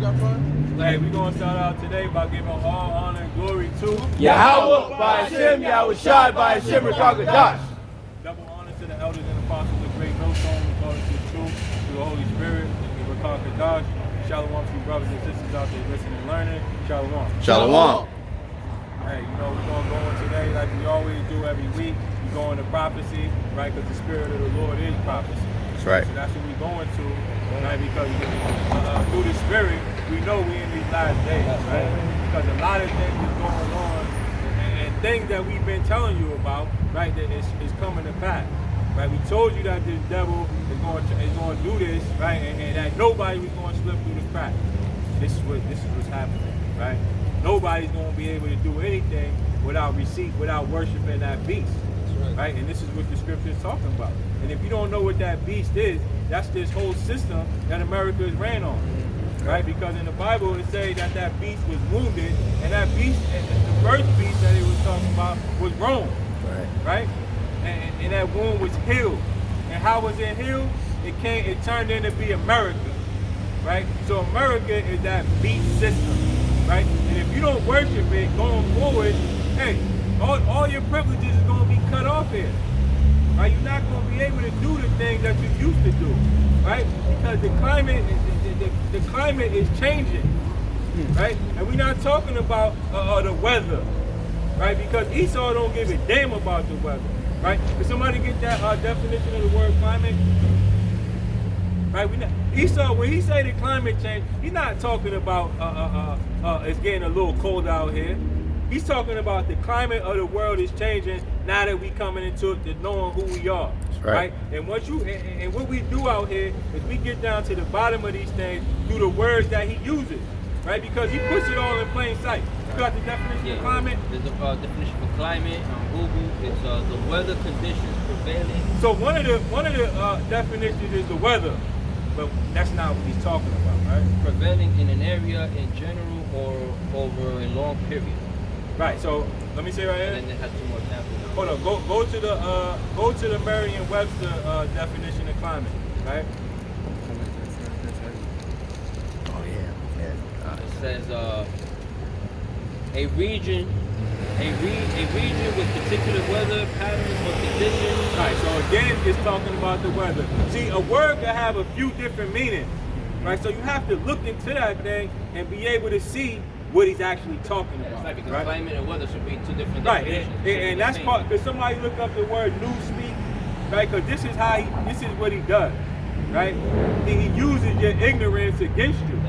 Hey, we're going to start out today by giving all honor and glory to Yahawah, Bahasham, Yahawashi, Bahasham, Rakakadash. double honor to the elders and apostles of Great Millstone, according to the truth, through the Holy Spirit, and Rakakadash. Shalom to you brothers and sisters out there listening and learning. Shalom. Shalom. Hey, you know, we're going to go on today like we always do every week. We go into prophecy, right? Because the Spirit of the Lord is prophecy. That's right. So that's what we're going to, right? Because through the Spirit, we know we're in these last days, right? Because a lot of things is going on, and things that we've been telling you about, right, that is coming to pass. Right? We told you that this devil is going to do this, right? And that nobody was going to slip through the cracks. This is what's happening, right? Nobody's going to be able to do anything without worshiping that beast, right? And this is what the scripture is talking about. And if you don't know what that beast is, that's this whole system that America is ran on, right? Because in the Bible it says that beast was wounded, and that beast, the first beast that it was talking about was Rome, right? And that wound was healed. And how was it healed? It turned into be America, right? So America is that beast system, right? And if you don't worship it going forward, hey, all your privileges is going to be cut off here, right? You're not going to be able to do the things that you used to do, right? Because the climate is changing, right? And we're not talking about the weather, right? Because Esau don't give a damn about the weather. Right? Can somebody get that definition of the word climate? Right? Esau, when he say the climate change, he's not talking about it's getting a little cold out here. He's talking about the climate of the world is changing now that we coming into it, to knowing who we are. Right? And what we do out here is we get down to the bottom of these things through the words that he uses. Right? Because he puts it all in plain sight. You got the definition of climate? There's a definition for climate on Google. It's the weather conditions prevailing. So one of the definitions is the weather, but that's not what he's talking about, right? Prevailing in an area in general or over a long period. Right. So let me say right here. And then it has two more examples. Hold on. Go to the Merriam-Webster definition of climate, right? It says a region with particular weather patterns or conditions. Right, so again, it's talking about the weather. See, a word can have a few different meanings, right? So you have to look into that thing and be able to see what he's actually talking about. It's like because right? climate and weather should be two different definitions. Right, and that's part, because somebody look up the word newspeak, right? Because this is what he does, right? He uses your ignorance against you.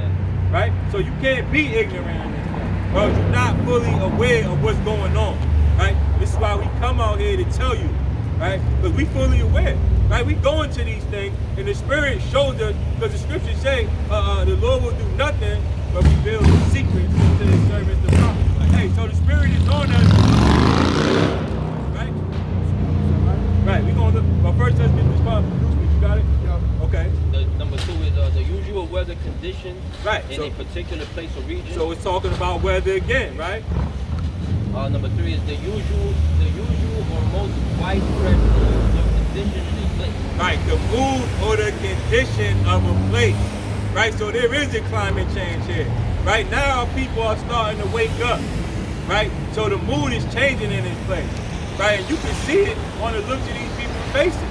Right? So you can't be ignorant in this thing. Well, you're not fully aware of what's going on. Right? This is why we come out here to tell you. Right? Because we fully aware. Right? We go into these things and the Spirit shows us, because the scriptures say the Lord will do nothing but reveal the secrets to his servants the prophets. Hey, so the Spirit is on us. Right? Right. We're going to look. But first, let's get this part. You got it? Okay. Number two is the usual weather conditions in a particular place or region. So it's talking about weather again, right? Number three is the usual or most widespread mood or condition in a place. Right, the mood or the condition of a place. Right, so there is a climate change here. Right now, people are starting to wake up. Right, so the mood is changing in this place. Right, and you can see it on the looks of these people's faces.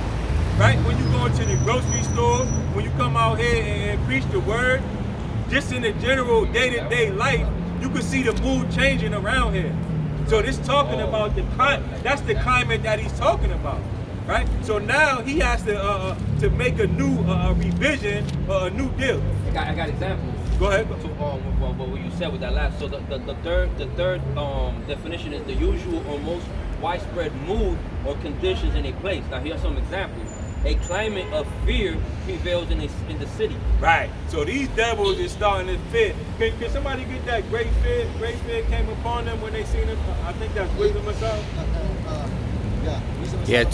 Right? When you go into the grocery store, when you come out here and preach the word, just in the general day-to-day life, you can see the mood changing around here. So this talking about the climate, that's the climate that he's talking about, right? So now he has to make a new revision or a new deal. I got examples. Go ahead. To what you said with that last. So the third definition is the usual or most widespread mood or conditions in a place. Now here's some examples. A climate of fear prevails in the city. Right. So these devils is starting to fear. Can somebody get that great fear? Great fear came upon them when they seen him. I think that's wisdom or something. Yeah,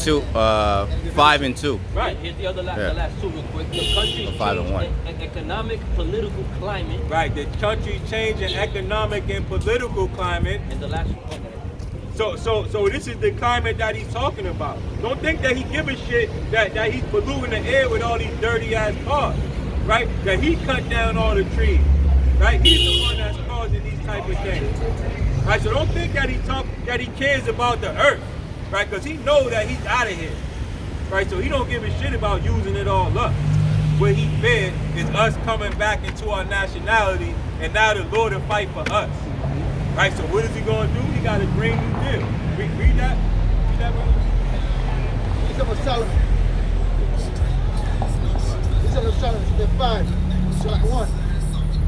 5 and 2. Right. Here's the last two real quick. The country's 5 and 1. Economic, political climate. Right. The country's changing economic and political climate. And the last one. So this is the climate that he's talking about. Don't think that he give a shit that he's polluting the air with all these dirty ass cars, right? That he cut down all the trees, right? He's the one that's causing these type of things. Right? So don't think that he cares about the earth, right? Because he knows that he's out of here. Right? So he don't give a shit about using it all up. What he feared is us coming back into our nationality, and now the Lord will fight for us. Right? So what is he going to do? He got a great new deal. Read that. Read that, brother. Wisdom of Solomon. Wisdom of Solomon, step 5, chapter 1.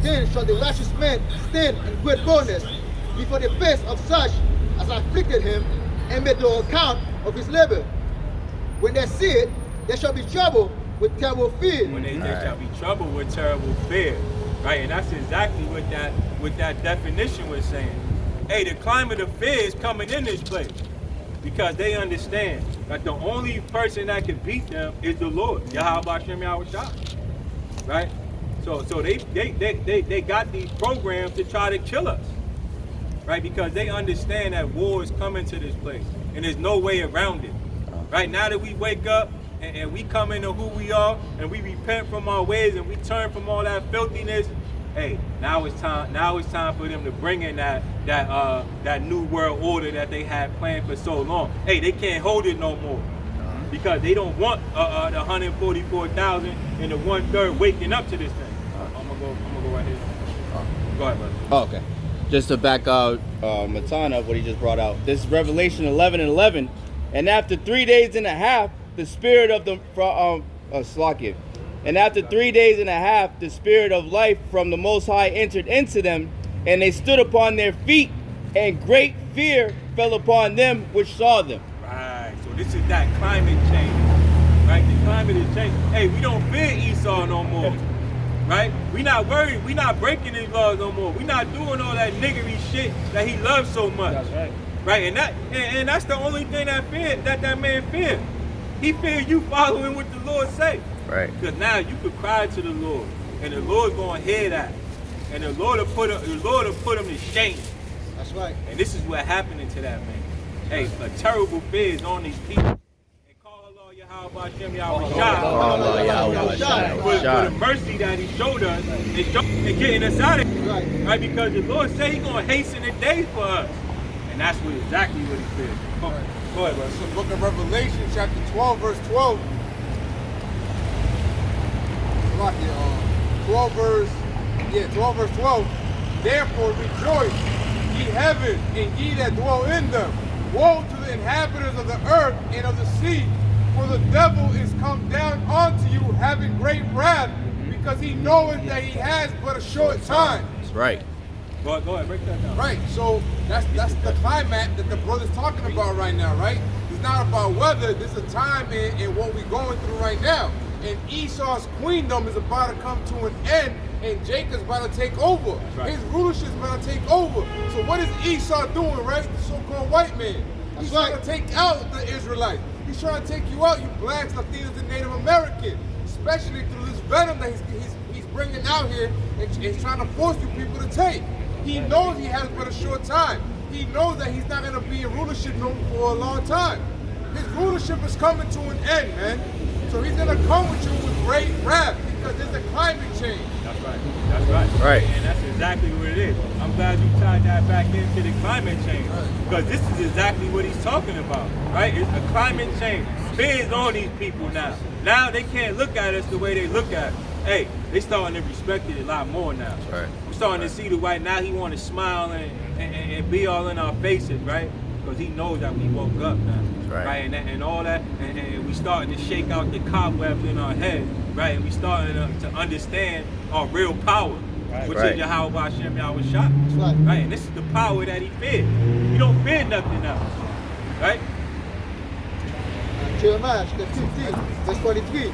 Then shall the righteous man stand in great boldness before the face of such as afflicted him, and made no account of his labor. When they see it, there shall be trouble with terrible fear. When there shall be trouble with terrible fear. Right? And that's exactly what that definition was saying. Hey, the climate of fear is coming in this place. Because they understand that the only person that can beat them is the Lord, Yahawashi. Right? So they got these programs to try to kill us. Right? Because they understand that war is coming to this place. And there's no way around it. Right? Now that we wake up and we come into who we are and we repent from our ways and we turn from all that filthiness, hey, now it's time for them to bring in that new world order that they had planned for so long. Hey, they can't hold it no more because they don't want the 144,000 and the 1/3 waking up to this thing. I'm gonna go right here. Go ahead, brother. Oh, okay. Just to back out Matana, what he just brought out. This is Revelation 11:11. And after 3 days and a half, the spirit of the Slakia. And after 3 days and a half, the spirit of life from the Most High entered into them, and they stood upon their feet, and great fear fell upon them which saw them. Right. So this is that climate change. Right? The climate is changing. Hey, we don't fear Esau no more. Right? We not worried. We not breaking his laws no more. We not doing all that niggery shit that he loves so much. That's right. Right? And that's the only thing that man feared. He feared you following what the Lord say. Right. Because now you could cry to the Lord, and the Lord's gonna hear that, and the Lord will put him to shame. That's right. And this is what happening to that man. Hey, a terrible fear is on these people. And call Allah Bahasham, Yahawashi. For the mercy that He showed us and getting us out of here. Right? Because the Lord said He's gonna hasten the day for us, and that's exactly what He said. Go ahead, brother. So book of Revelation, chapter 12, verse 12. 12 verse 12. Therefore rejoice, ye heaven, and ye that dwell in them. Woe to the inhabitants of the earth and of the sea, for the devil is come down unto you, having great wrath, because he knoweth that he has but a short time. That's right. Go ahead, break that down. Right, so that's the climate that the brother's talking about right now, right? It's not about weather, this is a time in what we're going through right now. And Esau's queendom is about to come to an end, and Jacob's about to take over. Right. His rulership is about to take over. So what is Esau doing, right? The so-called white man. He's trying to take out the Israelites. He's trying to take you out, you blacks, Latinos, and Native Americans, especially through this venom that he's bringing out here and he's trying to force you people to take. He knows he has but a short time. He knows that he's not going to be in rulership for a long time. His rulership is coming to an end, man. So he's going to come with you with great wrath because there's a climate change. That's right. That's right. Right. And that's exactly what it is. I'm glad you tied that back into the climate change because this is exactly what he's talking about, right? It's a climate change. Fear is on these people now. Now they can't look at us the way they look at us. Hey, they starting to respect it a lot more now. That's right. We're starting to see the white. Now he want to smile and be all in our faces, right? Because he knows that we woke up now. Right. And all that, and we starting to shake out the cobwebs in our head, right? And we starting to understand our real power, which is Yahawah, Yahawashi. That's right. Right? And this is the power that he feared. He don't fear nothing else, right? Jeremiah chapter 15, verse 43.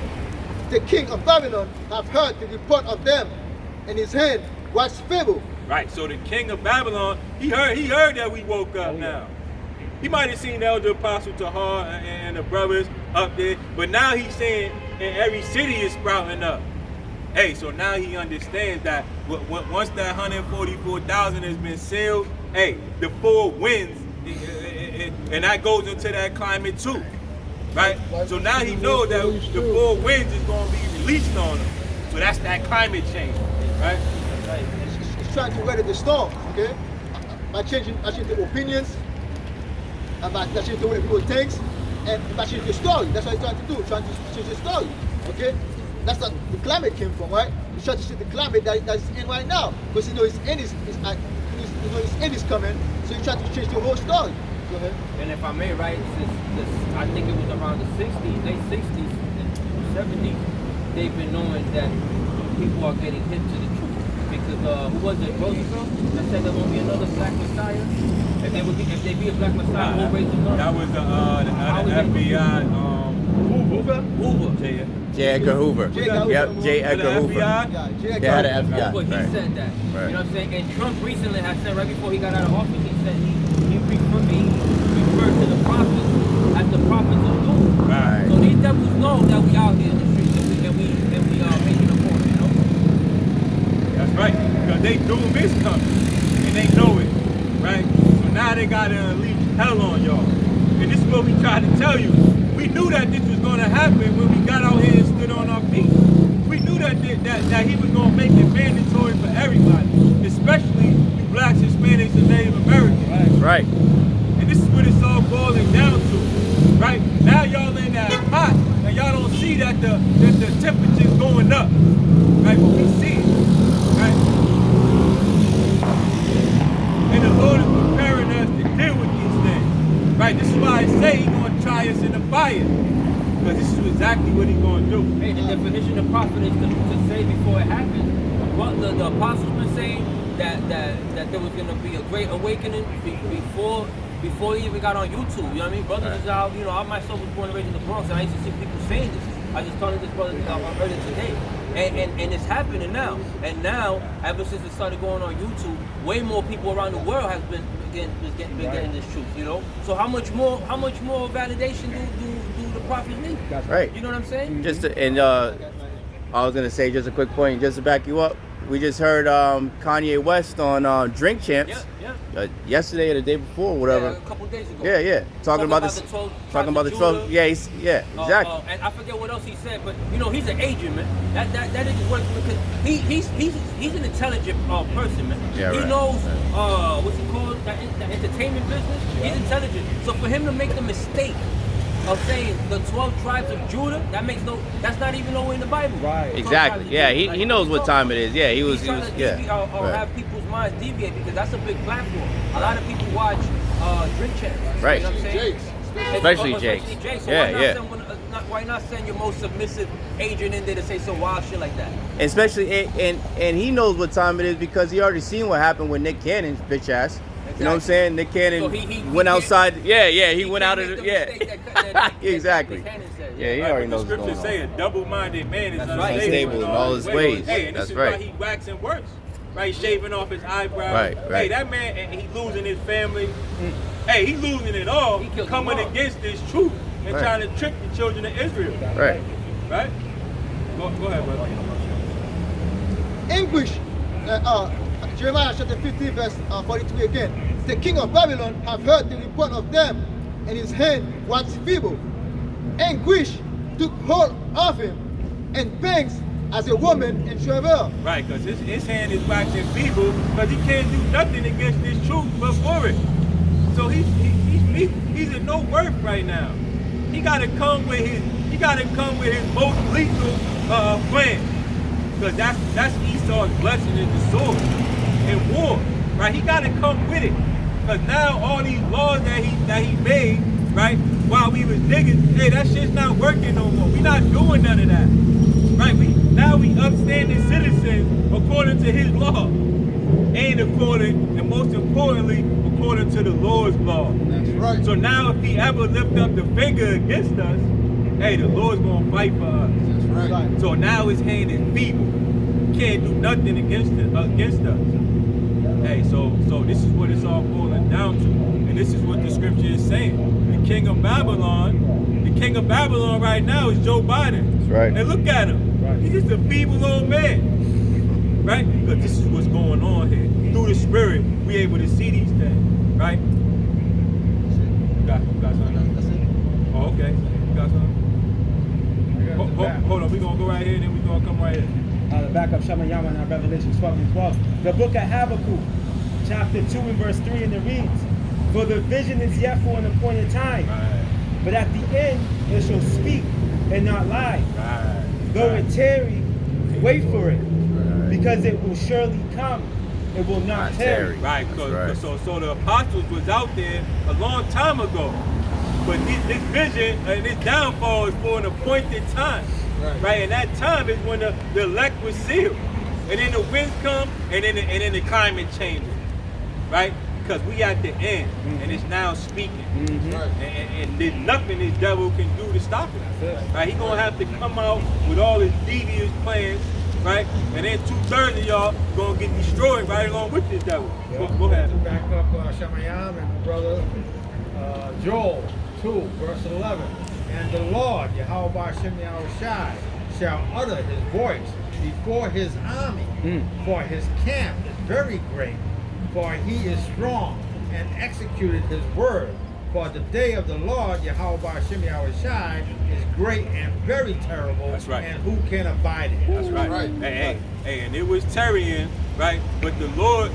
The king of Babylon have heard the report of them, and his hand waxed feeble. Right. So the king of Babylon, he heard that we woke up now. He might have seen the elder apostle Tahar and the brothers up there, but now he's saying and every city is sprouting up. Hey, so now he understands that once that 144,000 has been sealed, hey, the four winds, and that goes into that climate too, right? So now he knows that the four winds is going to be released on him. So that's that climate change, right? trying to weather the storm, okay? By changing the opinions, and by changing the way people think, and by changing the story. That's what he's trying to do, trying to change the story, okay? That's what the climate came from, right? He's trying to change the climate that's in right now, because his end is coming, so he's trying to change the whole story. Go ahead. And if I may, right, I think it was around the 60s, late 60s, and 70s, they've been knowing that people are getting hip to the truth. Because who was it, Roosevelt, that said there won't be another black Messiah? If they be a black Messiah, we'll raise them up. That was the FBI. Hoover. J. Edgar Hoover. Yep, J. Edgar Hoover. FBI? They had an FBI. But he Right. said that. Right. You know what I'm saying? And Trump recently had said, right before he got out of office, he said he referred to the prophets as the prophets of doom. Right. So these devils know that we out here in the streets and we are making a point, you know? That's right. Because they doom is coming. And they know it. Right? So now they got to unleash hell on y'all. And this is what we tried to tell you. We knew that this was going to happen when we got out here and stood on our feet. We knew that he was going to make it mandatory for everybody, especially you blacks, Hispanics, and Native Americans. Right. And this is what it's all boiling down to, right? Now y'all in that pot, and y'all don't see that the temperature's going up, right? But we see it, right? And the Lord is preparing us to deal with these things, right? This is why I say He's going to try us in the fire, because this is exactly what He's going to do. Hey, the definition of prophet is to say before it happens. What the apostles been saying that there was going to be a great awakening before he even got on YouTube. You know what I mean? Brothers is out. You know, I myself was born and raised in the Bronx, and I used to see people saying this. I just talked to this brother earlier today, and it's happening now. And now, ever since it started going on YouTube, way more people around the world has been getting this truth. You know, so how much more validation do the prophets need? That's right. You know what I'm saying? I was gonna say just a quick point, just to back you up. We just heard Kanye West on Drink Champs yesterday or the day before, whatever. Yeah, a couple days ago. Yeah. Talking about the 12. Yeah, exactly. And I forget what else he said, but you know he's an agent, man. That is what, because he's an intelligent person, man. Yeah, he right. knows what's it called, the entertainment business. Yeah. He's intelligent. So for him to make the mistake of saying the 12 tribes of Judah, that's not even nowhere in the Bible. Right. Exactly. Yeah, he knows what time it is. Yeah, he was have people's minds deviate, because that's a big platform. A lot of people watch Drink Champs. Right. You know what I'm saying? Especially Jake. So why not send your most submissive agent in there to say some wild shit like that? Especially and he knows what time it is, because he already seen what happened with Nick Cannon's bitch ass. You know what I'm saying? Nick Cannon went outside. He went out of exactly. Yeah, he already knows what's going on. The scriptures say a double-minded man is unstable in all his ways. Hey, and that's this is right. why he waxing worse. Right, shaving off his eyebrows. Right. Hey, that man, and he losing his family. Hey, he losing it all, coming against this truth and trying to trick the children of Israel. Right. Right? Go ahead, brother. English, Jeremiah chapter 15, verse 43 again. The king of Babylon have heard the report of them, and his hand was feeble. Anguish took hold of him, and pangs as a woman in travail. Right, because his hand is waxing feeble, because he can't do nothing against this truth but for it. So he's in no worth right now. He gotta come with his most lethal plan. Because that's Esau's blessing, is the sword and war. Right? He gotta come with it. Because now all these laws that he made, right, while we was digging, hey, that shit's not working no more. We not doing none of that. Right? We upstanding citizens according to his law. And most importantly, according to the Lord's law. That's right. So now if he ever lift up the finger against us, hey, the Lord's gonna fight for us. That's right. So now his hand is feeble. Can't do nothing against us. Hey, so this is what it's all boiling down to. And this is what the scripture is saying. The king of Babylon right now is Joe Biden. That's right. And look at him. Right. He's just a feeble old man. Right? Because this is what's going on here. Through the spirit, we able to see these things. Right? You got something? That's it. Oh, okay. You got something? Hold on, we're gonna go right here and then we're gonna come right here. The back of Shamayama and Revelation 12 and 12. The book of Habakkuk, chapter 2 and verse 3, and it reads, "For the vision is yet for an appointed time, but at the end it shall speak and not lie. Though it tarry, wait for it, because it will surely come. It will not tarry." Right, so the apostles was out there a long time ago. But this vision and this downfall is for an appointed time. Right? And that time is when the elect was sealed. And then the winds come and then the climate changes. Right? Because we at the end and it's now speaking. And there's nothing this devil can do to stop it. Right? He's gonna have to come out with all his devious plans. Right? And then 2/3 of y'all gonna get destroyed right along with this devil. Go ahead. Back up Shamayam and brother Joel 2, verse 11. "And the Lord, Yahawah Yahawashi, shall utter his voice before his army, for his camp is very great, for he is strong, and executed his word. For the day of the Lord, Yahawah Yahawashi, is great and very terrible, That's right. and who can abide it?" That's right. Hey, and it was tarrying, right? But the Lord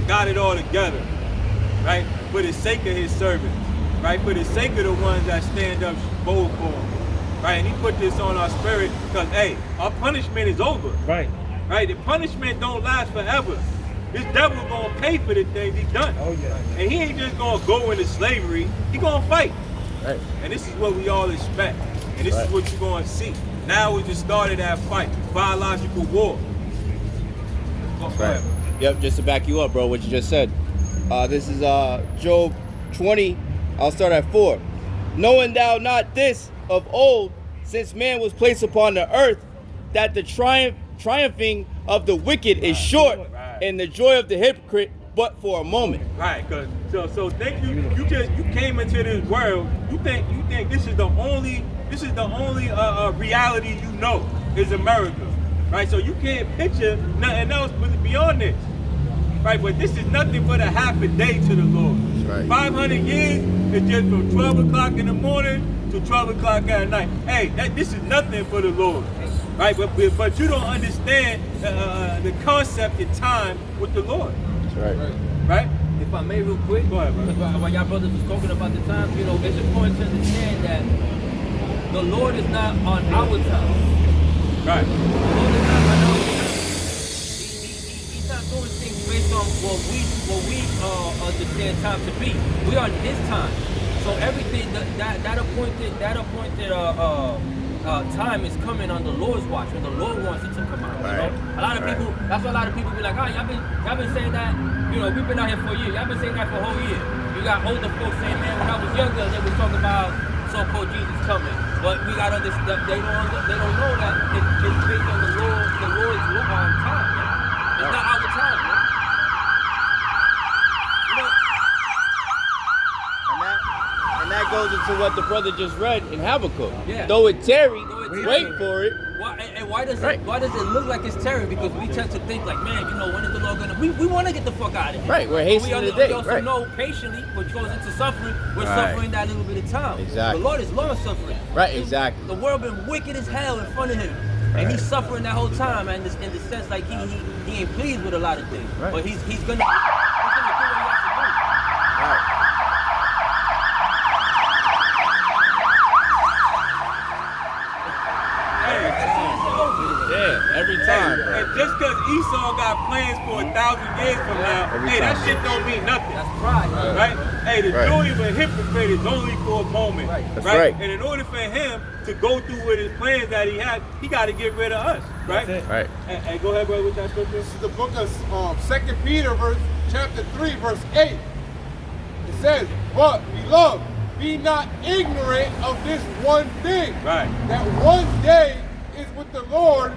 got it all together, right? For the sake of his servants, right? For the sake of the ones that stand up bold for him, right? And he put this on our spirit because, hey, our punishment is over. Right. Right? The punishment don't last forever. This devil gonna pay for the things he done. Oh yeah. And he ain't just gonna go into slavery. He gonna fight. Right. And this is what we all expect. And this is what you're gonna see. Now we just started that fight, biological war. Go ahead. Yep, just to back you up, bro, what you just said. This is Job 20. I'll start at 4. "Knowing thou not this of old, since man was placed upon the earth, that the triumphing of the wicked is short, and the joy of the hypocrite but for a moment." Right, cause so think you came into this world. You think this is the only reality you know is America, right? So you can't picture nothing else beyond this, right? But this is nothing but a half a day to the Lord. That's right. 500 years is just from 12 o'clock in the morning to 12 o'clock at night. Hey, this is nothing for the Lord, right? But you don't understand the concept of time with the Lord. That's right. Right? If I may real quick, Go ahead, brother. while y'all brothers was talking about the time, it's important to understand that the Lord is not on our time. Right. The Lord is not on our time. He's not doing things based on what we understand time to be. We are in His time. So everything that appointed time is coming on the Lord's watch when the Lord wants it to come out. Right. A lot of people. That's why a lot of people be like, "Oh, y'all been saying that. We've been out here for a year. Y'all been saying that for a whole year." You got older folks saying, "Man, when I was younger, they was talking about so-called Jesus coming." But we got to understand they don't know that it's based on the Lord's time. Man. It's not our time. Man. And that goes into what the brother just read in Habakkuk. Yeah. Though it tarry, Though it wait tarry. for it. Why does it look like it's terror? Because we tend to think like, man, when is the Lord gonna? We want to get the fuck out of here. Right, we're hastening the day. We also Right. know patiently, which goes into suffering. We're Right. suffering that little bit of time. Exactly. The Lord is long suffering. Right, exactly. The world been wicked as hell in front of Him, and He's suffering that whole time. And in the sense, like he ain't pleased with a lot of things, Right. but he's gonna do what He has to do. Right. Yeah, every time, bro. And just because Esau got plans for 1,000 years from now, Every hey, that time. shit don't mean nothing. That's pride. Right? Hey, the Right. joy of a hypocrite is only for a moment. Right. That's right. And in order for him to go through with his plans that he had, he got to get rid of us. Right? That's it. Right. Hey, go ahead, brother, with that scripture. This is the book of 2 Peter, chapter 3, verse 8. It says, "But, beloved, be not ignorant of this one thing, Right. that one day is with the Lord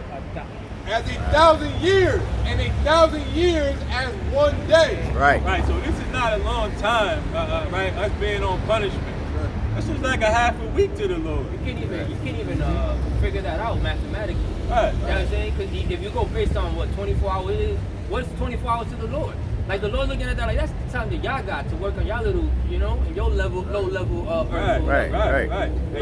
as 1,000 years, and 1,000 years as one day." Right. Right, so this is not a long time, right? Us being on punishment. That's just like a half a week to the Lord. You can't even figure that out mathematically. Right. You know what I'm saying? Because if you go based on what 24 hours is, what's 24 hours to the Lord? Like the Lord looking at that, like that's the time that y'all got to work on y'all little, you know, and your level, low level earth. Right. You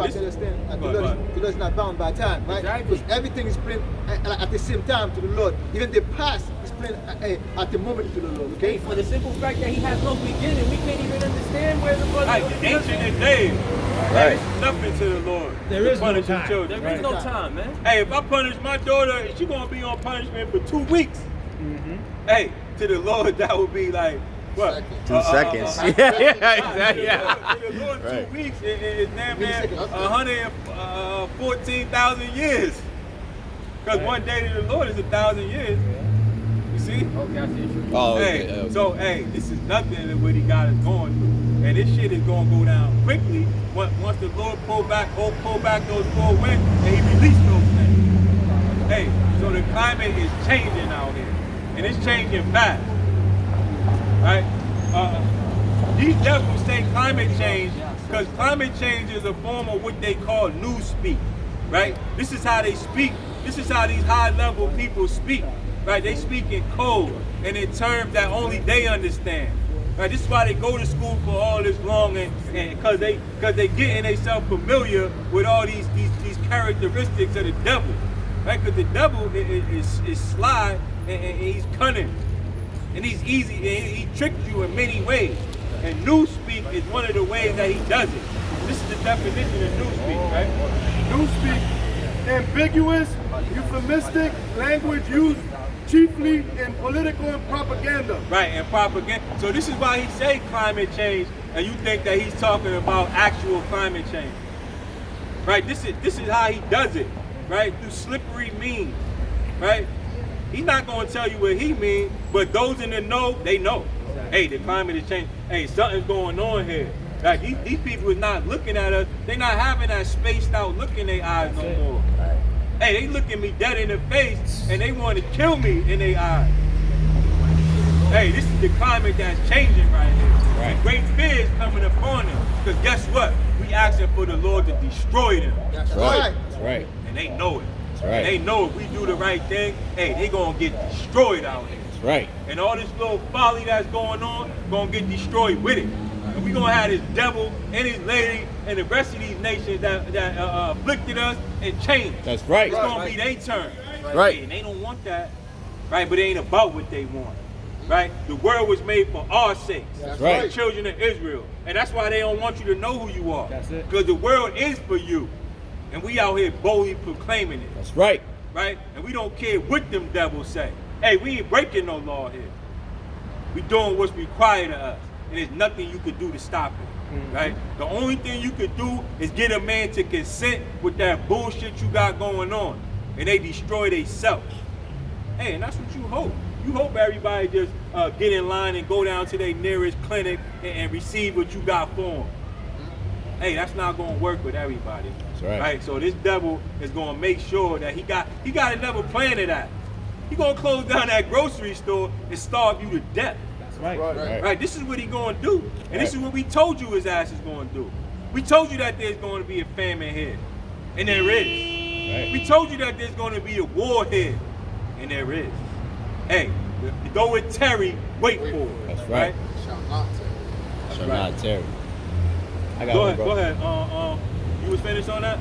have to understand, the Lord is not bound by time, right? Exactly. Because everything is playing at the same time to the Lord. Even the past is playing at the moment to the Lord, okay? For the simple fact that He has no beginning, we can't even understand where the Lord Like ancient in days. Right. There's nothing to the Lord. There to is no punish his time. children. There is no time, man. Hey, if I punish my daughter, she gonna be on punishment for 2 weeks. Hey, to the Lord, that would be like what? 2 seconds. Exactly. To the Lord, Right. 2 weeks is damn near 114,000 years. Because one day to the Lord is 1,000 years. You see? Okay, I see it. Oh, Hey, okay. so hey, this is nothing than what he got us going through, and this shit is gonna go down quickly once the Lord pull back those 4 winds and He release those things. Hey, so the climate is changing out here, and it's changing fast. Right? These devils say climate change because climate change is a form of what they call newspeak. Right? This is how they speak. This is how these high-level people speak. Right? They speak in code and in terms that only they understand. Right? This is why they go to school for all this long, and because they getting themselves familiar with all these characteristics of the devil. Right? Because the devil is sly and he's cunning and he's easy and he tricks you in many ways. And newspeak is one of the ways that he does it. This is the definition of newspeak, right? Newspeak, ambiguous, euphemistic language used chiefly in political and propaganda. Right, and propaganda. So this is why he say climate change, and you think that he's talking about actual climate change. Right, this is how he does it, right? Through slippery means, right? He's not going to tell you what he means, but those in the know, they know. Hey, the climate is changing. Hey, something's going on here. Like these people is not looking at us. They're not having that spaced out look in their eyes no more. Hey, they looking me dead in the face and they want to kill me in their eyes. Hey, this is the climate that's changing right here. Right. Great fear is coming upon them. Because guess what? We asking for the Lord to destroy them. That's Right. right. That's right. And they know it. That's right. And they know if we do the right thing, hey, they gonna get destroyed out here. That's right. And all this little folly that's going on, gonna get destroyed with it. And we gonna have this devil and his lady and the rest of these nations that afflicted us and changed. That's right. It's gonna be their turn. Right. And they don't want that. Right, but it ain't about what they want. Right? The world was made for our sakes. That's right. The children of Israel. And that's why they don't want you to know who you are. That's it. Because the world is for you. And we out here boldly proclaiming it. That's right. Right? And we don't care what them devils say. Hey, we ain't breaking no law here. We doing what's required of us. And there's nothing you could do to stop it. Right? The only thing you could do is get a man to consent with that bullshit you got going on. And they destroy themselves. Hey, and that's what you hope. You hope everybody just get in line and go down to their nearest clinic and receive what you got for them. Hey, that's not going to work with everybody. That's right. So this devil is going to make sure that he got another plan of that. He going to close down that grocery store and starve you to death. That's right. Right. Right? This is what he going to do. And this is what we told you his ass is going to do. We told you that there's going to be a famine here. And there is. Right. We told you that there's going to be a war here. And there is. Hey, go with Terry, wait for it. That's right. Shall not Terry. I got Go one, ahead, bro. go ahead. You was finished on that?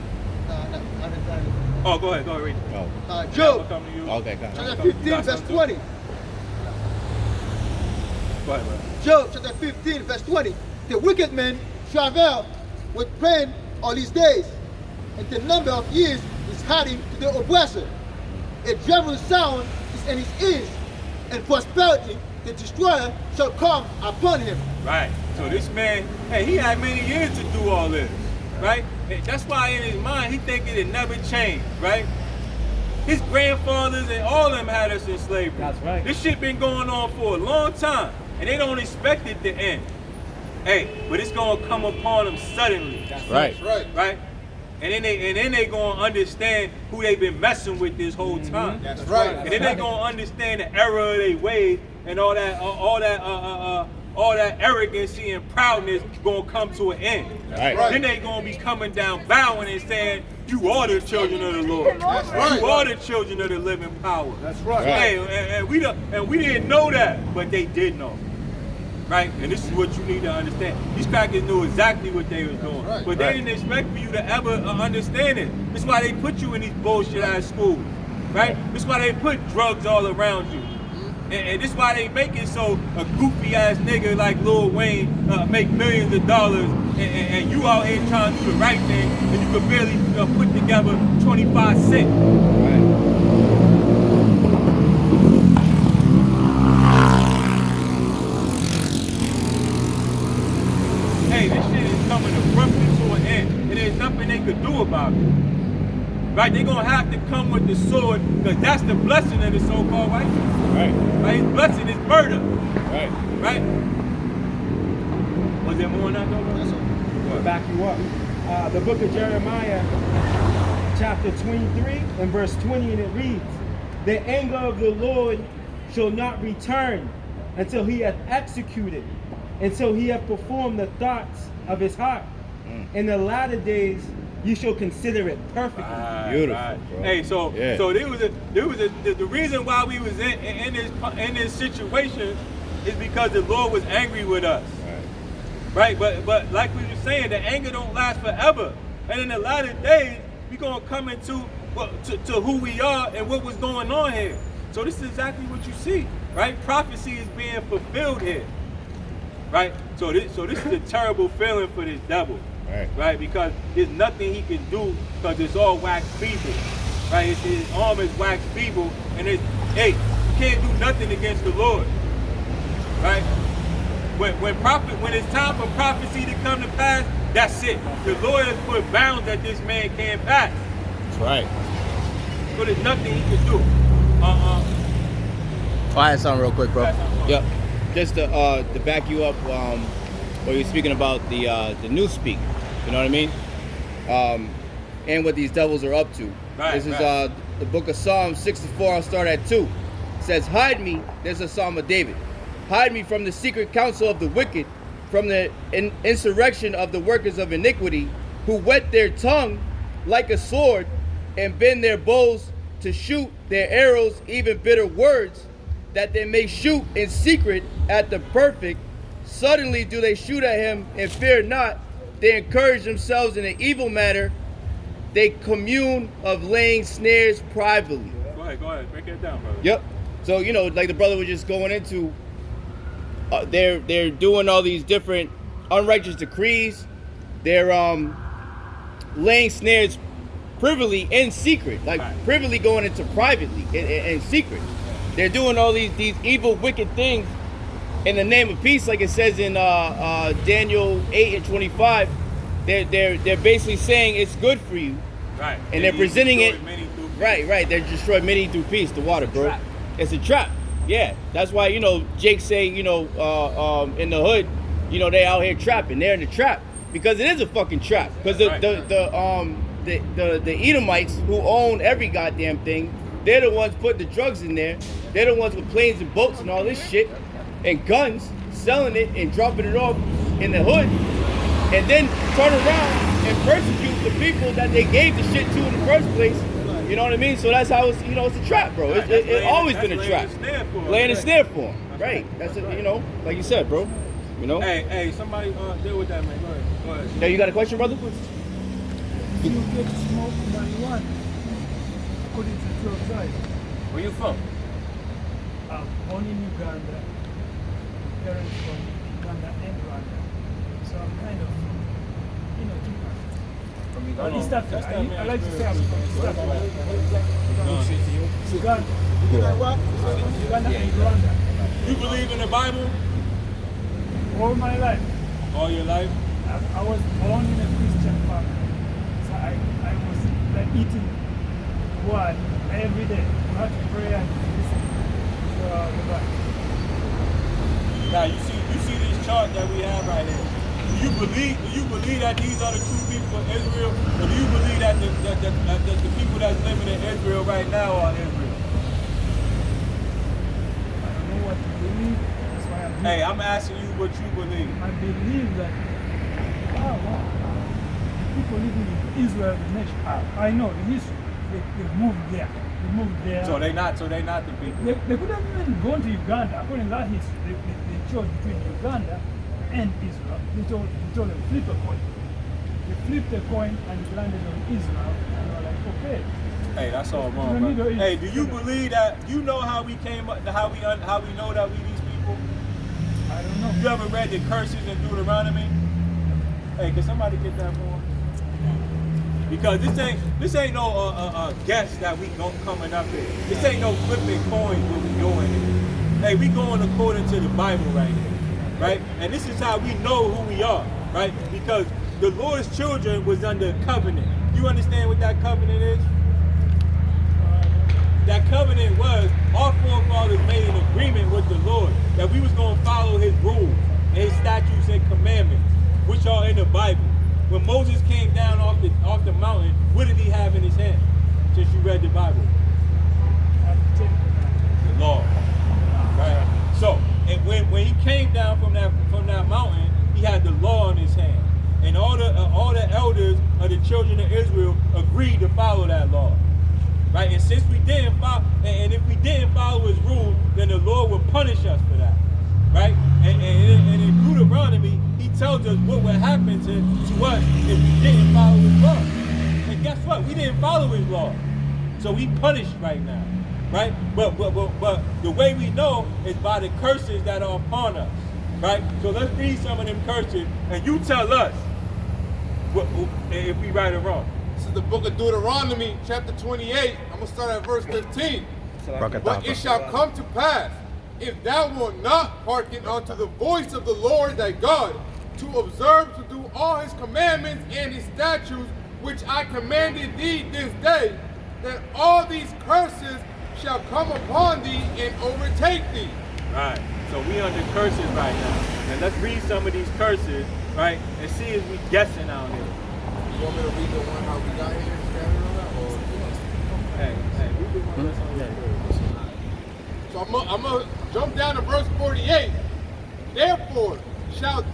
Oh, go ahead, read it. Oh. Job, I'll come to you. Okay, got it. chapter 15, verse 20. Go ahead, bro. Job, chapter 15, verse 20. The wicked men travel with pain all these days, and the number of years is hiding to the oppressor. A dreadful sound is in his ears, and prosperity, the destroyer, shall come upon him. Right. So this man, hey, he had many years to do all this, right? And that's why in his mind he thinking it never changed, right? His grandfathers and all of them had us in slavery. That's right. This shit been going on for a long time, and they don't expect it to end. Hey, but it's gonna come upon them suddenly. That's Right. Right? And then they gonna understand who they've been messing with this whole time. That's right. And then they gonna understand the error of their ways and all that arrogancy and proudness gonna come to an end. Right. Right. Then they gonna be coming down bowing and saying, You are the children of the Lord. That's right. You are the children of the living power. That's right. Hey, and we didn't know that, but they did know. Right? And this is what you need to understand. These crackers knew exactly what they was doing. Right. But they didn't expect for you to ever understand it. That's why they put you in these bullshit ass schools. Right? That's why they put drugs all around you. And this is why they make it so a goofy ass nigga like Lil Wayne make millions of dollars and you out here trying to do the right thing and you can barely put together 25 cents. Hey, this shit is coming abruptly to an end and there's nothing they could do about it. Right? They're gonna have to come with the sword because that's the blessing of the so-called white people. Right. Right? His blessing is murder. Right. Right? Was there more on that though? Yes, sir. To back you up. The book of Jeremiah, chapter 23 and verse 20, and it reads, "The anger of the Lord shall not return until he hath executed, until he hath performed the thoughts of his heart. In the latter days you shall consider it perfect." Beautiful, bro. Hey, so Yeah. so the reason why we was in this situation is because the Lord was angry with us. Right? But like we were saying, the anger don't last forever. And in the latter days, we're gonna come into to who we are and what was going on here. So this is exactly what you see, right? Prophecy is being fulfilled here. Right? So this is a terrible feeling for this devil. Right? Because there's nothing he can do because it's all wax feeble. Right? His arm is wax feeble and you can't do nothing against the Lord. Right? When it's time for prophecy to come to pass, that's it. The Lord has put bounds that this man can't pass. That's right. So there's nothing he can do. Oh, I had something real quick, bro. Yep. Just to back you up, what you're speaking about the new speak. You know what I mean? And what these devils are up to. Right, This is right. the book of Psalms 64. I'll start at 2. It says, "Hide me." There's a Psalm of David. "Hide me from the secret counsel of the wicked, from the insurrection of the workers of iniquity, who whet their tongue like a sword, and bend their bows to shoot their arrows, even bitter words, that they may shoot in secret at the perfect. Suddenly do they shoot at him and fear not. They encourage themselves in an evil manner. They commune of laying snares privately." Go ahead. Break it down, brother. Yep. So, like the brother was just going into, they're doing all these different unrighteous decrees. They're laying snares privily in secret, like privily going into privately in secret. They're doing all these evil, wicked things in the name of peace, like it says in Daniel 8:25. They're basically saying it's good for you, Right. and they're presenting it. Right. Right. They're destroying many through peace, the water, bro. trap. It's a trap. Yeah. That's why, Jake say, in the hood, they out here trapping. They're in the trap because it is a fucking trap. Because the Edomites who own every goddamn thing, they're the ones putting the drugs in there. They're the ones with planes and boats and all this shit and guns, selling it and dropping it off in the hood, and then turn around and persecute the people that they gave the shit to in the first place. You know what I mean? So that's how it's, it's a trap, bro. It's always been a trap. Laying a snare for them. Right. That's it, like you said, bro. Hey, somebody deal with that, man. Go ahead. Now, you got a question, brother? You get to smoke marijuana according to the 12 tribes. Where you from? Born in Uganda, parents from Uganda and Rwanda. So I'm kind of from, East Africa. I like to say I'm from East Africa. Uganda. Uganda and Rwanda. You believe in the Bible? All my life. All your life? I was born in a Christian family. So I was like eating word every day. You have to pray and listen to the Bible. Now you see this chart that we have right here. Do you believe that these are the true people of Israel? Or do you believe that the people that's living in Israel right now are Israel? I don't know what to believe. That's why I'm here. Hey, I'm asking you what you believe. I believe that. Oh, wow. people living in Israel, the nation. I know the history. They moved there. They moved there. So they not the people. They could have even gone to Uganda. According to that history, they chose between Uganda and Israel. They told them flip a coin. They flipped a coin and it landed on Israel. And they were like, okay. Hey, that's all wrong, bro. Hey, do you believe that? You know how we came up, how we know that we these people? I don't know. You ever read the curses in Deuteronomy? Hey, can somebody get that for him? Because this ain't no guess that we coming up here. This ain't no flipping coins what we doing. Hey, we going according to the Bible right here, right? And this is how we know who we are, right? Because the Lord's children was under covenant. You understand what that covenant is? That covenant was our forefathers made an agreement with the Lord that we was going to follow his rules and his statutes and commandments, which are in the Bible. When Moses came down off the mountain, what did he have in his hand? Since you read the Bible, the law, right? So, and when he came down from that mountain, he had the law in his hand, and all the elders of the children of Israel agreed to follow that law. Right, and since we didn't follow, and if we didn't follow his rules, then the Lord would punish us for that, right? And in Deuteronomy, he tells us what would happen to us if we didn't follow his law. And guess what? We didn't follow his law, so we punished right now, right? But the way we know is by the curses that are upon us, right? So let's read some of them curses, and you tell us if we right or wrong. This is the book of Deuteronomy, chapter 28. I'm going to start at verse 15. But it shall come to pass, if thou wilt not hearken unto the voice of the Lord thy God, to observe to do all his commandments and his statutes, which I commanded thee this day, that all these curses shall come upon thee and overtake thee. Right. So we under curses right now. And let's read some of these curses, right, and see if we guessing out here. You want me to read the one how we got here? Hey, read the one that's on there. So I'm gonna jump down to verse 48. Therefore shalt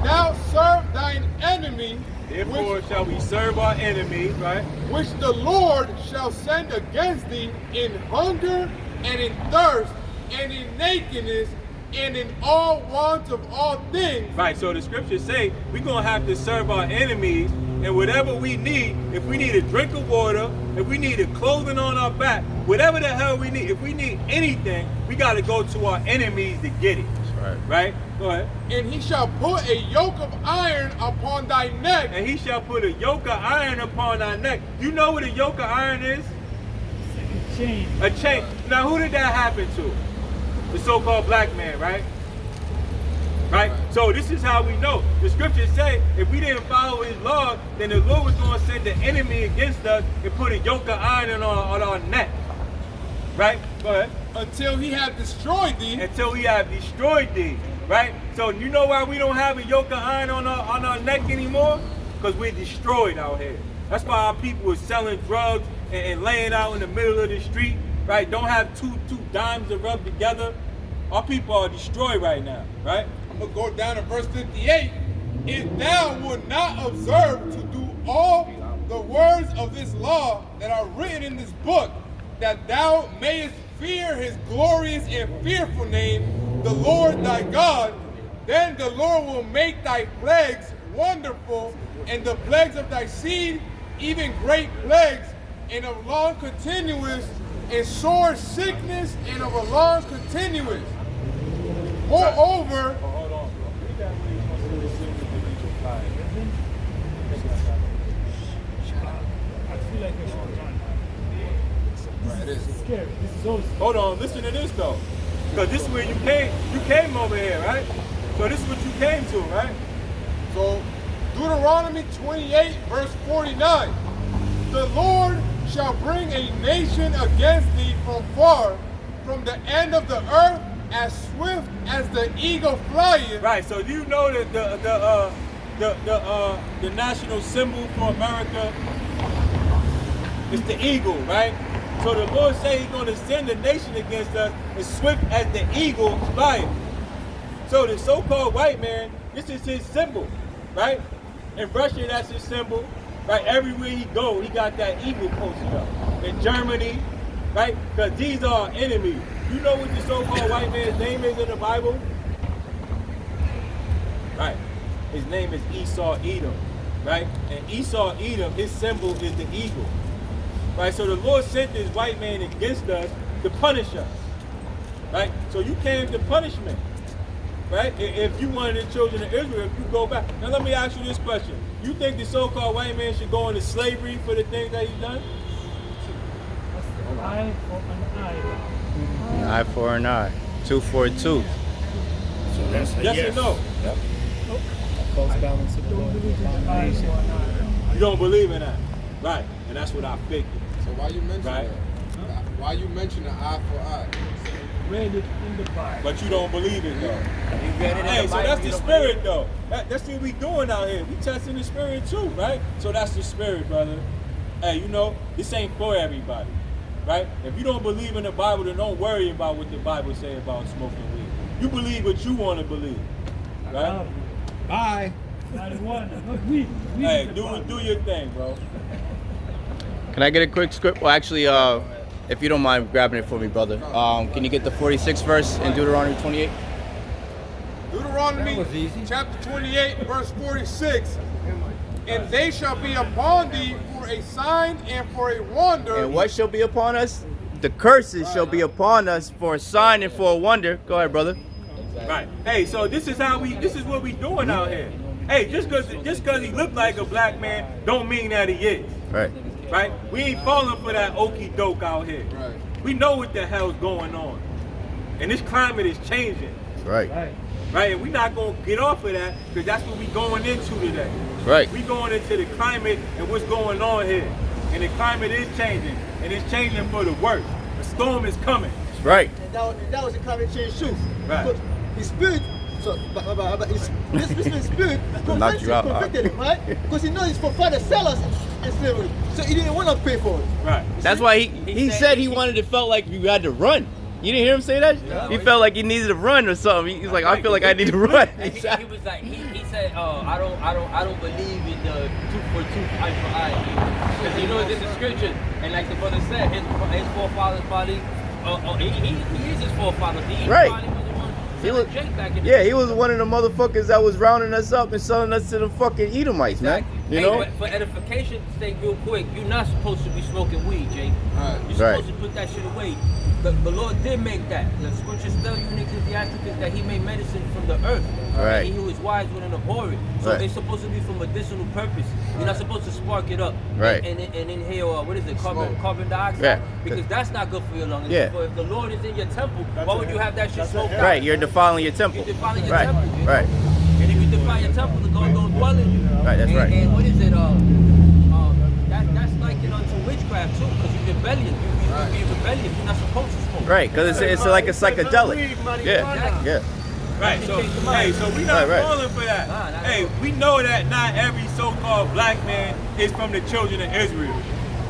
thou serve thine enemy. Therefore shall we serve our enemy, right? Which the Lord shall send against thee in hunger and in thirst and in nakedness and in all want of all things. Right, so the scriptures say we're going to have to serve our enemies, and whatever we need, if we need a drink of water, if we need a clothing on our back, whatever the hell we need, if we need anything, we got to go to our enemies to get it. That's right. Right? Go ahead. And he shall put a yoke of iron upon thy neck. And he shall put a yoke of iron upon thy neck. You know what a yoke of iron is? A chain. A chain. Now, who did that happen to? The so-called black man, right? Right? So this is how we know. The scriptures say if we didn't follow his law, then the Lord was going to send the enemy against us and put a yoke of iron on our neck. Right? Go ahead. Until he have destroyed thee. Until he have destroyed thee. Right? So you know why we don't have a yoke of iron on our neck anymore? Because we're destroyed out here. That's why our people are selling drugs and laying out in the middle of the street. Right? Don't have two dimes to rub together. Our people are destroyed right now, right? I'm going to go down to verse 58. If thou would not observe to do all the words of this law that are written in this book, that thou mayest fear his glorious and fearful name, the Lord thy God, then the Lord will make thy plagues wonderful, and the plagues of thy seed, even great plagues, and of long continuance, and sore sickness, and of a long continuance. Moreover, hold on, bro. Read that way he's supposed to do as soon as they reach your fire. I feel like I should run. it is Scary. This is also Hold on, listen to this though. Because this is where you came over here, right? So this is what you came to, right? So, Deuteronomy 28, verse 49. The Lord shall bring a nation against thee from far, from the end of the earth, as swift as the eagle flyeth. Right. So do you know that the national symbol for America is the eagle, right? So the Lord say He's going to send a nation against us as swift as the eagle flyeth. So the so-called white man, this is his symbol, right? In Russia, that's his symbol. Right? Everywhere he go, he got that eagle posted up. In Germany, right? Because these are our enemies. You know what the so-called white man's name is in the Bible? Right. His name is Esau Edom. Right? And Esau Edom, his symbol is the eagle. Right? So the Lord sent this white man against us to punish us. Right? So you came to punishment. Right? If you one of the children of Israel, if you go back. Now let me ask you this question. You think the so-called white man should go into slavery for the things that he's done? Eye for an eye. An eye for an eye. 2 for a 2. So that's a Yes or no? Yep. False balance of the Lord. Eye for an eye. You don't believe in that. Right. And that's what I figured. So why you mention Right. that? Why you mention the eye for eye? Read it in the Bible. But you don't believe it though. You read it in Hey, the so Bible, that's you the don't spirit believe though. That's what we doing out here. We testing the spirit too, right? So that's the spirit, brother. Hey, you know, this ain't for everybody, right? If you don't believe in the Bible, then don't worry about what the Bible say about smoking weed. You believe what you want to believe, right? Bye. Marijuana, not weed. Weed Hey, is the Bible. do your thing, bro. Can I get a quick script? Well, actually, if you don't mind grabbing it for me, brother. Can you get the 46th verse in Deuteronomy 28? Deuteronomy That was easy. chapter 28, verse 46. And they shall be upon thee for a sign and for a wonder. And what shall be upon us? The curses shall be upon us for a sign and for a wonder. Go ahead, brother. Right. Hey, so this is what we doing out here. Hey, just cause he look like a black man don't mean that he is. Right. Right? We ain't falling for that okie doke out here. Right. We know what the hell's going on. And this climate is changing. Right. Right? And we're not gonna get off of that because that's what we going into today. Right. We going into the climate and what's going on here. And the climate is changing. And it's changing for the worse. A storm is coming. Right. And that was the climate change truth. Right. Because his spirit, this spirit Knock you out, convicted him, right? Because he knows his forefathers sell us in slavery. So he didn't want to pay for it. Right. That's why he said he wanted it felt like you had to run. You didn't hear him say that? Yeah. He felt like he needed to run or something. He's like, I feel like I need to run. And he was like, he said, I don't believe in the 2 for 2, eye for eye. Because you know it's in the scripture, and like the brother said, his forefathers probably, he is his forefathers. He Right. probably was the one He was, selling Jake back in the yeah, day. he was one of the motherfuckers that was rounding us up and selling us to the fucking Edomites, man. You Hey, know? but for edification's sake, real quick, you're not supposed to be smoking weed, Jake. Right. You're supposed to put that shit away. The Lord did make that. The scriptures tell you in Ecclesiasticus that he made medicine from the earth. Right. And he who is wise wouldn't abhor it. So Right. it's supposed to be for medicinal purpose. You're not supposed to spark it up Right. and inhale, what is it, Smoke. carbon dioxide? Yeah. Because that's not good for your lungs. Yeah. If the Lord is in your temple, why would you have that shit smoked out? Right, you're defiling your temple. You're defiling your Right, temple. You know? right. And if you defile your temple, the God don't dwell in you. Right, that's right. And what is it? That's likened unto witchcraft too, because you're rebellion. You're rebellious. You're not supposed to smoke. Right, because it's like a psychedelic. Yeah, yeah. Right, so hey, so we not Right. falling for that. Nah, nah, Hey, we know that not every so-called black man is from the children of Israel.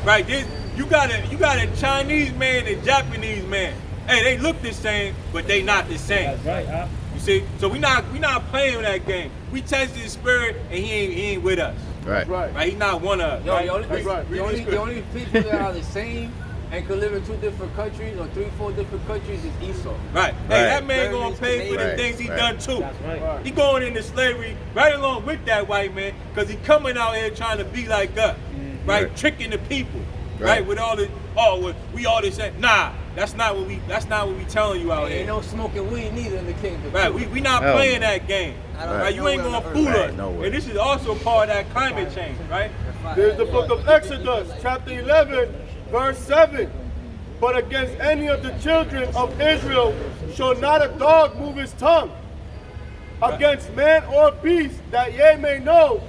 Right? You got a Chinese man and a Japanese man. Hey, they look the same, but they not the same. That's right, huh? You see? So we not playing that game. We tested his spirit and he ain't with us. Right. Right? He not one of us. Yo, right? the only, Read the the only people that are the same and could live in 2 different countries or 3, 4 different countries is Esau. Right. Hey, Right. that man gonna pay for the Right, things he right. done too. That's right. He going into slavery right along with that white man because he coming out here trying to be like us, right? Right. Tricking the people, Right. right? With all the we all this saying, nah, that's not what we telling you out Ain't here. no smoking weed neither in the kingdom. Right, we not Hell playing no. that game. I don't Right, know you ain't where gonna on fool earth. us. no way. And this is also part of that climate change, right? There's the book of Exodus, chapter 11, verse 7. But against any of the children of Israel shall not a dog move his tongue against man or beast, that ye may know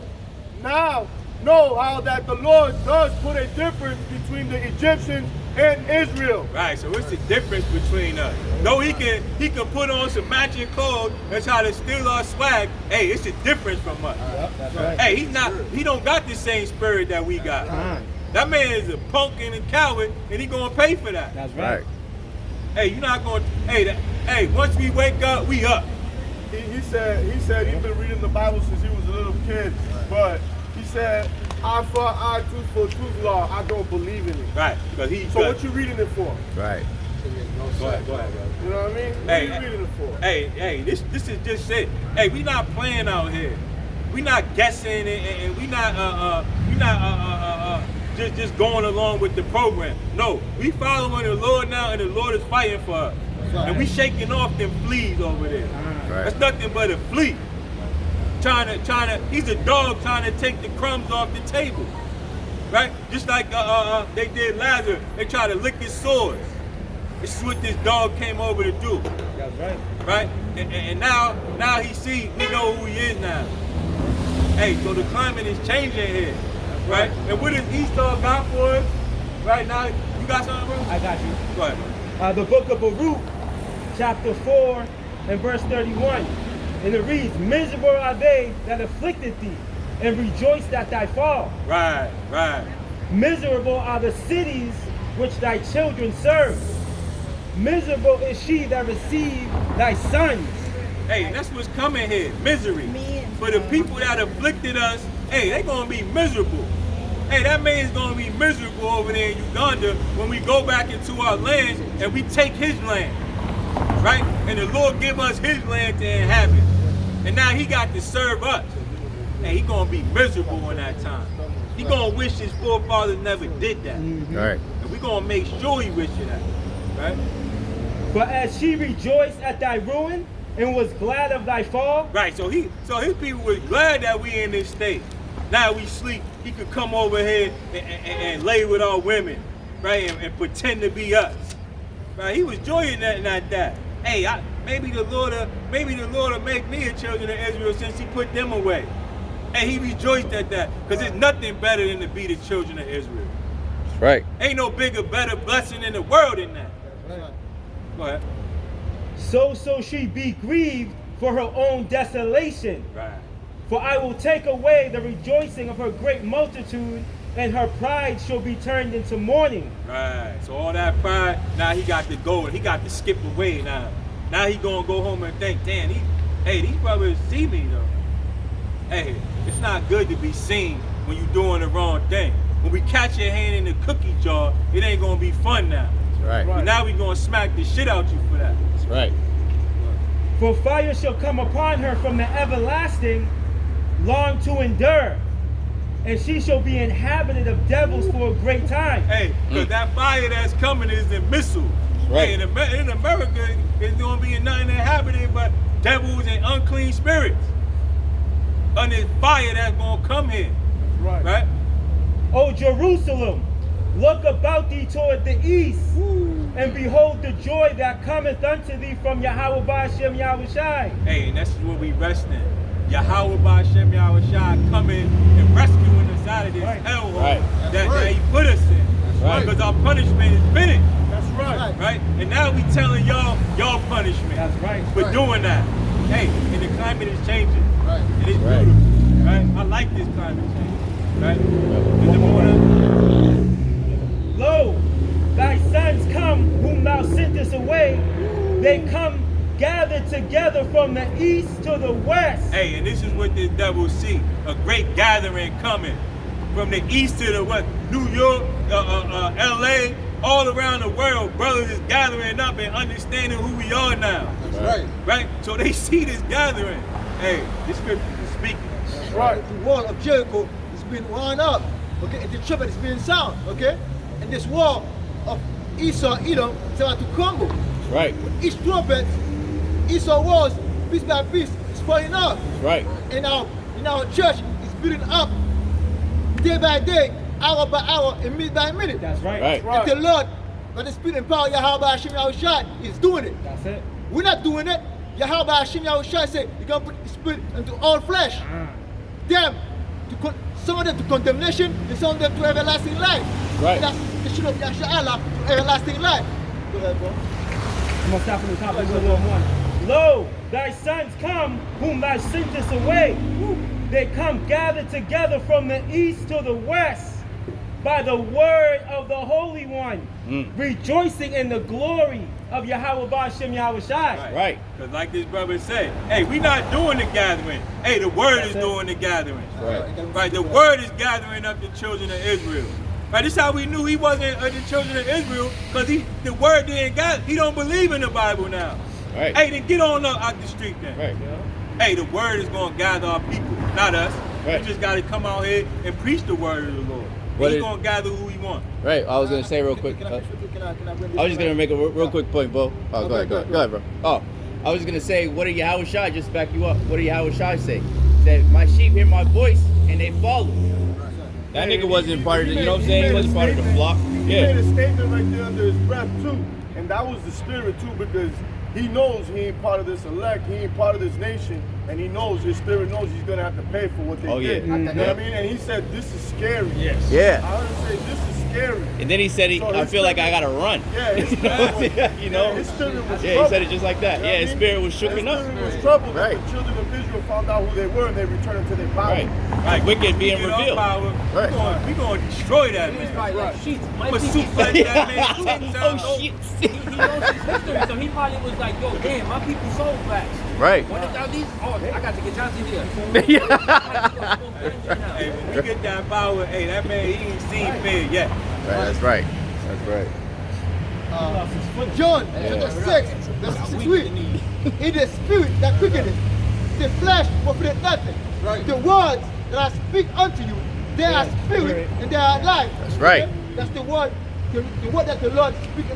how that the Lord does put a difference between the Egyptians and Israel. Right, so what's the difference between us? No, he can put on some matching clothes and try to steal our swag. Hey, it's a difference from us. That's right. Hey, he don't got the same spirit that we got. That man is a punk and a coward, and he gonna pay for that. That's right. Right. Hey, you're not gonna. Hey, once we wake up, we up. He said he's been reading the Bible since he was a little kid, but he said, eye for eye, tooth for tooth law. I don't believe in it. Right, because he. So what you reading it for? Right. Go ahead, bro. You know what I mean? What Hey, are you reading it for? Hey, this is just it. Hey, we not playing out here. We not guessing and we not just going along with the program. No, we following the Lord now, and the Lord is fighting for us. And we shaking off them fleas over there. Right. That's nothing but a flea. Trying to. He's a dog trying to take the crumbs off the table, right? Just like they did Lazarus. They try to lick his sores. This is what this dog came over to do. That's right. Right? And now he see, we know who he is now. Hey, so the climate is changing here. Right? And what does Esau got for us? Right now, you got something, bro? I got you. Go ahead. The book of Baruch, chapter 4 and verse 31. And it reads, miserable are they that afflicted thee, and rejoiced at thy fall. Right. Miserable are the cities which thy children serve. Miserable is she that received thy sons. Hey, that's what's coming here, misery. For the people that afflicted us, hey, they gonna be miserable. Hey, that man's gonna be miserable over there in Uganda when we go back into our land and we take his land. Right? And the Lord give us his land to inhabit. And now he got to serve us. Hey, he gonna be miserable in that time. He gonna wish his forefathers never did that. Right. And we gonna make sure he wish it that. Right? For as she rejoiced at thy ruin, and was glad of thy fall. Right, so his people was glad that we in this state. Now we sleep, he could come over here and lay with our women, right, and pretend to be us. Right, he was enjoying that. Hey, maybe the Lord will make me a children of Israel since he put them away. And he rejoiced at that, because there's nothing better than to be the children of Israel. That's right. Ain't no bigger, better blessing in the world than that. Go ahead. So she be grieved for her own desolation. Right. For I will take away the rejoicing of her great multitude, and her pride shall be turned into mourning. Right. So all that pride, now he got to go and he got to skip away now. Now he gonna go home and think, damn, these brothers see me though. Hey, it's not good to be seen when you're doing the wrong thing. When we catch your hand in the cookie jar, it ain't gonna be fun now. Right. But now we gonna smack the shit out you for that. That's right. For fire shall come upon her from the everlasting, long to endure, and she shall be inhabited of devils for a great time. Hey, because that fire that's coming is the missile. Right. Hey, in America, it's gonna be nothing inhabited but devils and unclean spirits. And this fire that's gonna come here. Right? O Jerusalem, look about thee toward the east, and behold the joy that cometh unto thee from Yahawah Bahasham Yahawashi. Hey, and that's where we rest in. Yahawah Bahasham Yahawashi coming and rescuing us out of this hellhole that he put us in. Right. Because our punishment is finished. That's right. Right? And now we telling y'all punishment. That's right. For doing that. Hey, and the climate is changing. Right. And it's Right. beautiful. Right? I like this climate change. Right? In the morning. Lo, thy sons come whom thou sentest away. They come gathered together from the east to the west. Hey, and this is what the devil see. A great gathering coming from the east to the west. New York, LA, all around the world, brothers is gathering up and understanding who we are now. That's right. Right? So they see this gathering. Hey, this scripture is speaking. That's right. The wall of Jericho is being worn up. Okay, and the trumpet is being sound. Okay, and this wall of Esau, Edom, is about to crumble. That's right. With each trumpet, Esau walls, piece by piece, is falling off. That's right. And our church is building up day by day, hour by hour, and minute by minute. That's right. Right. And the Lord, by the Spirit and power, Yahawah Bahasham Yahawashi, is doing it. That's it. We're not doing it. Yahawah Bahasham Yahawashi said, you're going to put the Spirit into all flesh. Them, some of them to condemnation, and some of them to everlasting life. Right. And that's the should of Yahshua to everlasting life. Go ahead, bro. I'm going to stop from the top of the 1. Lo, thy sons come whom thou sentest away. They come gathered together from the east to the west. by the word of the Holy One, rejoicing in the glory of Yahawah Bahasham Yahawashi. Right. Because like this brother said, hey, we not doing the gathering. Hey, the word is doing the gathering. Right. The word is gathering up the children of Israel. Right. This is how we knew he wasn't the children of Israel, because the word didn't gather. He don't believe in the Bible now. Right. Hey, then get on up out the street then. Right. Hey, the word is going to gather our people, not us. Right. We just got to come out here and preach the word of the Lord. He's going to gather who he wants. Right. I was going to say real quick. I was just going to make a real quick point, Bo. Oh, go ahead, bro. Oh, I was going to say, what did Yahawashi, just back you up, what did Yahawashi say? He said, my sheep hear my voice and they follow. That nigga wasn't part of the, you know what I'm saying? He wasn't part of the flock. He made a statement right there under his breath, too. And that was the spirit, too, because he knows he ain't part of this elect, he ain't part of this nation, and he knows, his spirit knows he's going to have to pay for what they did. You know what I mean? And he said, this is scary. Yes. Yeah. I would say, this is scary. And then he said, I feel like I got to run. Yeah, his spirit was, you know? his spirit was he said it just like that. Yeah, his spirit was shooken up. His spirit was troubled. Right. The children of Israel found out who they were, and they returned to their power. Right. Like wicked being revealed. Right. We're going to destroy that man. Like sheets. My But people soup like that man. Oh, shit. he knows his history, so he probably was like, yo, damn, my people sold facts. Right. When did y'all these? Oh, I got to get y'all to here. Hey, when we get that power, hey, that man, he ain't seen fear yet. Right, that's right. That's right. John chapter 6, verse 63. In the spirit that quickeneth, the flesh profiteth nothing. Right. The words that I speak unto you, they are spirit and they are life. That's right. Okay? That's the word that the Lord speaks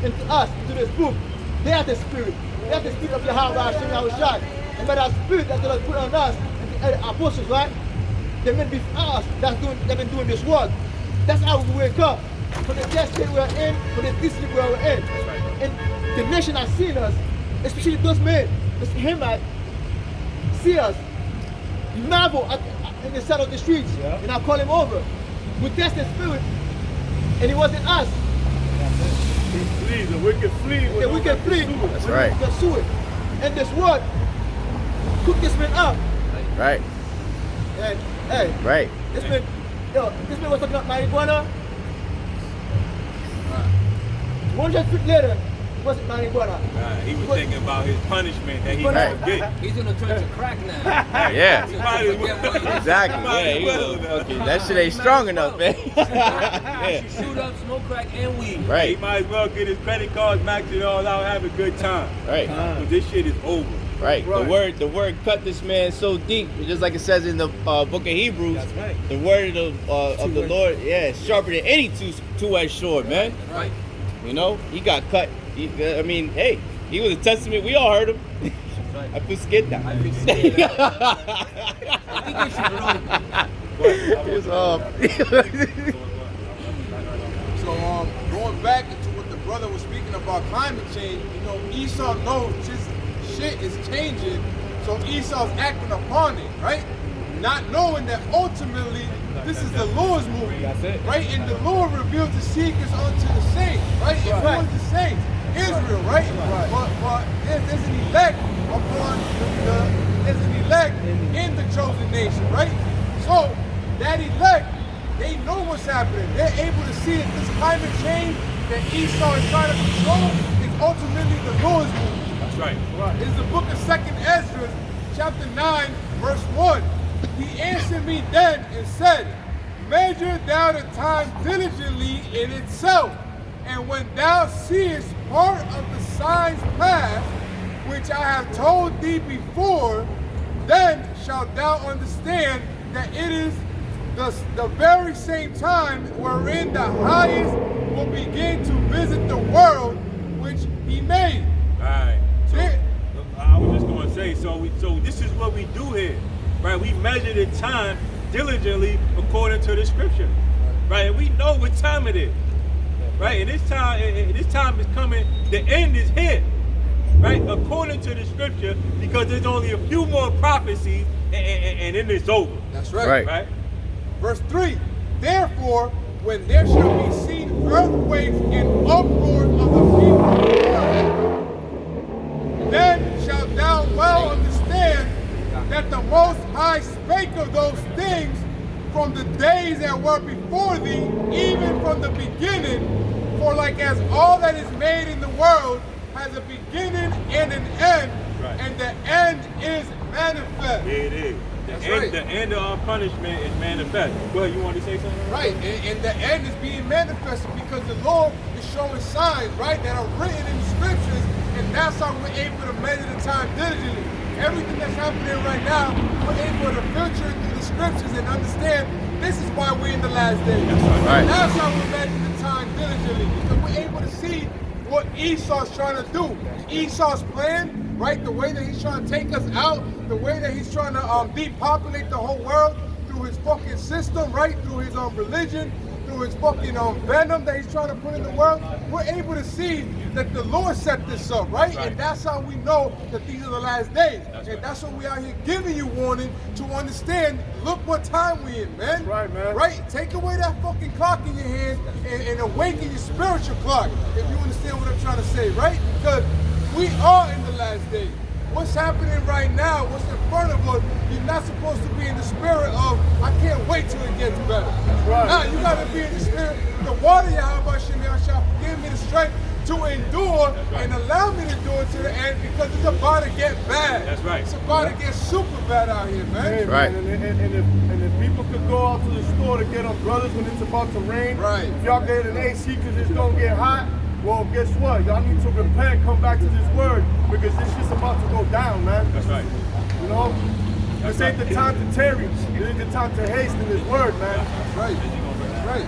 into us, into this book. They are the spirit. They are the spirit of Yahawah, Hashem, Yahawashi. And by that spirit that the Lord put on us, and the apostles, right? They meant before us they've been doing this work. That's how we wake up. For the death state we're in, for the discipline we're in. And the nation has seen us, especially those men, those Hamites, see us, marvel in the side of the streets, and I call him over. We test the spirit, and it wasn't us. He flees, the wicked flee. The wicked flee. That's right. Pursue it. And this word cook this man up. Right. And hey, Right. this man was talking about marijuana. 100 feet later, it wasn't marijuana. He was thinking about his punishment that he Right. gonna get. He's gonna turn to crack now. Yeah. He might as well. Exactly. Yeah, he was, okay, that shit ain't strong enough, man. Yeah. Shoot up, smoke crack, and weed. He Right. might as well get his credit cards, max it all out, have a good time. Right. Because this shit is over. Right. The word cut this man so deep, just like it says in the book of Hebrews. That's right. The word of the Lord, yeah, is sharper than any two-edged sword, man. Right. You know, he got cut. I mean, hey, he was a testament. We all heard him. I feel scared now. I think we should run. It's So going back into what the brother was speaking about climate change, you know, Esau knows just shit is changing, so Esau's acting upon it, right? Not knowing that ultimately this is the Lord's movie, right? And the Lord reveals the secrets unto the saints, right? It was the saints, Israel, right? But there's an elect upon there's an elect in the chosen nation, right? So that elect, they know what's happening. They're able to see that this climate change that Esau is trying to control is ultimately the Lord's movie. That's right. It's the book of 2nd Ezra, chapter 9, verse 1. He answered me then and said, measure thou the time diligently in itself, and when thou seest part of the signs past, which I have told thee before, then shalt thou understand that it is the very same time wherein the highest will begin to visit the world which he made. Alright. So I was just gonna say, so this is what we do here. Right? We measure the time diligently according to the scripture. Right? And we know what time it is. Right? And this time is coming, the end is here. Right? According to the scripture, because there's only a few more prophecies and then it's over. That's right. Right? Verse 3, therefore, when there shall be seen earthquakes and uproar of the people, then shalt thou well understand that the Most High spake of those things from the days that were before thee, even from the beginning. For like as all that is made in the world has a beginning and an end, and the end is manifest. Yeah, it is. The end of our punishment is manifest. Well, you want to say something? Right, and the end is being manifested because the Lord is showing signs, right, that are written in the scriptures, and that's how we're able to measure the time diligently. Everything that's happening right now, we're able to filter it through the scriptures and understand this is why we're in the last days. Right. That's how we're measuring the time diligently, because we're able to see what Esau's trying to do. Esau's plan, right, the way that he's trying to take us out, the way that he's trying to depopulate the whole world through his fucking system, right, through his religion, through his fucking venom that he's trying to put in the world, we're able to see that the Lord set this up, right? And that's how we know that these are the last days. That's what we out here giving you warning to understand, look what time we in, man. Right, man. Right? Take away that fucking clock in your hand and awaken your spiritual clock, if you understand what I'm trying to say, right? Because we are in the last days. What's happening right now, what's in front of us, you're not supposed to be in the spirit of, I can't wait till it gets better. Right. Nah, you gotta be in the spirit, the water, Yahawashi, shall give me the strength to endure and allow me to endure to the end, because it's about to get bad. That's right. It's about to get super bad out here, man. Hey, Right. man, and if people could go out to the store to get umbrellas when it's about to rain, Right. if y'all get an AC because it's gonna get hot, well, guess what? Y'all need to repent, come back to this word, because this shit's about to go down, man. That's right. You know? This ain't the time to tarry. This is the time to haste in this word, man. Right. Right.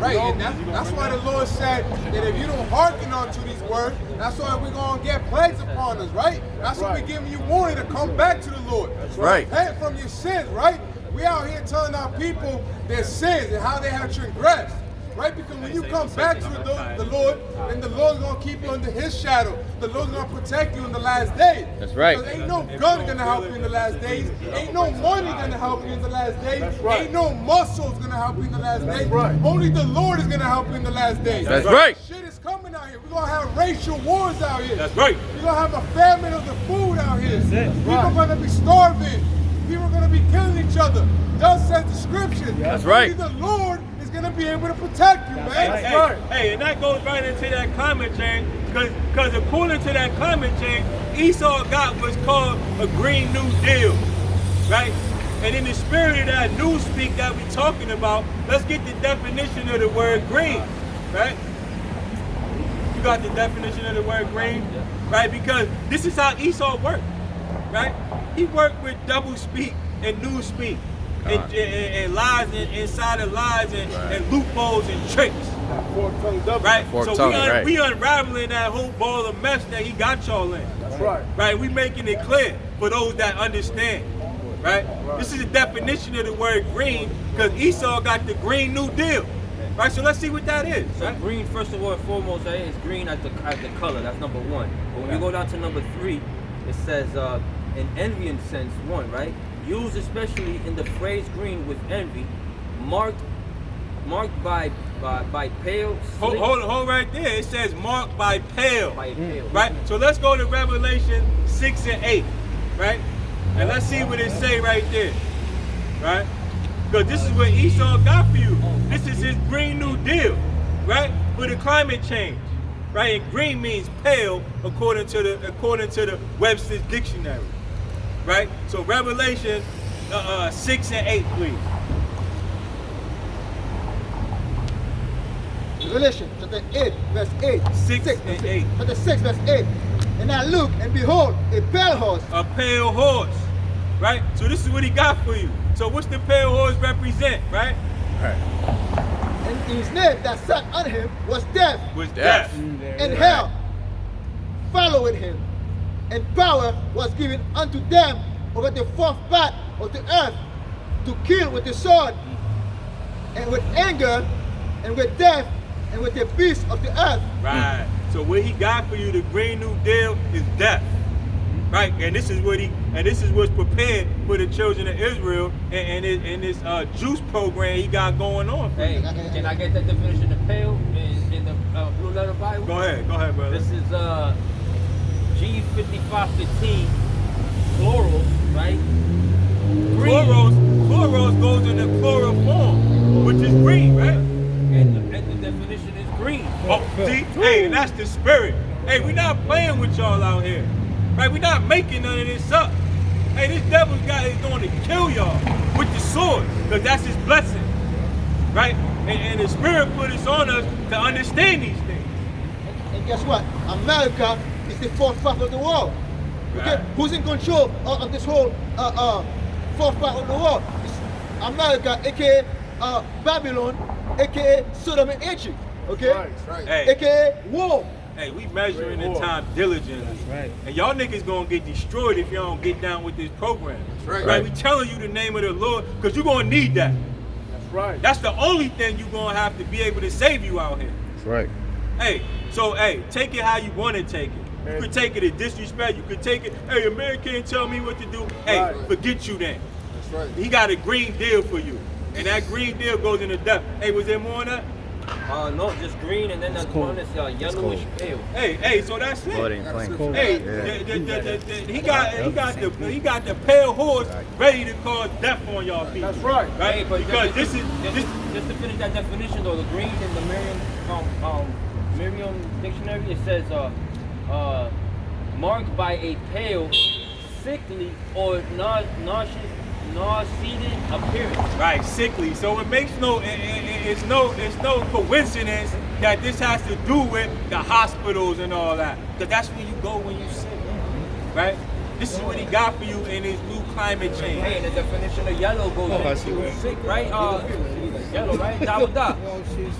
Right, and that's why the Lord said that if you don't hearken unto these words, that's why we're going to get plagues upon us, right? That's why we're giving you warning to come back to the Lord. Right. Repent from your sins, right? We out here telling our people their sins and how they have transgressed, right? Because when you come back to the Lord, then the Lord's going to keep you under his shadow. The Lord's going to protect you in the last days. That's right. Because ain't no gun going to help you in the last days. Ain't no money going to help you in the last days. That's right. Ain't no muscles going to help you in the last days. right. Only the Lord is going to help you in the last days. That's right. Shit is coming out here. We're going to have racial wars out here. That's right. We're going to have a famine of the food out here. That's it. People are going to be starving. People are going to be killing each other. Thus says the scripture. That's right. Only the Lord is going to be able to protect you, man. Hey, and that goes right into that climate change, because according to that climate change, Esau got what's called a Green New Deal, right? And in the spirit of that new speak that we're talking about, let's get the definition of the word green, right? You got the definition of the word green, right? Because this is how Esau worked, right? He worked with double speak and new speak. And lies inside of lies and loopholes and tricks. Right? So we unraveling that whole ball of mess that he got y'all in. That's right. Right? We making it clear for those that understand. Right? This is the definition of the word green, because Esau got the Green New Deal. Right? So let's see what that is. So Right? green, first of all and foremost, is green as the color. That's number one. But when you go down to number 3, it says in envying sense, 1, right? Used especially in the phrase green with envy, marked by pale. Hold right there. It says marked by pale. By pale. Right? So let's go to Revelation 6 and 8. Right? And let's see what it say right there. Right? Because this is what Esau got for you. This is his Green New Deal. Right? For the climate change. Right? And green means pale according to the Webster's dictionary. Right? So Revelation 6 and 8, please. Revelation chapter 8, verse 8. 6 and 8. Chapter 6, verse 8. And I look, and behold, a pale horse. A pale horse. Right? So this is what he got for you. So what's the pale horse represent? Right? And his name that sat on him was Death. Was death. And hell following him. And power was given unto them over the fourth part of the earth, to kill with the sword, and with anger, and with death, and with the beasts of the earth. Right. So what he got for you, the Green New Deal, is death. Right? And this is what's prepared for the children of Israel and this juice program he got going on. Hey, can I get that definition of pale in the Blue Letter Bible? Go ahead, brother. This is G5515, plural, right? Plurals chloros goes in the chloroform, which is green, right? And the definition is green. Oh, see? Hey, and that's the spirit. Hey, we not playing with y'all out here. Right? We not making none of this up. Hey, this devil's guy is going to kill y'all with the sword, because that's his blessing. Right? And the spirit put us on us to understand these things. And guess what? America is the fourth part of the world. Okay? Right. Who's in control of this whole fourth part of the world? It's America, aka Babylon, aka Sodom and Egypt. Okay? Right. Hey, AKA war. hey, we measuring the time diligently. That's right. And y'all niggas gonna get destroyed if y'all don't get down with this program. Right. Right? We telling you the name of the Lord, because you're gonna need that. That's right. That's the only thing you're gonna have to be able to save you out here. That's right. Hey, so hey, take it how you want to take it. You could take it as disrespect. You could take it, hey, a man can't tell me what to do. Hey, Right. forget you then. That's right. He got a green deal for you. And that green deal goes into depth. Hey, was there more on that? No, just green, and then the one that's yellowish pale. Hey, so that's Oh, it it. ain't playing. Hey, he got the pale horse ready to cause death on y'all people. That's right. Right? Hey, but Because just this to finish that definition though, the green in the Merriam dictionary, it says marked by a pale, sickly, or nauseated appearance. right, sickly. So it makes it's no coincidence that this has to do with the hospitals and all that. Because that's where you go when you sick. Right? This is what he got for you in his new climate change. Hey, and the definition of yellow goes into sick, right? Yellow, right? Yahawah.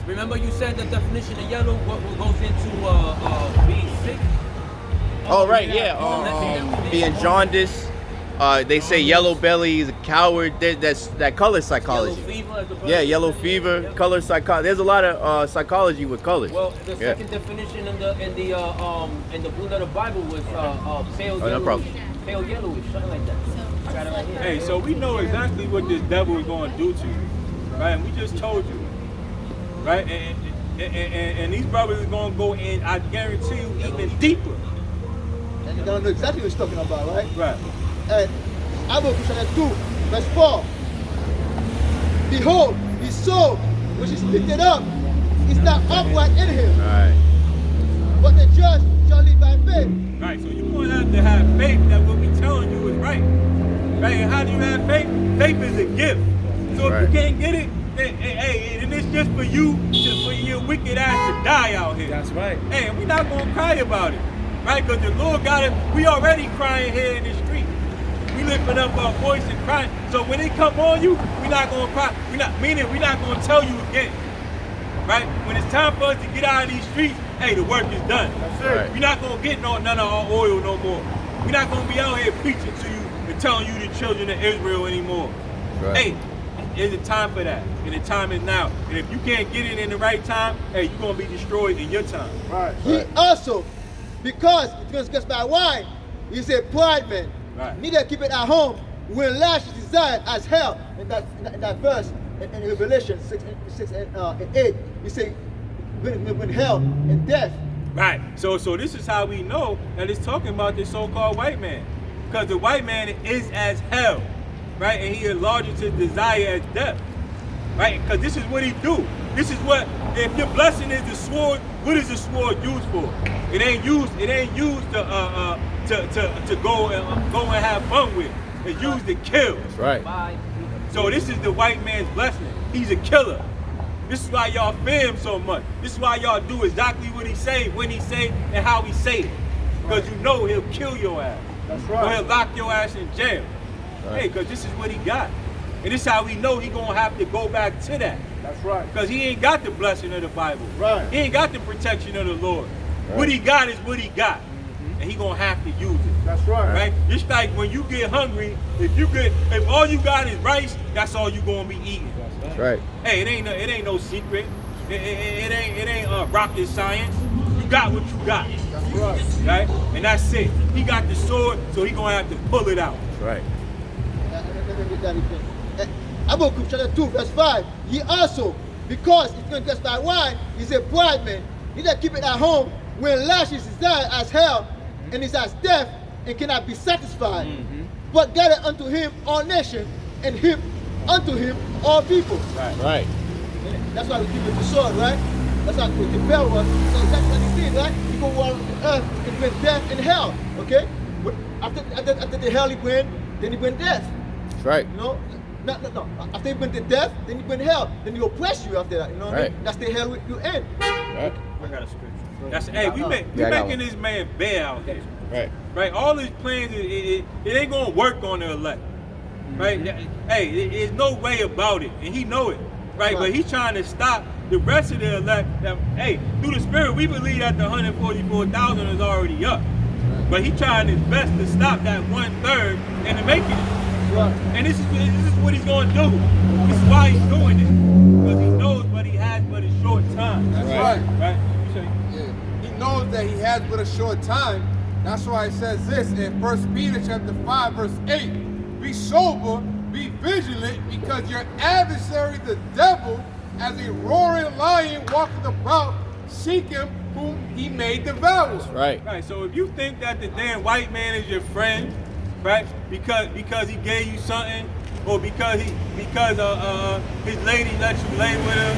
Remember you said the definition of yellow, what goes into being sick? Oh, right, yeah. Being jaundiced. They say yellow belly is a coward. That's that color psychology. Yellow fever, as the brother Yeah, said. yellow fever, color psychology. There's a lot of psychology with colors. Well, the Yeah. second definition in the blue letter Bible was pale Oh, no yellowish, problem. pale yellowish, something like that. I got it right here. Hey, so we know exactly what this devil is going to do to you. Right? And we just told you. Right? And these brothers are going to go in, I guarantee you, even deeper. And you don't know exactly what he's talking about, right? Right. And Habakkuk chapter 2, verse 4. Behold, his soul, which is lifted up, is not upright in him, Alright. but the just shall live by faith. Right, so you're going to have faith that what we're telling you is right. Right, and how do you have faith? Faith is a gift. So Right. if you can't get it, then, hey, and it's just for you, for your wicked ass to die out here. That's right. Hey, we're not going to cry about it. Right, because the Lord got it. We already crying here in the street. We lifting up our voice and crying. So when they come on you, we're not going to cry. We're not going to tell you again. Right? When it's time for us to get out of these streets, hey, the work is done. That's it. Right. We're not going to get none of our oil no more. We're not going to be out here preaching to you and telling you the children of Israel anymore. Right. Hey, there's a time for that. And the time is now. And if you can't get it in the right time, hey, you're going to be destroyed in your time. Right. He also, because it goes against my wine, he's a pride man. Right. Neither keep it at home when lash is desired as hell. In that verse in Revelation 6 and 8, he say when hell and death. Right. So this is how we know that it's talking about this so-called white man. Because the white man is as hell. Right? And he enlarges his desire as death. Right? Because this is what he do. This is what, if your blessing is the sword, what is the sword used for? It ain't used to go and have fun with. It's used to kill. That's right. Bye. So this is the white man's blessing. He's a killer. This is why y'all fear him so much. This is why y'all do exactly what he say, when he say, and how he say it. Because you know he'll kill your ass. That's Or right. he'll lock your ass in jail. Right. Hey, because this is what he got. And this is how we know he gonna have to go back to that. That's right. Because he ain't got the blessing of the Bible. Right. He ain't got the protection of the Lord. Right. What he got is what he got. And he gonna have to use it. That's right. Right? Just like when you get hungry, if all you got is rice, that's all you gonna be eating. That's right. Hey, it ain't no secret. It ain't rocket science. You got what you got. That's right. Right? And that's it. He got the sword, so he gonna have to pull it out. That's right. Habakkuk chapter 2, verse 5. He also, because it's going against thy wine, is a pride man. Neither keep it at home when lashes is desired as hell, and is as death, and cannot be satisfied. But gather unto him all nations, and heap unto him all people. Right. That's why we keep it the sword, right? That's how we compel us. So that's what he did, right? He go on earth and bring death and hell, okay? But after the hell he went, then he went death. That's right. You know? No. After he went to death, then he went hell. Then he oppress you after that, you know what I mean? That's the hell you in. Right. I got a scripture. That's we making this man bear out here. Right. Right. All his plans, it ain't gonna work on the elect. Right. Hey, there's no way about it, and he know it. Right. But he's trying to stop the rest of the elect. That, hey, through the Spirit, we believe that the 144,000 is already up. But he trying his best to stop that 1/3 and to make it. Right. And this is what he's gonna do. This is why he's doing this, because he knows what he has but a short time. That's right. Right. Yeah. He knows that he has but a short time. That's why it says this in 1 Peter chapter 5, verse 8. Be sober, be vigilant, because your adversary, the devil, as a roaring lion, walketh about, seeking whom he may devour. Right. Right. So if you think that the damn white man is your friend, right? Because he gave you something, or because his lady let you lay with him,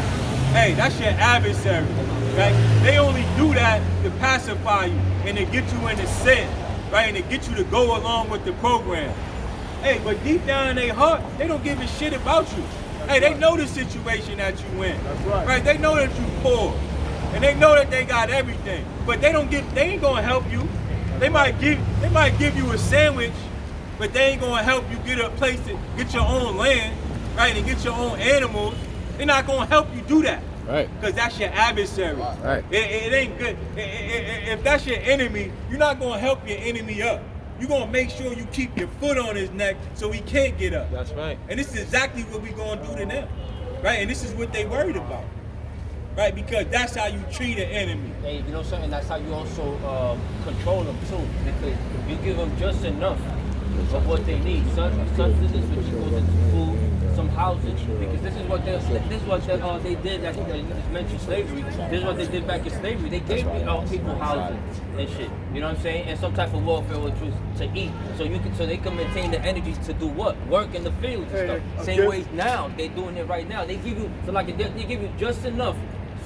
hey, that's your adversary. Right? They only do that to pacify you and to get you into sin, right? And to get you to go along with the program. Hey, but deep down in their heart, they don't give a shit about you. Hey, they know the situation that you in. That's right. Right? They know that you poor. And they know that they got everything. But they ain't gonna help you. They might give you a sandwich, but they ain't gonna help you get a place to get your own land, right? And get your own animals. They're not gonna help you do that. Right. Because that's your adversary. Right. It ain't good. If that's your enemy, you're not going to help your enemy up. You're going to make sure you keep your foot on his neck so he can't get up. That's right. And this is exactly what we're going to do to them. Right? And this is what they worried about. Right? Because that's how you treat an enemy. Hey, you know something? That's how you also control them too. Because you give them just enough of what they need. Sustenance, which goes into food, some housing. Because this is what they did. That you just mentioned slavery. This is what they did back in slavery. They gave people housing and shit. You know what I'm saying? And some type of welfare, which was to eat, so they can maintain the energy to do what? Work in the fields and stuff. Same way now they're doing it right now. They give you they give you just enough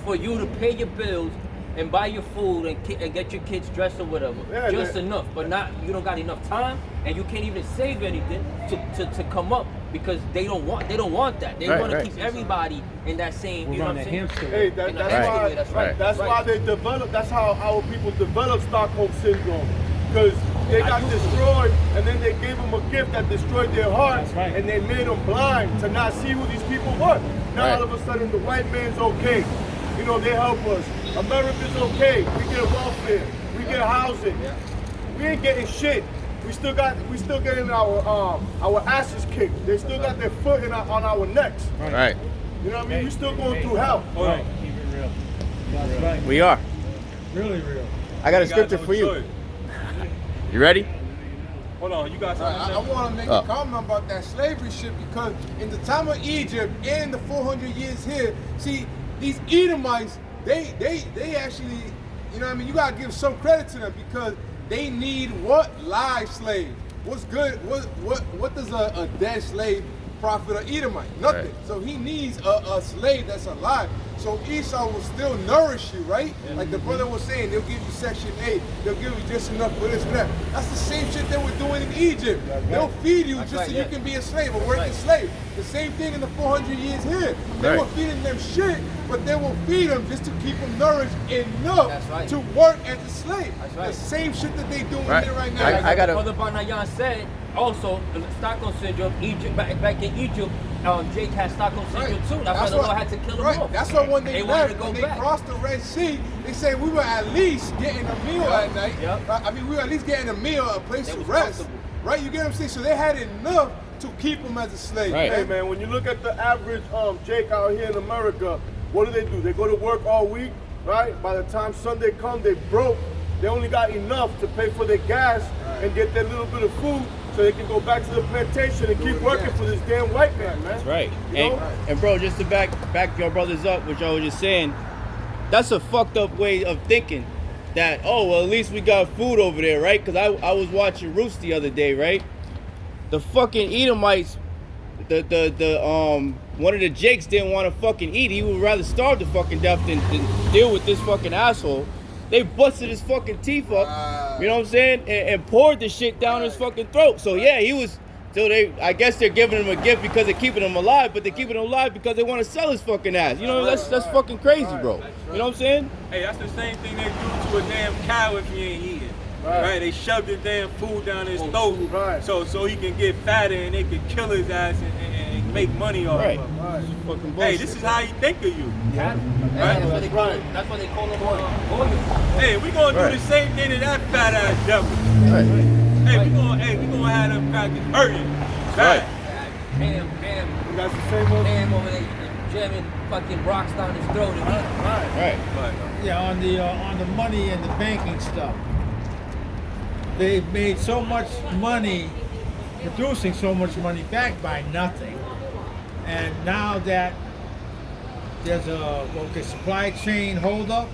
for you to pay your bills and buy your food and get your kids dressed or whatever. Yeah, just enough, but you don't got enough time, and you can't even save anything to come up because they don't want that. They want to keep everybody in that same. You know what I'm saying? Hey, that's right. That's why they develop. That's how our people develop Stockholm syndrome, because they got destroyed, and then they gave them a gift that destroyed their hearts, and they made them blind to not see who these people were. Now all of a sudden the white man's okay. You know, they help us. America's okay. We get welfare. We get housing. We ain't getting shit. We still getting our asses kicked. They still got their foot on our necks. Right. You know what I mean? We still going through hell. Right. Keep it real. That's right. We are. Really real. I got a scripture for you. You ready? Hold on, you got something to say? I want to make a comment about that slavery shit, because in the time of Egypt and the 400 years here, see, these Edomites, they actually, you know what I mean, you gotta give some credit to them, because they need what? Live slaves. What's good? What does a dead slave profit an Edomite? Nothing. Right. So he needs a slave that's alive. So Esau will still nourish you, right? Like the brother was saying, they'll give you Section 8. They'll give you just enough for this, for that. That's the same shit they were doing in Egypt. They'll feed you so you can be a slave, a working slave. The same thing in the 400 years here. They were feeding them shit, but they will feed them just to keep them nourished enough to work as a slave. The same shit that they doing here right now. I got Brother Barnayan said also Stockholm syndrome. Egypt back in Egypt, Jake had Stockholm syndrome too. That's why the Lord had to kill them off. That's why when they left, when they crossed the Red Sea, they said we were at least getting a meal at night. I mean, we were at least getting a meal, a place to rest. Right? You get what I'm saying? So they had enough to keep them as a slave. Right. Hey man, when you look at the average Jake out here in America, what do? They go to work all week, right? By the time Sunday comes, they broke. They only got enough to pay for their gas and get their little bit of food, so they can go back to the plantation and keep working for this damn white man, man. That's right. You know? And bro, just to back your brothers up, which I was just saying, that's a fucked up way of thinking. That, oh, well, at least we got food over there, right? Because I was watching Roots the other day, right? The fucking Edomites one of the Jakes didn't want to fucking eat. He would rather starve to fucking death than deal with this fucking asshole. They busted his fucking teeth up, you know what I'm saying, and poured the shit down his fucking throat. So yeah, he was. So I guess they're giving him a gift because they're keeping him alive, but they're keeping him alive because they want to sell his fucking ass. You know, that's fucking crazy, bro. You know what I'm saying? Hey, that's the same thing they do to a damn cow if he ain't eating. Right? They shove the damn food down his throat, so he can get fatter and they can kill his ass and make money off of him. Fucking bullshit. Hey, this is how he think of you. Right? That's why they call him Goya. Hey, we gonna do the same thing to that fat ass devil. Hey, we gonna have them crackers hurting. Right. Cam. We got the same one. Cam over there jamming fucking rocks down his throat. Right. Yeah, on the money and the banking stuff. They've made so much money, producing so much money back by nothing. And now that there's a supply chain holdup,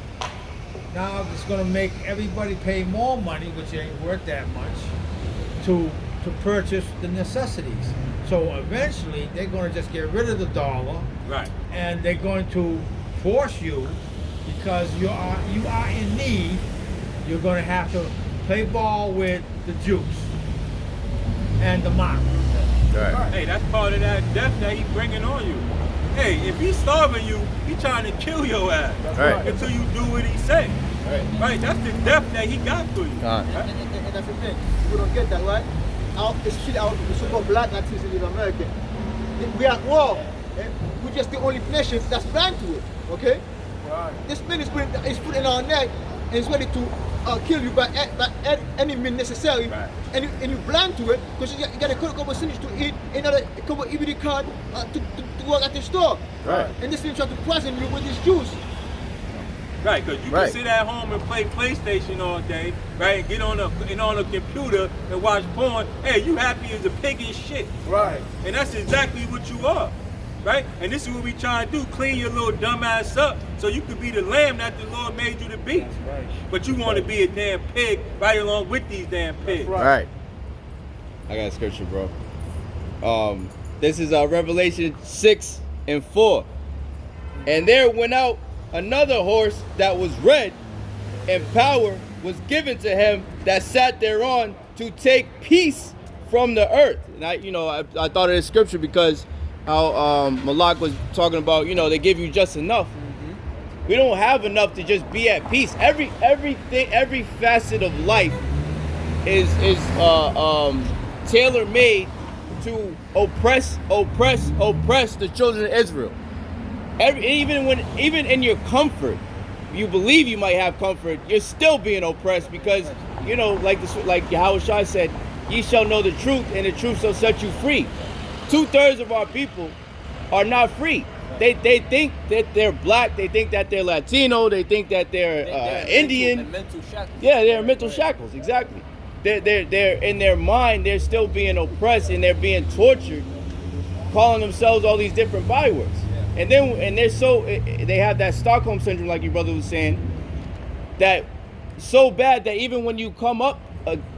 now it's going to make everybody pay more money, which ain't worth that much, to purchase the necessities. So eventually they're going to just get rid of the dollar, and they're going to force you, because you are in need. You're going to have to play ball with the Jews and the mark. Hey, that's part of that death that he's bringing on you. Hey, if he's starving you, he's trying to kill your ass until you do what he say. Right, that's the death that he got for you. And that's the thing. We don't get that, right? Especially our so-called black Latinos in America. We are at war. We're just the only nation that's blind to it. Okay? This man is put in our neck and is ready to kill you by any means necessary, and you're blind to it because you got a couple of things to eat, another couple of EBD card to work at the store. And this thing trying to poison you with this juice. Right, because you can sit at home and play PlayStation all day, right, and get on a computer and watch porn. Hey, you happy as a pig and shit. Right. And that's exactly what you are. Right? And this is what we trying to do, clean your little dumb ass up so you can be the lamb that the Lord made you to be. But you want to be a damn pig right along with these damn pigs. Right. I got a scripture, bro. This is Revelation 6:4. And there went out another horse that was red, and power was given to him that sat thereon to take peace from the earth. And I thought of this scripture because how Malak was talking about, they give you just enough. We don't have enough to just be at peace. Everything, every facet of life is tailor-made to oppress the children of Israel. Even in your comfort, you believe you might have comfort, you're still being oppressed because, like Yahawashi said, ye shall know the truth, and the truth shall set you free. 2/3 of our people are not free. They think that they're black, they think that they're Latino, they think that they're Indian. Mental shackles. Yeah, they're mental shackles, exactly. They're in their mind, they're still being oppressed and they're being tortured, calling themselves all these different bywords. And they have that Stockholm syndrome, like your brother was saying, that so bad that even when you come up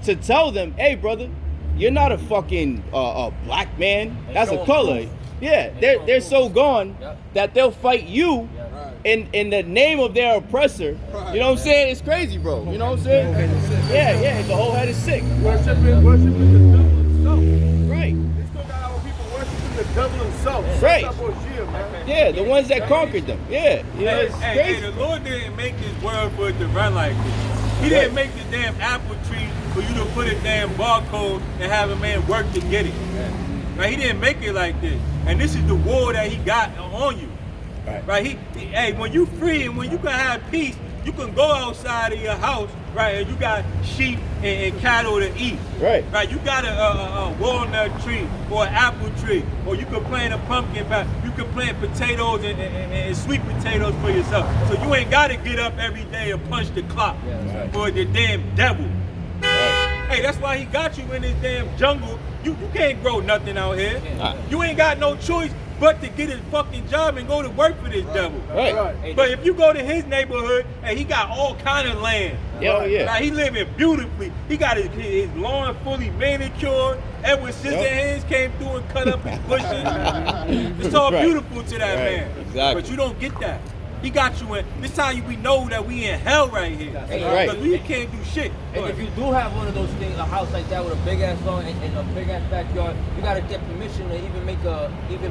to tell them, hey brother, you're not a fucking black man. That's a color. Yeah, they're so gone that they'll fight you in the name of their oppressor. You know what I'm saying? It's crazy, bro. You know what I'm saying? Yeah, the whole head is sick. Worshiping the devil himself. Right. They still got our people worshiping the devil himself. Right. That's bullshit, man. Yeah, the ones that conquered them. Yeah. It's Hey, crazy. the Lord didn't make this world for it to run like this. He didn't make the damn apple tree for you to put a damn barcode and have a man work to get it. Right? He didn't make it like this. And this is the war that he got on you. Right? Hey, when you free and when you can have peace, you can go outside of your house, right? And you got sheep and cattle to eat. Right? You got a walnut tree or an apple tree, or you can plant a pumpkin patch. You can plant potatoes and sweet potatoes for yourself. So you ain't got to get up every day and punch the clock for the damn devil. Hey, that's why he got you in this damn jungle. You can't grow nothing out here. You ain't got no choice but to get his fucking job and go to work for this devil. Right. But if you go to his neighborhood, and he got all kind of land. Yeah, yeah. Like, he living beautifully. He got his lawn fully manicured. Edward Scissorhands came through and cut up his bushes. It's all beautiful to that man. Exactly. But you don't get that. He got you in. This how we know that we in hell right here. Because we can't do shit. And if you do have one of those things, a house like that with a big ass lawn and a big ass backyard, you gotta get permission to even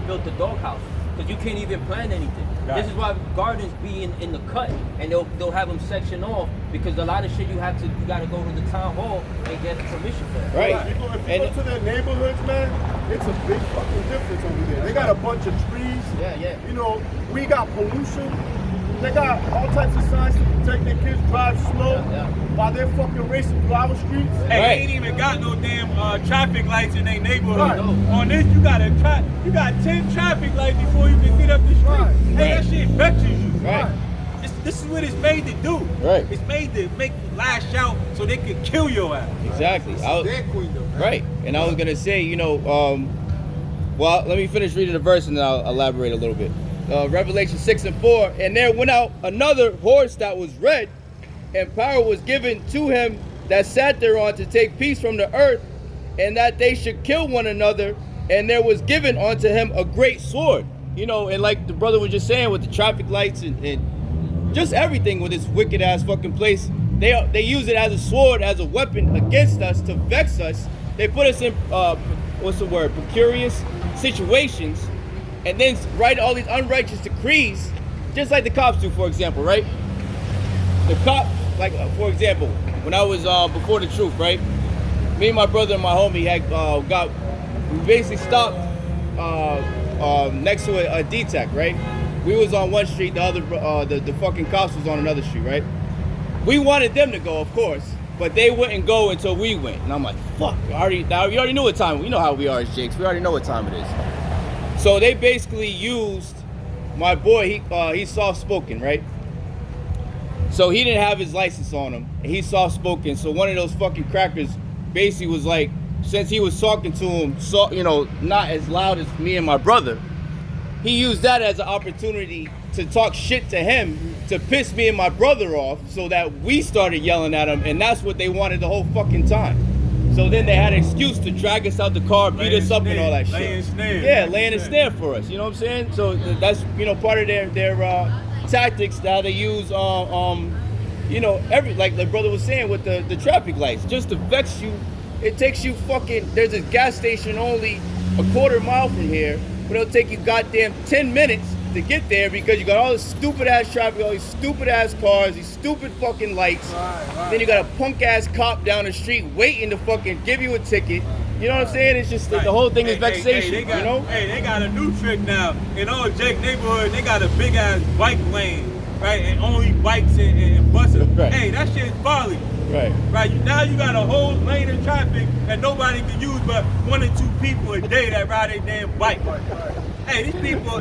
build the doghouse. Because you can't even plant anything. This is why gardens be in the cut, and they'll have them sectioned off, because a lot of shit you gotta go to the town hall and get permission for that. Right. If you go to their neighborhoods, man, it's a big fucking difference over there. They got a bunch of trees. Yeah. You know, we got pollution. They got all types of signs to protect their kids, drive slow while they're fucking racing through our streets. Hey, they ain't even got no damn traffic lights in their neighborhood. On this, you got 10 traffic lights before you can get up the street. Hey, that shit vexes you. Right. This is what it's made to do. Right. It's made to make you lash out so they can kill your ass. Exactly. Their queendom, man. Right. And I was gonna say, well, let me finish reading the verse and then I'll elaborate a little bit. Revelation 6:4, and there went out another horse that was red, and power was given to him that sat thereon to take peace from the earth, and that they should kill one another, and there was given unto him a great sword. And like the brother was just saying, with the traffic lights and just everything with this wicked ass fucking place, they use it as a sword, as a weapon against us to vex us. They put us in precarious situations, and then write all these unrighteous decrees, just like the cops do, for example, right? The cop, like, for example, when I was before the truth, right? Me and my brother and my homie had we basically stopped next to a D-Tech, right? We was on one street, the other, the fucking cops was on another street, right? We wanted them to go, of course, but they wouldn't go until we went. And I'm like, fuck, you already knew what time, you know how we are as Jakes, we already know what time it is. So they basically used my boy, he's soft-spoken, right? So he didn't have his license on him, and he's soft-spoken. So one of those fucking crackers basically was like, since he was talking to him, not as loud as me and my brother, he used that as an opportunity to talk shit to him, to piss me and my brother off, so that we started yelling at him, and that's what they wanted the whole fucking time. So then they had an excuse to drag us out the car, beat us up and all that shit. Laying a snare for us, you know what I'm saying? So that's, part of their tactics that they use, like the brother was saying with the traffic lights, just to vex you. It takes you there's a gas station only a quarter mile from here, but it'll take you goddamn 10 minutes to get there because you got all this stupid ass traffic, all these stupid ass cars, these stupid fucking lights. Then you got a punk ass cop down the street waiting to fucking give you a ticket. You know what I'm saying? It's just the whole thing is vexation. They got a new trick now. In all Jake neighborhood, they got a big ass bike lane, right? And only bikes and buses. Right. Hey, that shit is folly. Right. Now you got a whole lane of traffic that nobody can use but 1 or 2 people a day that ride their damn bike. Hey, these people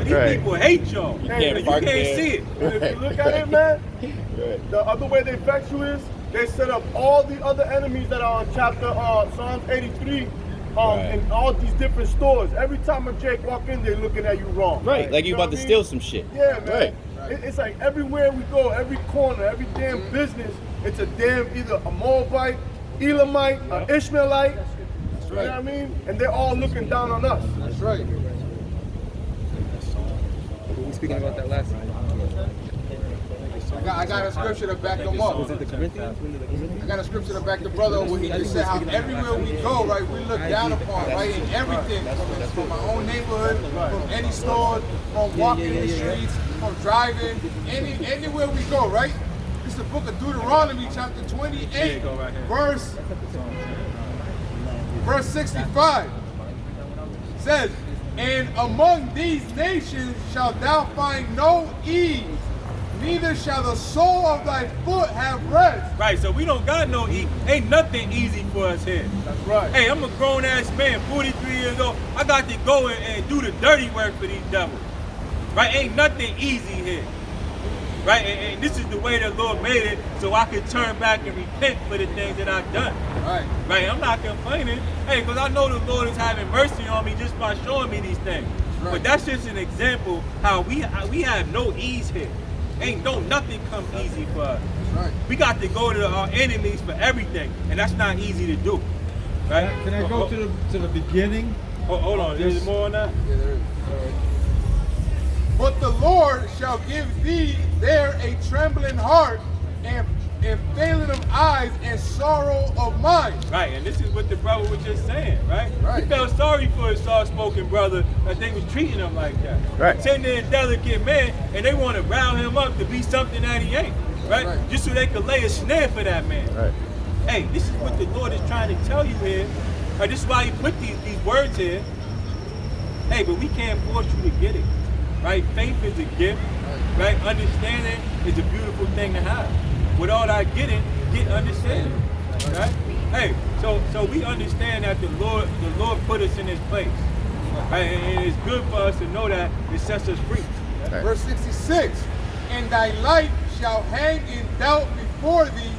hate y'all. You can't see it. If you look at it, man, the other way they vex you is they set up all the other enemies that are on chapter Psalms 83 in all these different stores. Every time a Jake walk in, they're looking at you wrong. Right, like you about to steal some shit. Yeah, man. It's like everywhere we go, every corner, every damn business, it's a damn either a Moabite, Elamite, an Ishmaelite. That's right. You know what I mean? And they're all looking down on us. That's right. Were we speaking about that last time? I got a scripture to back them up. Was it the Corinthians? I got a scripture to back the brother up where he just said how everywhere we go, right, we look down upon, right, in everything, from my own neighborhood, from any store, from walking the streets, from driving, anywhere we go, right? It's the book of Deuteronomy, chapter 28, verse 65. It says, and among these nations shalt thou find no ease, neither shall the sole of thy foot have rest. Right, so we don't got no ain't nothing easy for us here. That's right. Hey, I'm a grown ass man, 43 years old. I got to go and do the dirty work for these devils. Right, ain't nothing easy here. Right, and this is the way the Lord made it, so I could turn back and repent for the things that I've done. Right, I'm not complaining. Hey, because I know the Lord is having mercy on me just by showing me these things. right. But that's just an example how we have no ease here. Ain't nothing come easy for us. Right. We got to go to our enemies for everything, and that's not easy to do. Right? Can I go to the beginning? Hold on, is there more on that? Yeah, there is. But the Lord shall give thee there a trembling heart and failing of eyes and sorrow of mind. Right, and this is what the brother was just saying, right? Right. He felt sorry for his soft-spoken brother that they was treating him like that. Right. Tender and delicate man, and they want to round him up to be something that he ain't, right? Right. Just so they could lay a snare for that man. Right. Hey, this is what the Lord is trying to tell you here. Right, this is why he put these words here. Hey, but we can't force you to get it. Right? Faith is a gift. Right? Understanding is a beautiful thing to have. With all that getting, get understanding. Right? Hey, so we understand that the Lord put us in this place. Right? And it's good for us to know that it sets us free. Right. Verse 66, and thy life shall hang in doubt before thee,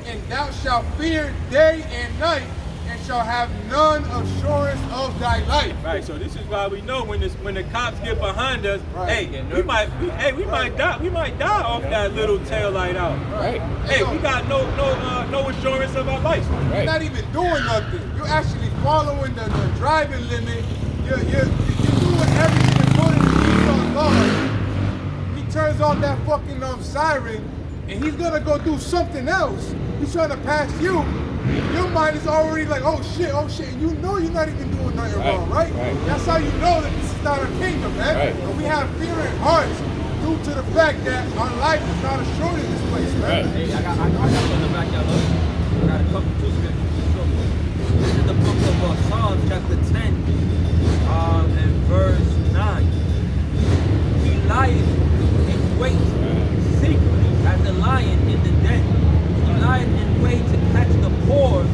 and thou shalt fear day and night, and shall have none assurance of thy life. Right, so this is why we know when the cops get behind us, Right. hey, we might die off that little tail light out. Right. Hey, we got no assurance of our life. You're Right. not even doing nothing. You're actually following the driving limit. You're doing everything according to Esau's laws. He turns on that fucking siren, and he's gonna go do something else. He's trying to pass you. Your mind is already like, oh shit, and you know you're not even doing nothing Right, wrong, right? right. That's how you know that this is not a kingdom, man. Right. And we have fear in hearts due to the fact that our life is not assured in this place, man. Right. Hey, I got something back, y'all. I got a couple two scriptures to show you. This is the book of Psalms, chapter 10, and verse 9. He lieth in wait secretly as a lion in the den. He lieth in wait to catch the poor.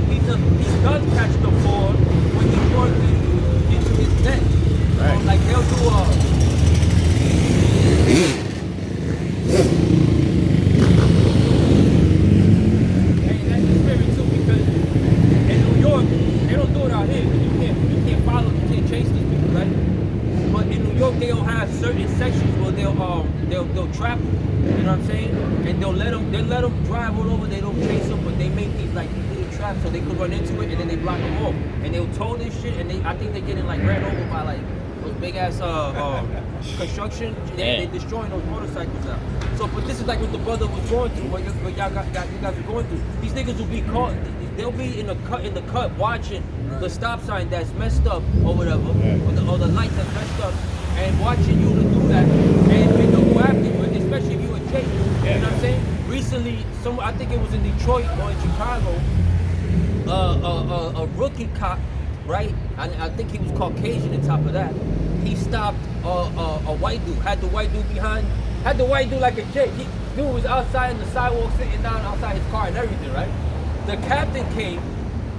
He does catch the poor when he throws it into his net. Right. Like they'll do and that's the spirit too, because in New York, they don't do it out here. You can't follow, you can't chase these people, right? But in New York, they'll have certain sections where they'll trap them. You know what I'm saying? And they'll let them drive all over. They don't chase them, but they make these like little traps so they could run into it, and then they block them off. And they'll tow this shit, and I think they're getting like ran over by like those big ass construction. They're destroying those motorcycles out. So, but this is like what the brother was going through. What you guys are going through. These niggas will be caught. They'll be in the cut watching the stop sign that's messed up or whatever, or the light that's messed up, and watching you to do that, and they'll go after you, especially if you a Jake. You know what I'm saying? Recently, I think it was in Detroit or in Chicago, a rookie cop, right? I think he was Caucasian on top of that. He stopped a white dude, had the white dude like a Jake. Dude was outside in the sidewalk, sitting down outside his car and everything, right? The captain came,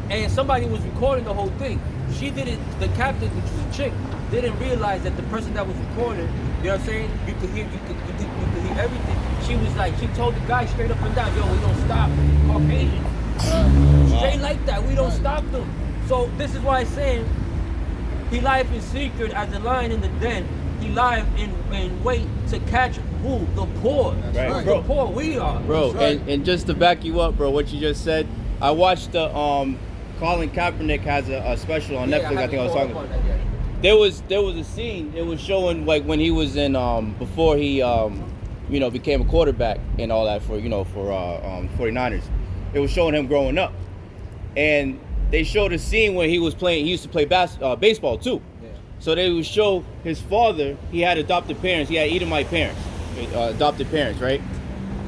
and somebody was recording the whole thing. The captain, which was a chick, didn't realize that the person that was recording, you know what I'm saying? You could hear everything. She was like, she told the guy straight up and down, yo, we don't stop Caucasians. Straight like that, we don't stop them. So this is why I'm saying, he lieth in secret as a lion in the den. He lieth in wait to catch who? The poor. Right. The poor, we are. Bro, and just to back you up, bro, what you just said, I watched the Colin Kaepernick has a special on Netflix. I think I was talking about. There was a scene. It was showing like when he was in before he became a quarterback and all that for 49ers. It was showing him growing up, and they showed a scene where he was playing. He used to play baseball too. Yeah. So they would show his father. He had adopted parents. He had Edomite parents, adopted parents, right?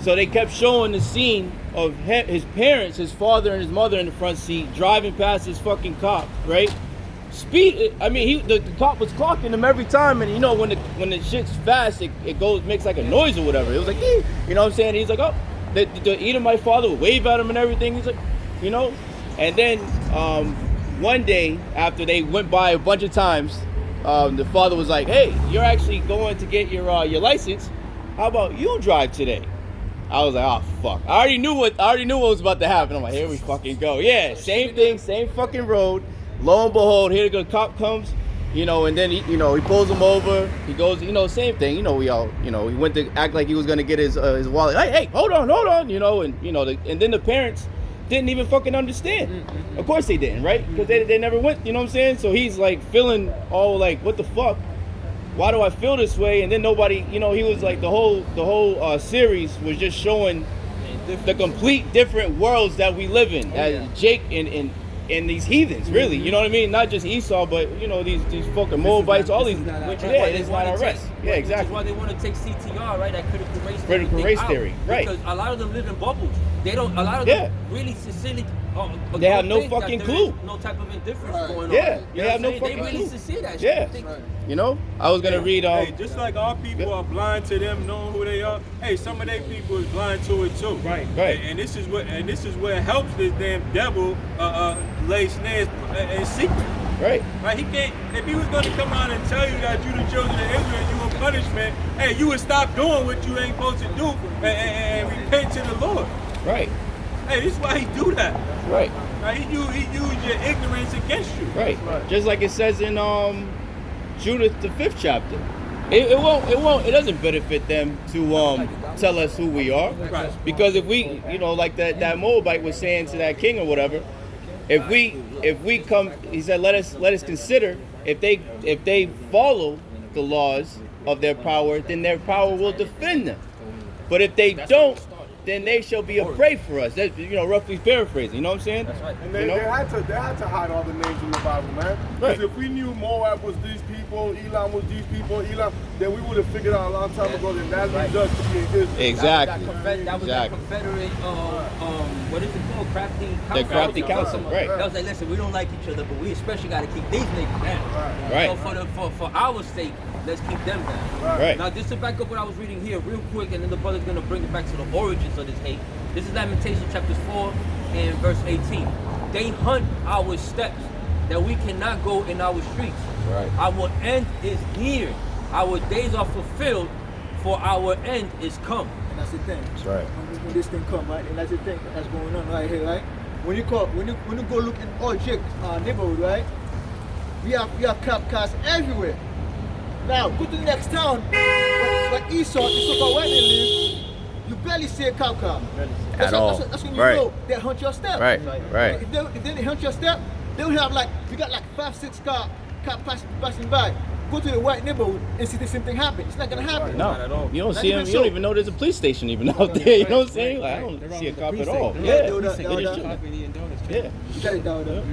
So they kept showing the scene of his parents, his father and his mother in the front seat, driving past his fucking cop, right? The cop was clocking him every time, and when the shit's fast, it makes like a noise or whatever. It was like, you know what I'm saying? He's like, oh, the Edomite father would wave at him and everything. He's like, and then one day after they went by a bunch of times, the father was like, hey, you're actually going to get your license. How about you drive today? I was like, oh fuck. I already knew what was about to happen. I'm like, here we fucking go. Yeah, same thing, same fucking road. Lo and behold, here the cop comes. You know, and then he pulls him over. He goes, same thing. He went to act like he was gonna get his wallet. Hey, hold on. And then the parents didn't even fucking understand. Of course they didn't, right? Because they never went. You know what I'm saying? So he's like feeling all like, what the fuck? Why do I feel this way? And then nobody, he was like the whole series was just showing the complete different worlds that we live in. Jake and these heathens, really, you know what I mean? Not just Esau, but these fucking Moabites, all these. It's not our rest. Yeah, exactly. Which is why they want to take CTR, right? That critical race theory, right? Because a lot of them live in bubbles. They don't. A lot of them really sincerely. They have no fucking clue. No type of indifference going on. Yeah, they have no fucking clue. They really sincere that shit. Yeah. I was gonna read. Hey, just like our people are blind to them knowing who they are. Hey, some of their people is blind to it too. Right. And this is what helps this damn devil lay snares in secret. Right. He can't. If he was gonna come out and tell you that you the children of Israel, you in punishment. Hey, you would stop doing what you ain't supposed to do and repent to the Lord. Right. Hey, this is why he do that. Right. He use your ignorance against you. Right. Just like it says in Judith the 5th chapter. It doesn't benefit them to tell us who we are. Right. Because if we, like that Moabite was saying to that king or whatever, if we come, he said, let us consider if they follow the laws of their power, then their power will defend them. But if they don't, then they shall be a prey for us. That's roughly paraphrasing. You know what I'm saying? That's right. And they had to hide all the names in the Bible, man. Because if we knew Moab was these people, Elam was these people, then we would have figured out a long time ago that that leads us to be in Israel. Exactly. That was that Confederate, what is it called? Crafty council. The crafty council, right. That was like, listen, we don't like each other, but we especially got to keep these niggas down. Right. So for our sake, let's keep them down. Right. Now, just to back up what I was reading here real quick, and then the brother's going to bring it back to the origins of this hate. This is Lamentations chapter 4 and verse 18. They hunt our steps, that we cannot go in our streets. Right. Our end is near. Our days are fulfilled, for our end is come. And that's the thing. That's right. When this thing come, right? And that's the thing that's going on right here, right? When you go look in all Jake neighborhood, right? We have cop cars everywhere. Now go to the next town where Esau, the so-called white man live. You barely see a cop car. At all. That's when you Right. know they hunt your step. Right. If they hunt your step, they will have we got 5-6 cop passing by. Go to the white neighborhood and see the same thing happen. It's not gonna happen. No, Not at all. you don't Not see even him. You so. don't even know there's a police station even out there. You know what I'm saying? I don't see a cop at all. Yeah. You got it down there.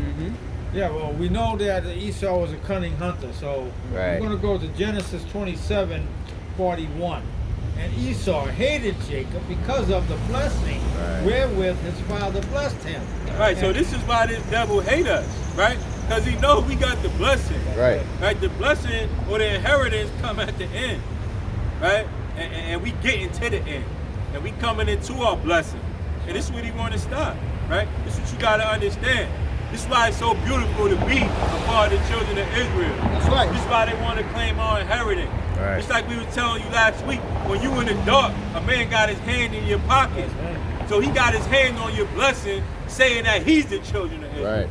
Yeah, well, we know that Esau was a cunning hunter, so Right. we're going to go to Genesis 27:41. And Esau hated Jacob because of the blessing wherewith his father blessed him. Right, so this is why this devil hate us, right? Because he knows we got the blessing. Right. Right, the blessing or the inheritance come at the end, right? And we getting to the end. And we coming into our blessing. And this is what he want to stop, right? This is what you got to understand. This is why it's so beautiful to be a part of the children of Israel. That's right. This is why they want to claim our inheritance. Right. Just like we were telling you last week, when you in the dark, a man got his hand in your pocket. So he got his hand on your blessing, saying that he's the children of Israel. Right.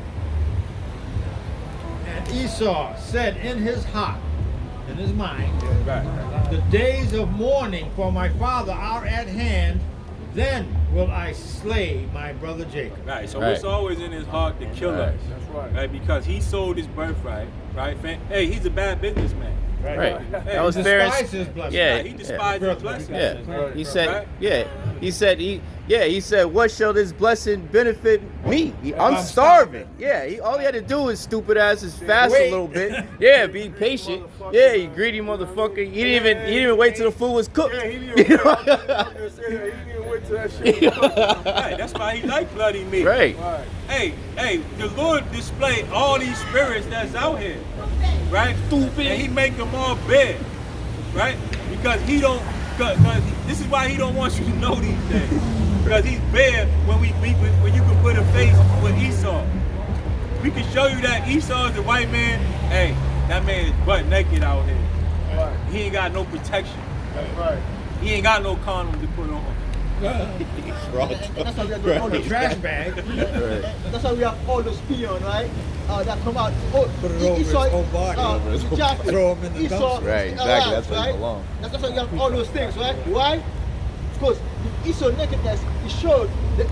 And Esau said in his heart, in his mind, Right. the days of mourning for my father are at hand, then will I slay my brother Jacob. Right, so Right. it's always in his heart to kill Right. us. That's right. Because he sold his birthright, right? Hey, he's a bad businessman. Right. Hey, That was He fair. despised his blessing. Yeah. he despised his blessing. Yeah. He said. Right. Yeah. He said. What shall this blessing benefit me? I'm starving. Yeah. All he had to do is stupid ass is fast a little bit. Yeah. Be patient. Yeah. You greedy motherfucker. He didn't even wait till the food was cooked. Yeah, he didn't even wait till that shit. Right, that's why he like bloody meat. Right. Hey, the Lord displayed all these spirits that's out here, right? Stupid. And he make them all bad, right? Because he don't. Cause this is why he don't want you to know these things. Because he's bad when you can put a face with Esau. We can show you that Esau is the white man. Hey, that man is butt naked out here. He ain't got no protection. Right. He ain't got no condom to put on. That's why we have all The those trash bag. That's why we have all those peons, right? That come out. Oh, Put it over his whole body. Throw him in the dumpster. Right, exactly. That's where right? it belongs. That's why we have all those things, right? Why? Because Esau nakedness, it showed that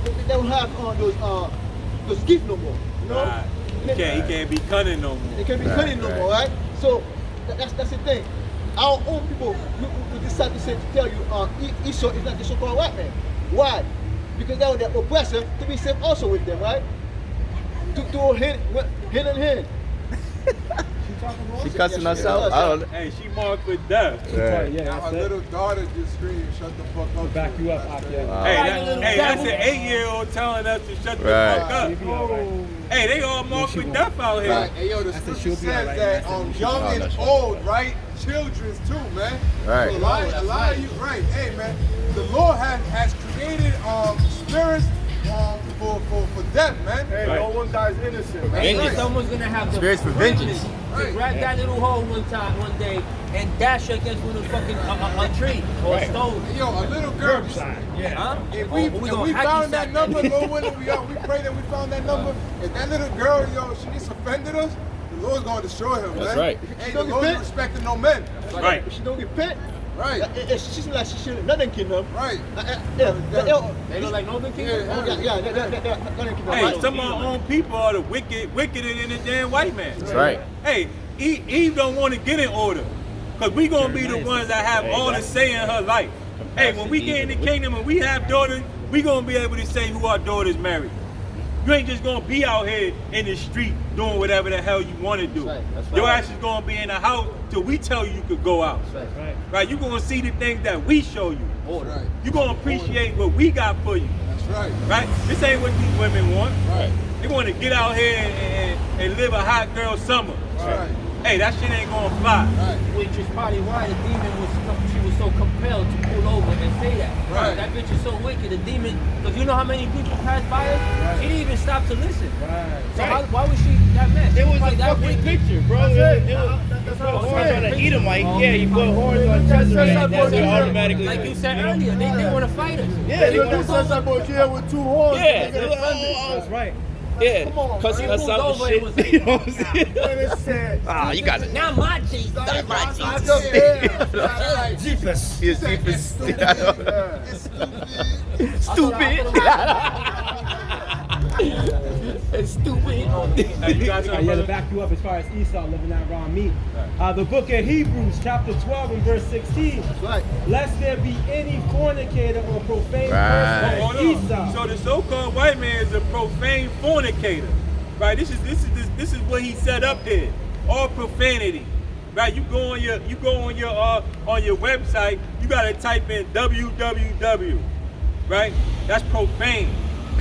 they don't have those gifts no more. You know? Right. He can't be cunning no more. They can't be cunning no more, right? So that's the thing. Our own people we decide to tell you Esau is not the so-called white man. Why? Because they were the oppressor to be saved also with them, right? To hand in hand. She cussing us out? I don't know. Hey, she marked with death. Right. Now my little daughter just screamed, shut the fuck up. Back you up, Akio. Hey, that's an 8-year-old telling us to shut the fuck up. Hey, they all marked with death out here. Right. Hey, yo, the scripture says that young and old, right? Children's too, man. Right. So a lot of you, right? Hey, man, the Lord has created spirits for death, man. Hey, no one dies innocent. And someone's gonna have the Spirits for vengeance. to grab that little hole one day and dash her against one of the fucking a tree or a stone. Hey, yo, a little girl. Huh? If we found that number, Lord willing, we pray that we found that number. If that little girl, yo, she just offended us, the Lord's going to destroy her, man. That's right. Hey, the Lord respecting no men. Right. If she don't repent, Right. she's like she should Northern Kingdom. Right. They look like Northern Kingdom? Northern Kingdom. Hey, some of our own people are the wickeder than the damn white man. That's right. Hey, Eve don't want to get in order. Because we going to be the ones that have all the say in her life. Hey, when we get in the kingdom and we have daughters, we going to be able to say who our daughters married. You ain't just going to be out here in the street doing whatever the hell you want to do. That's right. Your ass is going to be in the house till we tell you could go out. Right? You're going to see the things that we show you. Right. You're going to appreciate what we got for you. That's right. Right? This ain't what these women want. Right. They want to get out here and live a hot girl summer. Right. Hey, that shit ain't gonna fly. Right. Which is probably why the demon was so compelled to pull over and say that. Right. That bitch is so wicked. The demon, because you know how many people passed by her? She didn't even stop to listen. So why was she that mess? It was like a that fucking wicked. picture, bro. It was horns on an Edomite. Yeah, you put horns on Jezebel. That's what automatically. Like you said earlier, they want to fight us. Yeah, they They said something here with two horns. Yeah. That's right. Yeah, cussing us out and shit. You know what I'm saying? And it said, You got it. Now my Jesus. Not my I Jesus. just said, Jeepus. He is deepest. Stupid. It's stupid. You guys I to back you up as far as Esau living that raw meat. The book of Hebrews, chapter 12 and verse 16. Right. Lest there be any fornicator or profane Right. Hold person on. like Esau. So the so-called white man is a profane fornicator, right? This is what he set up there. All profanity, right? You go on your website. You gotta type in www, right? That's profane.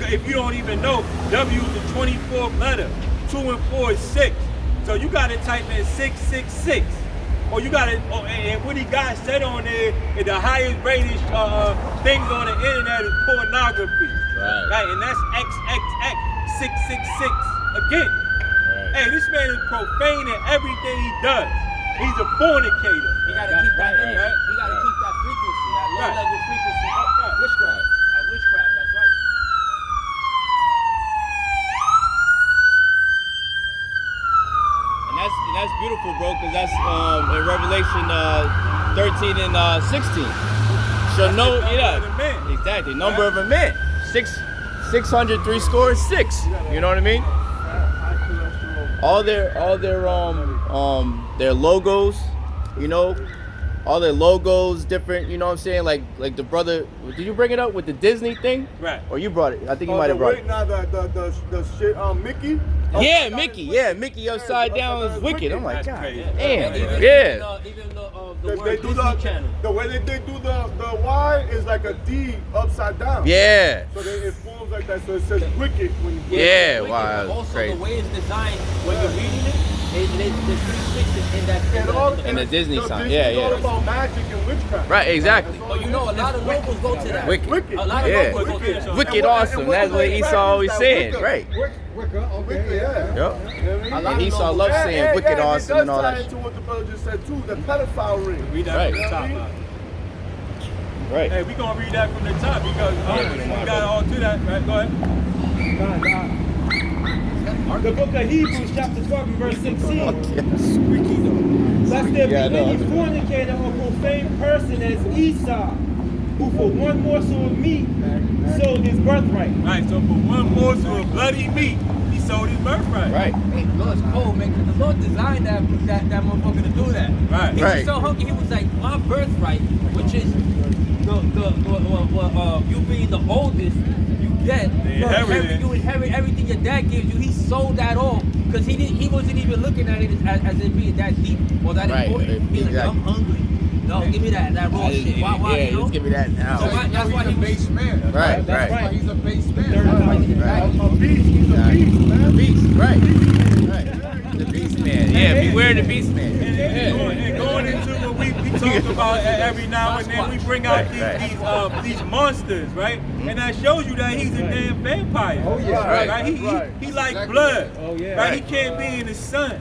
If you don't even know, W is the 24th letter. 2 and 4 is 6. So you gotta type in 666. Or you gotta, and what he got said on there is the highest rated things on the internet is pornography. Right? And that's XXX 666 again. Hey, this man is profane in everything he does. He's a fornicator. He gotta keep that energy. He gotta keep that frequency, that low level frequency. Witchcraft. That witchcraft, that's right. And that's beautiful, bro, because that's in Revelation 13 and 16. So no, exactly, number of a man. 603 scores 6. You know what I mean? All their logos, you know, all their logos different. You know what I'm saying? Like the brother. Did you bring it up with the Disney thing? Right. Or you brought it? I think you might have brought it. Now the shit Mickey. Yeah, Mickey. Yeah, Mickey upside down is wicked. I'm like, God damn. Even the They do the way they do the Y is like a D upside down. Yeah. So it forms like that. So it says wicked when you Yeah, wicked, wow, but also crazy. the way it's designed when you're reading it, the 360 in that And the Disney sign. Disney's Yeah, all yeah. about magic and witchcraft. Right, exactly. But you know, a lot of logos go to that. Wicked. A lot of Yeah. logos go to that. Wicked awesome. That's what Esau always said. Right. Wicked, yeah. Yep. And Esau loves saying wicked awesome and all that shit. shit. To what the brother just said too, the pedophile ring. We Right. talking about. Right. Hey, we gonna read that from the top because we got all to that. Right, go ahead. The book of Hebrews, chapter 12, and verse 16. Lest there be any fornicator or profane person as Esau, who for one morsel of meat sold his birthright. Right, so for one morsel of bloody meat, he sold his birthright. Right. Hey, the Lord's cold, man, because the Lord designed that motherfucker to do that. Right. He Right. was so hungry, he was like, my birthright, which is you being the oldest, you get, you inherit everything your dad gives you. He sold that all because he wasn't even looking at it as it being that deep or that important. He's like, I'm hungry. No, give me that raw shit. Why, Yeah, you know? just give me that now. So that's why he's a base man. Right, That's right. why he's a base man. A beast, he's a beast, man. Beast, right. The beast man. Yeah, beware the beast man. And going into what we talk about every now and then, we bring out these monsters, right? And that shows you that he's a damn vampire. Oh, yeah. Right? He like blood. Oh, yeah. Right? He can't be in the sun.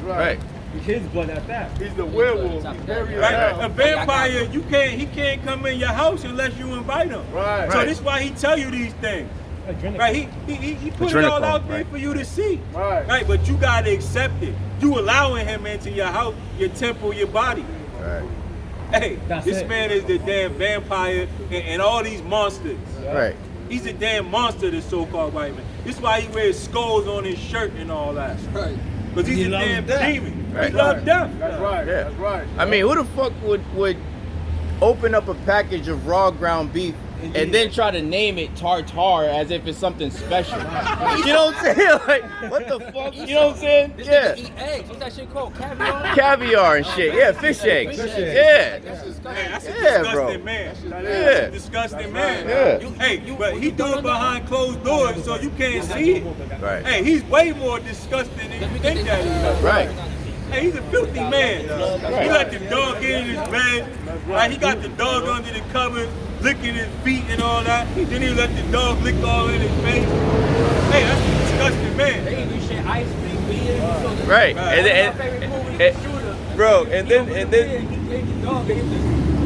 Right. His blood at that. He's the werewolf. He's very Right? loud. A vampire, he can't come in your house unless you invite him. Right. So this is why he tell you these things. Right? He put it all out there for you to see. Right. But you gotta accept it. You allowing him into your house, your temple, your body. Right. Hey, this man is the damn vampire and all these monsters. Right. He's a damn monster, this so-called white man. This is why he wears skulls on his shirt and all that. Right. Because he's a damn demon. Right. He loves death. That's right. Yeah. That's right. I mean, who the fuck would open up a package of raw ground beef and then try to name it tartar as if it's something special? You know what I'm saying? Like, what the fuck? You know what I'm saying? This Yeah. nigga eat eggs. What's that shit called? Caviar? Caviar and shit. Yeah, fish eggs. Fish eggs. Yeah. That's a Yeah, disgusting bro. man. Yeah. That's a disgusting man. Yeah. Hey, but he do it behind closed doors so you can't see it. Right. Hey, he's way more disgusting than you think that he is. Right. Hey, he's a filthy man. He let the dog get in his bed. Right? He got the dog under the covers, licking his feet and all that. Then he let the dog lick all in his face. Hey, that's a disgusting man. They even shit ice cream, beer. Right. Bro, and then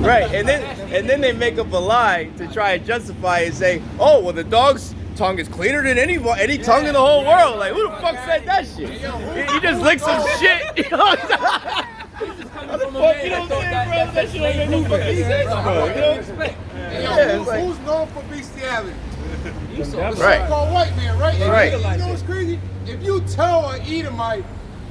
right, and then they make up a lie to try and justify it and say, oh, well, the dog's tongue is cleaner than any tongue in the whole world. Like, who the fuck said that shit? He just licked some shit. You know what I'm saying? How the fuck, you know what I'm saying, bro? That shit don't make no fucking sense, bro. You know? Who's known for bestiality? The Right. so-called white man, right? Right. You know what's crazy? If you tell an Edomite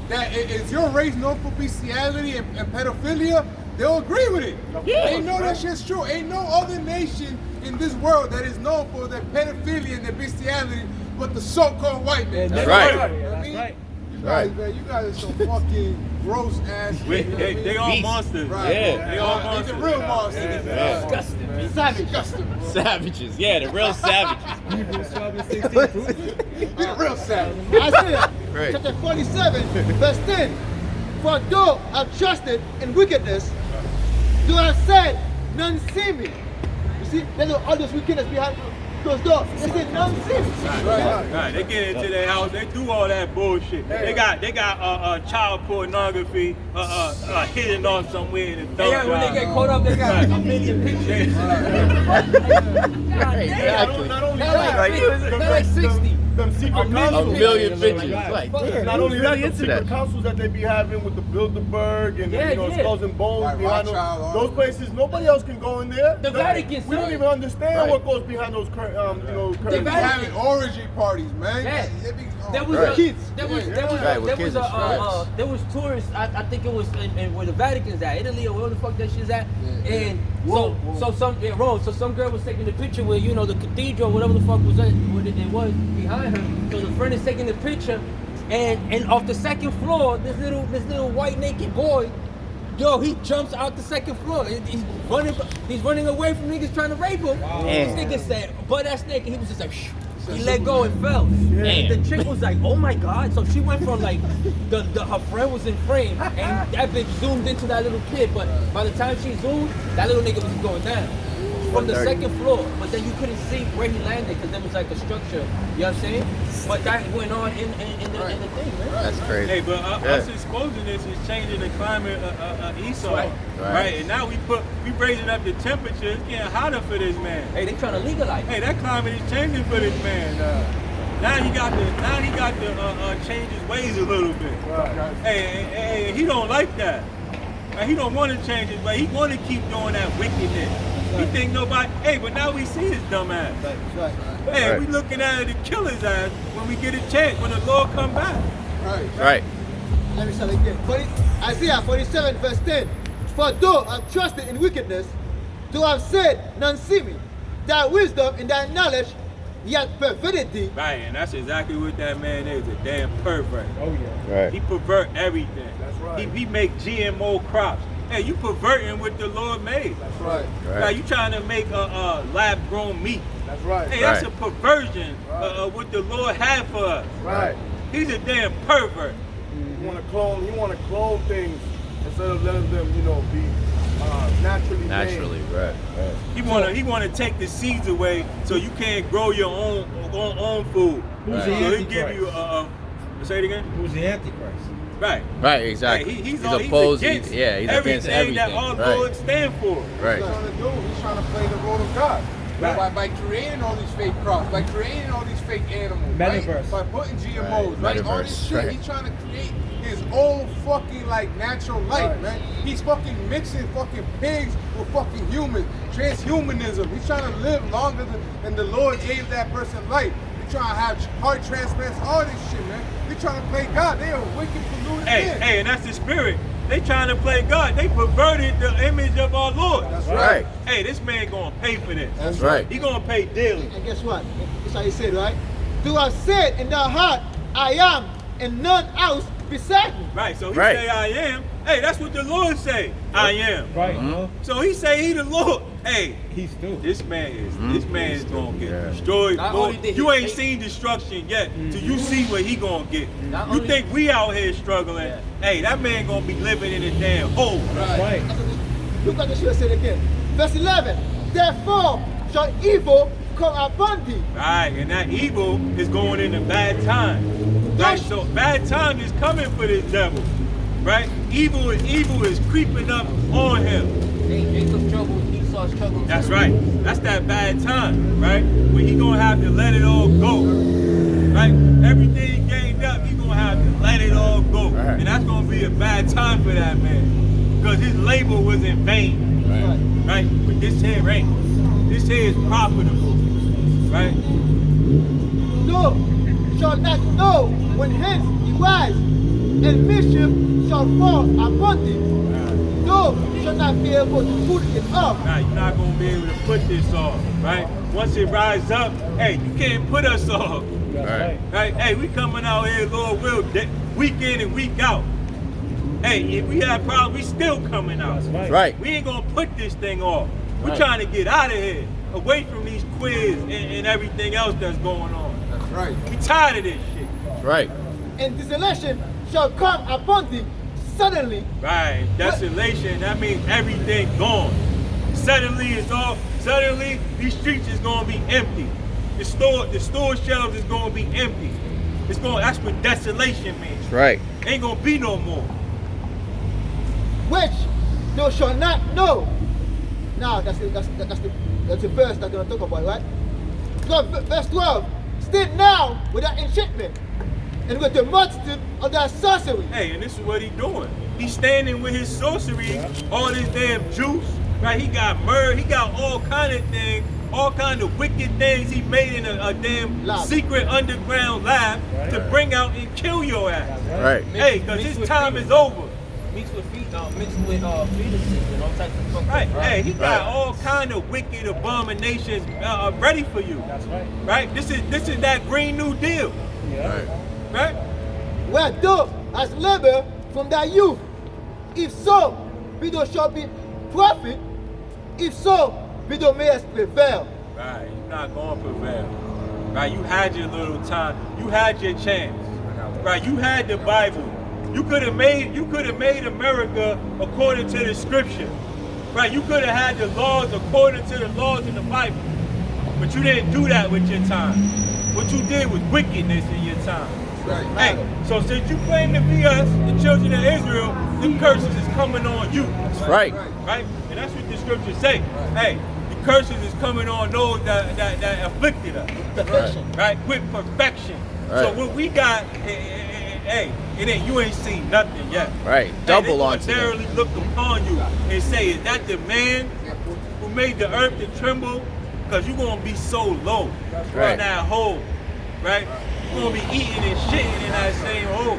that is your race known for bestiality and pedophilia, they'll agree with it. They know that shit's true. Ain't no other nation in this world that is known for their pedophilia and their bestiality but the so-called white man. That's right. You know what I mean? You guys, man, you guys are some fucking gross ass shit. They all monsters. Right. Yeah. They all These monsters. are real monsters. Yeah. Disgusting, man. Disgusting. Savages. Yeah, the real savages. They're real savage. Isaiah Right. chapter 47, verse 10. For though I trusted in wickedness, though I said, none see me. You see, there's all those wickedness behind those doors. They said, none see me. Right, they get into their house, they do all that bullshit. They got child pornography hidden off somewhere in the thumb Yeah, when they get caught up, they got like a million pictures. Exactly. Not only They're like 60. Them secret A councils. million pictures. Like, damn, Not only that, really the into secret that. councils that they be having with the Bilderberg and Yeah, yeah. Skulls and Bones Right, behind Rothschild, those places. Nobody else can go in there. The Vatican, We don't son. even understand Right. what goes behind those curtains. Vatican. Having orgy parties, man. Yeah. They be- There was Right. a Kids. there was Right, with there kids was and stripes. there was tourists. I think it was in where the Vatican's at, Italy or where the fuck that shit's at. And so some girl was taking the picture where the cathedral, whatever the fuck was what it was behind her. So the friend is taking the picture, and off the second floor, this little white naked boy. Yo, he jumps out the second floor. He's running away from niggas trying to rape him. This nigga said, butt ass naked. He was just like, shh. He let go and fell. And the chick was like, oh my God. So she went from like, her friend was in frame, and that bitch zoomed into that little kid. But by the time she zoomed, that little nigga was going down. from the 130. second floor, but then you couldn't see where he landed because there was like a structure. You know what I'm saying? But that went on in the thing, man. That's crazy. Hey, but us exposing this is changing the climate of Esau, right? And now we raising up the temperature. It's getting hotter for this man. Hey, they trying to legalize. Hey, that climate is changing for this man. Now he got to change his ways a little bit. Right. Hey, he don't like that. He don't want to change his way. He want to keep doing that wickedness. He think nobody. Hey, but now we see his dumb ass. Hey, we looking at it to kill his ass when we get a chance, when the Lord come back. Right. Let me start again. Isaiah 47 verse 10. For though I've trusted in wickedness, though I've said none see me, thy wisdom and thy knowledge yet perverted thee. Right, and that's exactly what that man is, a damn pervert. Oh yeah. Right. He pervert everything. That's right. He make GMO crops. Hey, you perverting what the Lord made. That's right. Now you trying to make a lab-grown meat. That's right. Hey, that's a perversion of what the Lord had for us. Right. He's a damn pervert. You want to clone things instead of letting them, be naturally made. Right. He want to take the seeds away so you can't grow your own food. Who's So the he give Antichrist? you say it again. Who's the Antichrist? Right, exactly. Hey, he's opposed. against He's against everything. that our Lord stand for. Right. He's trying to do. He's trying to play the role of God. Right. By creating all these fake crops, by creating all these fake animals, Metaverse. by putting GMOs, right? All this Metaverse, shit, right. he's trying to create his own fucking natural life, man. He's fucking mixing fucking pigs with fucking humans, transhumanism. He's trying to live longer than the Lord gave that person life. He's trying to have heart transplants, all this shit, man. They're trying to play God. They are wicked, polluted men. Hey, and that's the spirit. They trying to play God. They perverted the image of our Lord. That's right. Hey, this man gonna pay for this. That's right. He gonna pay daily. And guess what? That's how he said, right? Do I said in thy heart, I am, and none else beside me. Right. So he Right. say I am. Hey, that's what the Lord say. I am. Right. So he say he the Lord. Hey, He's stupid. this man is gonna get Yeah. destroyed. Not Lord, only did you he ain't take- seen destruction yet, till you see what he gonna get. Not You only- think we out here struggling? Hey, that man gonna be living in a damn hole. Right. Look what the should say again. Verse 11. Therefore shall evil come upon thee. Right, and that evil is going into bad time. Right, so bad time is coming for this devil. Right, evil is creeping up on him. Jacob's trouble, Esau's trouble. That's right. That's that bad time, right? When he gonna have to let it all go. Right? Everything he gained up, he gonna have to let it all go. Right. And that's gonna be a bad time for that man. Because his labor was in vain. Right? But this here ain't. This here is profitable. Right? No shall not know when hence he rise, and mischief shall fall upon thee. No shall not be able to put it off. Now you're not gonna be able to put this off, right? Once it rises up, hey, you can't put us off. Right. Right? Hey, we coming out here, Lord will, week in and week out. Hey, if we have problems, we still coming out. Right. We ain't gonna put this thing off. We're Right. trying to get out of here, away from these quiz and everything else that's going on. That's right. We tired of this shit. Right. And desolation shall come upon thee suddenly. Right. Desolation, that means everything gone. Suddenly these streets is gonna be empty. The store shelves is gonna be empty. That's what desolation means. Right. Ain't gonna be no more. Which thou shalt not know. Now that's the verse that I'm gonna talk about, right? Verse 12. Stand now with that enchantment and with the multitude of that sorcery. Hey, and this is what he doing. He's standing with his sorcery, all this damn juice, right? He got myrrh, he got all kind of things, all kind of wicked things he made in a damn Lab. secret underground lab to bring out and kill your ass. Right. Hey, because his time is over. Mixed with fetuses and all types of fucked Right. up. Hey, he got all kind of wicked abominations ready for you. That's right. Right? This is that Green New Deal. Yeah. Right? Where thou hast labored from thy youth. If so, be thou shalt be prophet. If so, be thou mayest prevail. Right. You're not going to prevail. Right? You had your little time. You had your chance. Right? You had the Bible. You could have made America according to the scripture. Right, you could have had the laws according to the laws in the Bible, but you didn't do that with your time. What you did was wickedness in your time. Right. Hey, so since you claim to be us, the children of Israel, the curses is coming on you. That's right. Right? And that's what the scriptures say. Hey, the curses is coming on those that afflicted us. Perfection. Right? With perfection. Right. So what we got, hey, you ain't seen nothing yet. Right. Double on They necessarily look upon you and say, is that the man who made the earth to tremble? Because you're going to be so low right. in that hole. Right? You're going to be eating and shitting in that same hole.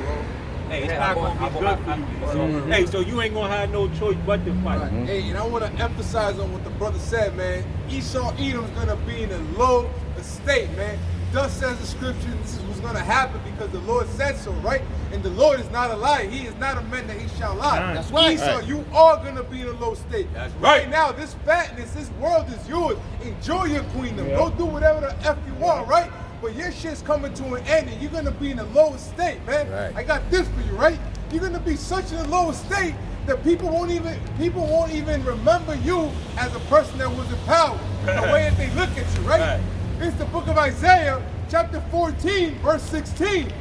Hey, it's not going to be good for you. Hey, so you ain't going to have no choice but to fight. Right. Hey, and I want to emphasize on what the brother said, man. Esau Edom's going to be in a low estate, man. Thus says the scripture, this is what's going to happen because the Lord said so, right? And the Lord is not a liar. He is not a man that he shall lie. That's right. Esau, you are going to be in a low state. That's right. Now, this fatness, this world is yours. Enjoy your queendom. Go do whatever the F you want, right? But your shit's coming to an end and you're going to be in a low state, man. Right. I got this for you, right? You're going to be such in a low state that people won't even remember you as a person that was in power. The way that they look at you, right? It's the book of Isaiah, chapter 14, verse 16.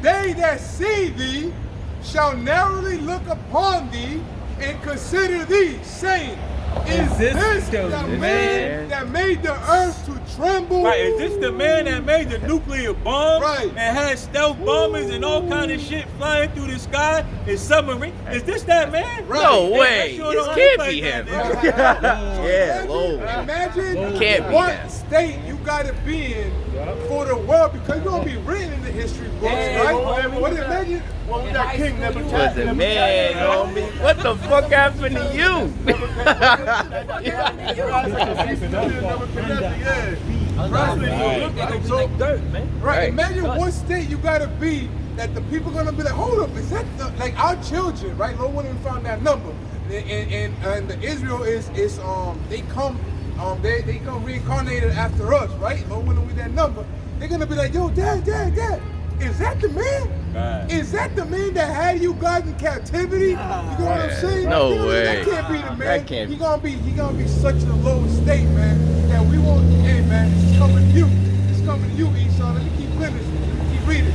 They that see thee shall narrowly look upon thee and consider thee, saying, is this the man that made the earth to tremble? Right, is this the man that made the nuclear bomb Right. and had stealth bombers and all kind of shit flying through the sky in submarine? Is this that man? Right. No Yeah, way. sure This don't can't look be like him. that, nigga. Yeah, low. Imagine Can't be what that. state you gotta be in for the world because you're gonna be written in the history books, right? What imagine What was that king never Was a man, homie. What the fuck happened to you? Like dirt, man. Right. Imagine what state you gotta be that the people gonna be like, hold up, is that like our children, right? No one even found that number. And the Israel is they come reincarnated after us, right? No one with that number. They're gonna be like, yo, dad, is that the man? Right. Is that the man that had you guys in captivity? You know what I'm saying? No You know, way. That can't be the man. That can't be. He gonna be such in a low state, man, that we won't. Hey, man, it's coming to you. It's coming to you, Esau. Let me keep finishing. Let me keep reading.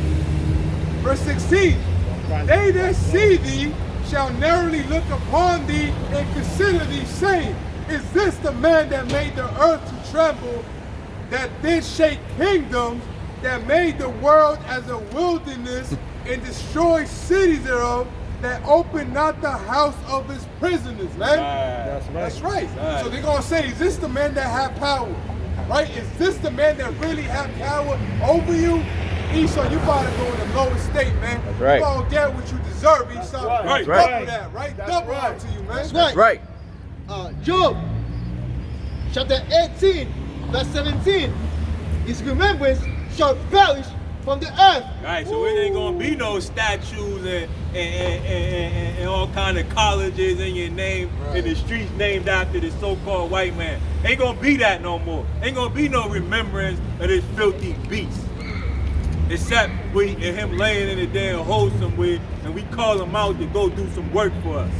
Verse 16. They that see thee shall narrowly look upon thee and consider thee, saying, is this the man that made the earth to tremble, that did shake kingdoms, that made the world as a wilderness and destroyed cities thereof, that opened not the house of his prisoners, man? That's right. So they're going to say, is this the man that had power? Right? Is this the man that really had power over you? Esau, you about to go in the lowest state, man. That's right. You going to get what you deserve, Esau. Right. Double that, right? Double that to you, man. That's That's right. Job, chapter 18, verse 17. His remembrance shall perish from the earth. Right, so it ain't gonna be no statues and all kind of colleges in your name in the streets named after the so-called white man. Ain't gonna be that no more. Ain't gonna be no remembrance of this filthy beast. Except we and him laying in the damn hole somewhere and we call him out to go do some work for us.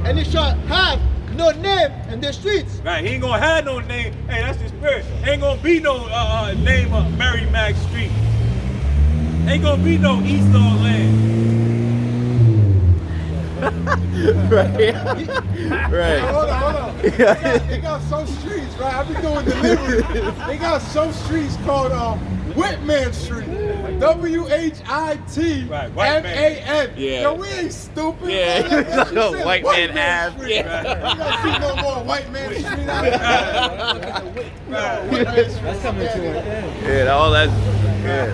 And it shall have no name in the streets. Right, he ain't gonna have no name. Hey, that's the spirit. Ain't gonna be no name of Mary Mac Street. Ain't gonna be no Esau land. Right. Hold on. They got some streets, right? I be doing delivery. They got some streets called Whitman Street. WHITMAN. Right, white man. Yeah. Yo, we ain't stupid. Yeah. Bro. That shit said White man Ave. Street. Yeah. You don't see no more White Man Street out there. That's coming to an end. Yeah, all that's. Yeah.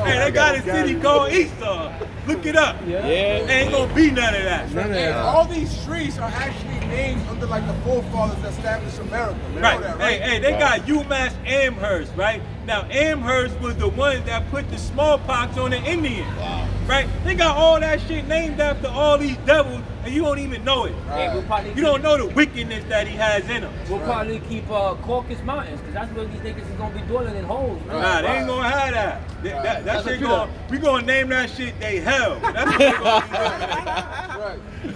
Hey, they got a city called Esau. Look it up. Yeah. Ain't gonna be none of that. None of And that. all these streets are actually named under like the forefathers that established America. You Right. know that, right? Hey, they got UMass Amherst, right? Now Amherst was the ones that put the smallpox on the Indians. right? They got all that shit named after all these devils, and you don't even know it. Hey, we'll probably You don't know the wickedness that he has in him. We'll probably keep Caucasus Mountains, because that's where these niggas is gonna be dwelling in holes, man. Nah, they ain't gonna have that. That shit we gonna name that shit they hell. That's what they gonna be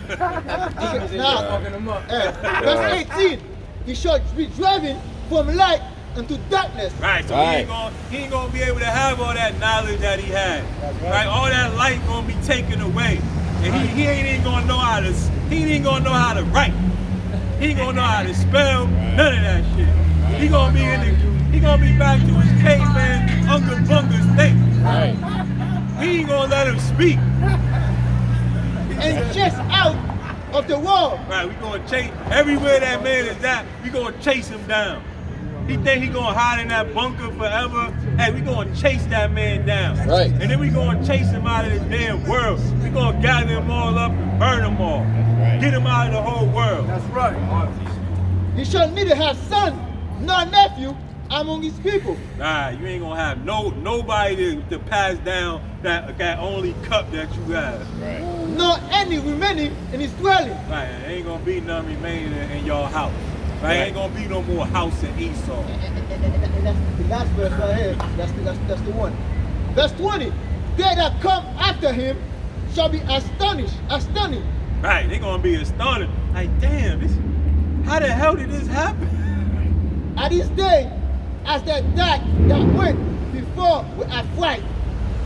doing. Now, Fucking them up. verse 18, he shall be driven from light into darkness. Right, so he ain't gonna be able to have all that knowledge that he had. Right, all that light gonna be taken away, and he ain't even gonna know how to. He ain't even gonna know how to write. He ain't gonna know how to spell none of that shit. He gonna be he gonna be back to his caveman Uncle Bunga's thing. Right. He ain't gonna let him speak. And chase out of the world. Right, we gonna chase everywhere that man is at. We gonna chase him down. He think he gonna hide in that bunker forever. Hey, we gonna chase that man down. Right. And then we gonna chase him out of this damn world. We gonna gather them all up and burn them all. Right. Get him out of the whole world. That's right. He shall neither have son nor nephew among his people. Nah, you ain't gonna have nobody to pass down that only cup that you have. Right. Nor any remaining in his dwelling. Right, there ain't gonna be none remaining in your house. Right, ain't gonna be no more house in Esau. And that's the last verse right here. That's the one. Verse 20. They that come after him shall be astonished. Right, they gonna be astonished. Like, damn, how the hell did this happen? At this day, as that went before with a fright.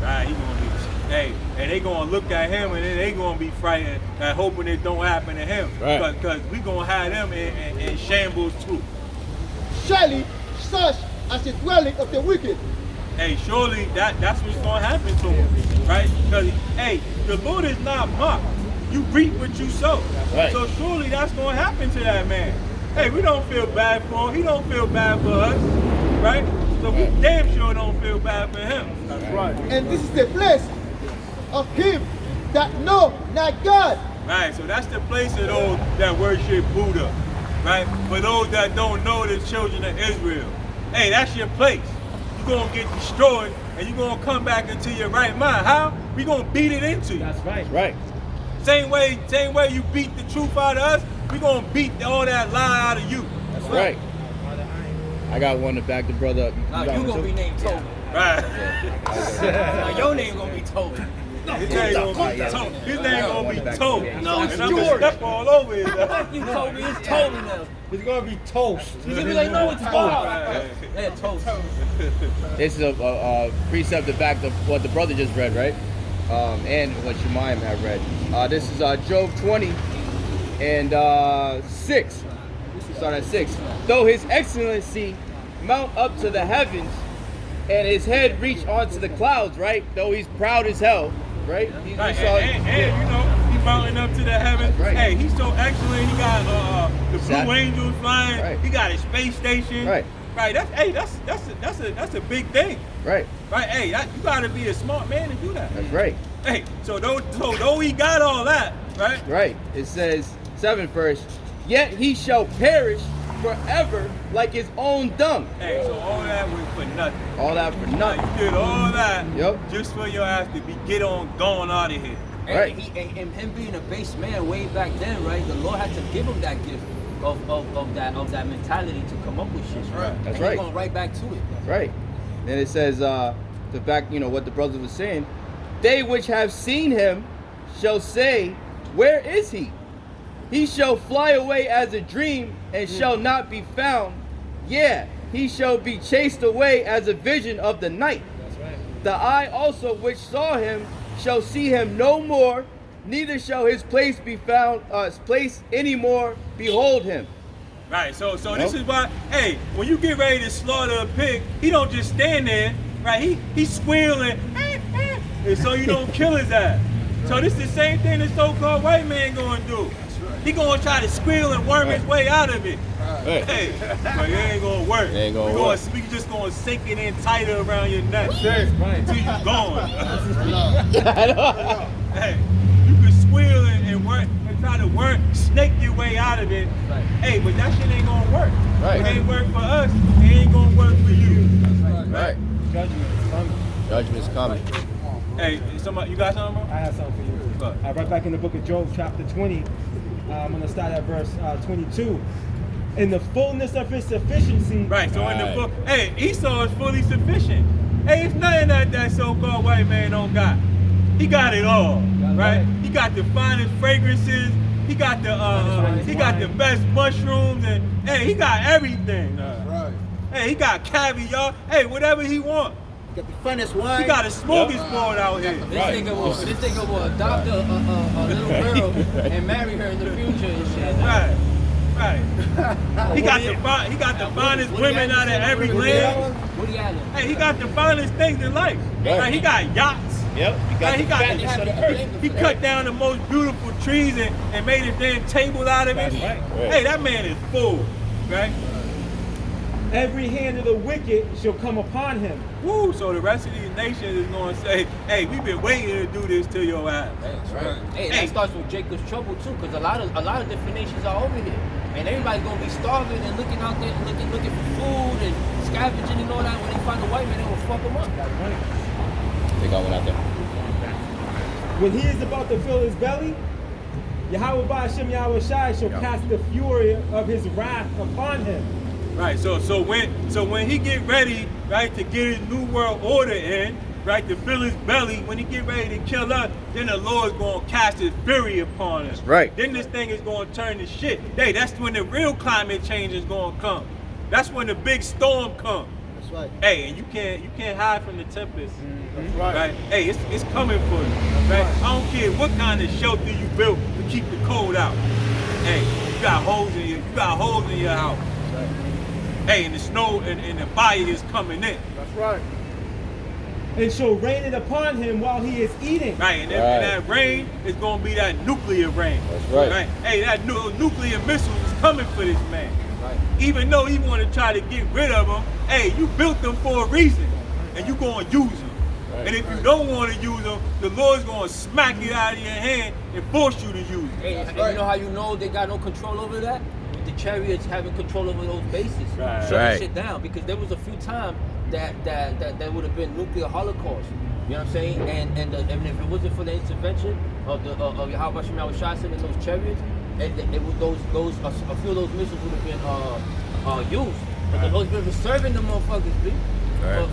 Right, he gonna be, hey, and they gonna look at him and then they gonna be frightened and hoping it don't happen to him. Right. Because we gonna have them in shambles too. Surely such as the dwelling of the wicked. Hey, surely that's what's gonna happen to him, right? Because hey, the Lord is not mocked. You reap what you sow. Right. So surely that's gonna happen to that man. Hey, we don't feel bad for him. He don't feel bad for us, right? So we damn sure don't feel bad for him. That's right. And this is the place of him that know not God. Right, so that's the place of those that worship Buddha, right? For those that don't know the children of Israel, hey, that's your place. You're gonna get destroyed and you're gonna come back into your right mind. How? We gonna beat it into you. That's right. Right. Same way you beat the truth out of us, we gonna beat all that lie out of you. That's right. I got one to back the brother up. Now got you one gonna too? be named Toby. Right. Now your name gonna be Toby. His name gonna be Toby. His name gonna be Toby. No, it's and I'm gonna George. step all over it. Fuck you, Toby. It's Toby now. It's gonna be toast. He's gonna be like, no, it's Bob. Yeah, Toast. This is a precept to back what the brother just read, right? And what Shemaim had read. This is Job 20 and 6. Start at 6. Though his excellency mount up to the heavens and his head reach onto the clouds, right? Though he's proud as hell, right? Right. And you know, he's mounting up to the heavens. Right. Hey, he's so excellent. He got the Blue Angels flying. Right. He got a space station. Right. Right. That's a big thing. Right. Right. Hey, you gotta be a smart man to do that. That's right. Hey, so though he got all that, right? Right. It says 7 first. Yet he shall perish forever like his own dung. Hey, so all that was for nothing. All that for Like, nothing. you did all that Yep. just for your ass to be gone out of here. Right. And him being a base man way back then, right? The Lord had to give him that gift of that mentality to come up with shit. Right. That's and right. He's going right back to it. Right. Then it says, to back, what the brother was saying, they which have seen him shall say, where is he? He shall fly away as a dream and shall not be found. Yeah, he shall be chased away as a vision of the night. That's right. The eye also which saw him shall see him no more, neither shall his place be found, place any more behold him. Right, so this is why, hey, when you get ready to slaughter a pig, he don't just stand there, right? He's squealing, and so you don't kill his ass. So this is the same thing the so-called white man gonna do. He gonna try to squeal and worm his way out of it. Right. Hey, but it ain't gonna work. It ain't gonna work. We just gonna sink it in tighter around your neck. Right. Until you gone. Hey, you can squeal and work and try to snake your way out of it. Right. Hey, but that shit ain't gonna work. Right. It ain't work for us. It ain't gonna work for you. Right. Judgment is coming. Judgment's coming. Hey, somebody, you got something, bro? I have something for you. What? Right back in the book of Job, chapter 20. I'm going to start at verse 22. In the fullness of his sufficiency. Right, so in the book, hey, Esau is fully sufficient. Hey, it's nothing that so-called white man don't got. He got it all, right? He got the finest fragrances. He got the best mushrooms, and hey, he got everything. Right. Hey, he got caviar. Hey, whatever he want. Got the funnest wine. He got a smorgasbord out here. This nigga will adopt a little girl and marry her in the future and shit. Right. He got the finest women out of every land. Woody Allen. Hey, he got the finest things in life. Right. Like, he got yachts. Yep. He cut down the most beautiful trees and made a damn table out of it. Right. Hey, that man is full, right? Every hand of the wicked shall come upon him. Woo! So the rest of these nations is going to say, hey, we've been waiting to do this to your ass. That's right. Hey, that starts with Jacob's trouble too, because a lot of different nations are over here, and everybody's gonna be starving and looking out there, looking for food and scavenging and all that. When they find a white man, they will fuck them up. They got one out there. When he is about to fill his belly, Yahawah Bahasham Yahawashi shall cast the fury of his wrath upon him. Right. So when he get ready, right, to get his new world order in, right, to fill his belly, when he get ready to kill us, then the Lord's gonna cast his fury upon us. Right. Then this thing is gonna turn to shit. Hey, that's when the real climate change is gonna come. That's when the big storm comes. That's right. Hey, and you can't hide from the tempest. That's right. Hey, it's coming for you. Right? I don't care what kind of shelter you built to keep the cold out. Hey, you got holes in your house. Hey, and the snow and the fire is coming in. That's right. And shall rain it upon him while he is eating. Right, and that rain is gonna be that nuclear rain. That's right. Hey, that nuclear missile is coming for this man. Right. Even though he want to try to get rid of them, hey, you built them for a reason, and you gonna use them. And if you don't want to use them, the Lord's gonna smack it out of your hand and force you to use it. Hey, and you know how you know they got no control over that? The chariots having control over those bases, shutting shit down. Because there was a few times that would have been nuclear holocaust. You know what I'm saying? And if it wasn't for the intervention of Yahawah Yahawashi in those chariots, it would a few of those missiles would have been used. But the Lord's been preserving the motherfuckers, B.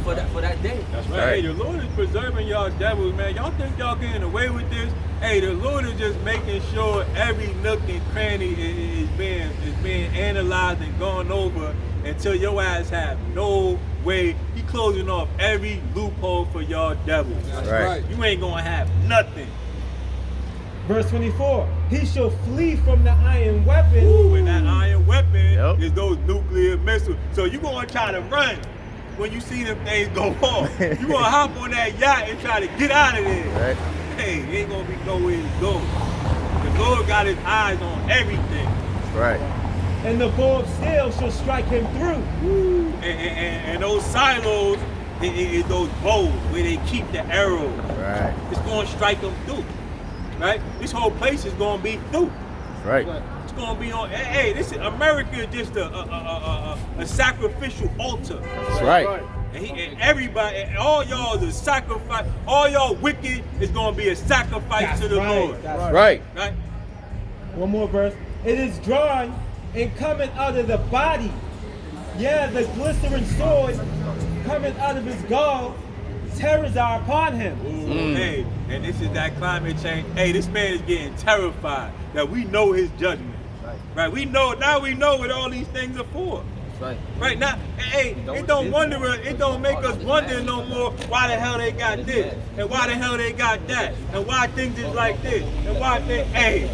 For that day. That's right. Hey, the Lord is preserving y'all devils, man. Y'all think y'all getting away with this? Hey, the Lord is just making sure every nook and cranny is being analyzed and gone over until your ass have no way. He closing off every loophole for y'all devils. That's right. You ain't gonna have nothing. Verse 24, he shall flee from the iron weapon. Ooh, and that iron weapon is those nuclear missiles. So you gonna try to run when you see them things go off. You gonna hop on that yacht and try to get out of there. Right. Hey, ain't gonna be nowhere to go. The Lord got his eyes on everything. Right. And the bow of steel shall strike him through. And those silos is those bows where they keep the arrows. Right. It's gonna strike them through. Right? This whole place is gonna be through. Right. It's gonna be on. Hey, this is America, just a sacrificial altar. That's right. And everybody, and all y'all is a sacrifice. All y'all wicked is gonna be a sacrifice to the Lord. That's right. Right. One more verse. It is drawn and coming out of the body. Yeah, the glistering sword coming out of his gall. Terrors are upon him. Ooh, hey, and this is that climate change. Hey, this man is getting terrified that we know his judgment. Right. We know what all these things are for. Right. Right now, hey, it don't make us wonder no more why the hell they got this and why the hell they got that and why things is like this and why they. Hey,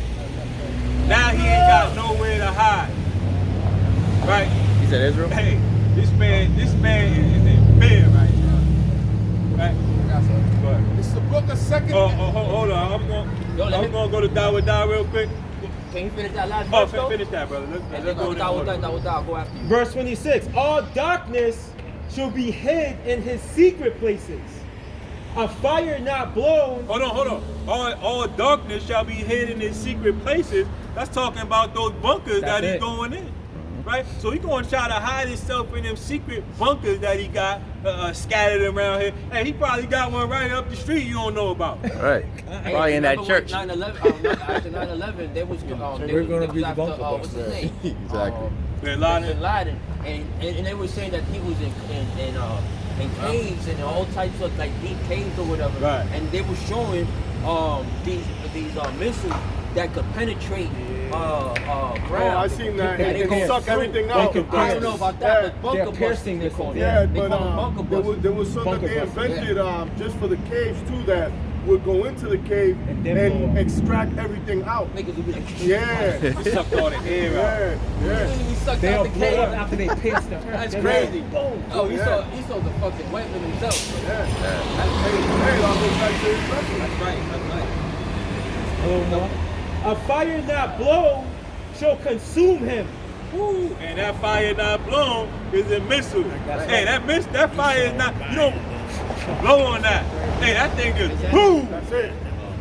now he ain't got nowhere to hide. Right. He said Israel. Hey, this man is in fear right now. Right. This is the book of Second. Hold on. I'm gonna go to Yahawah real quick. Can you finish that last verse? Finish that, brother. Let's go go after you. Verse 26. All darkness shall be hid in his secret places. A fire not blown. Hold on. All darkness shall be hid in his secret places. That's talking about those bunkers that he's going in. right? So he gonna try to hide himself in them secret bunkers that he got scattered around here. Hey, he probably got one right up the street you don't know about. Right. Probably in that church. 9/11, after 9/11, they was We're gonna be the after, bunker what's his name? Exactly. Bin Laden. Bin Laden, and they were saying that he was in caves and all types of like deep caves or whatever. Right. And they were showing these missiles that could penetrate ground. I seen that. That It can suck everything out. I don't know about that, but bunker They're piercing busting, they call it. Yeah, They but call them bunker busters. there was something Bunker they busters. invented just for the caves too that would go into the cave And and, then blow. extract everything out. Niggas would be like, Yeah, Sucked all the air out. yeah. he sucked They'll out the blow up cave. after they pierce the earth. That's They're crazy. like, boom. Oh, he Yeah. saw the fucking weapon himself. Yeah. That's Hey, crazy. I'll go back to his lesson. That's right. That's right. A little more. A fire not blown shall consume him. Woo, and that fire not blown is a missile. Hey, that fire is not, you don't blow on that. Hey, that thing just boom. That's it.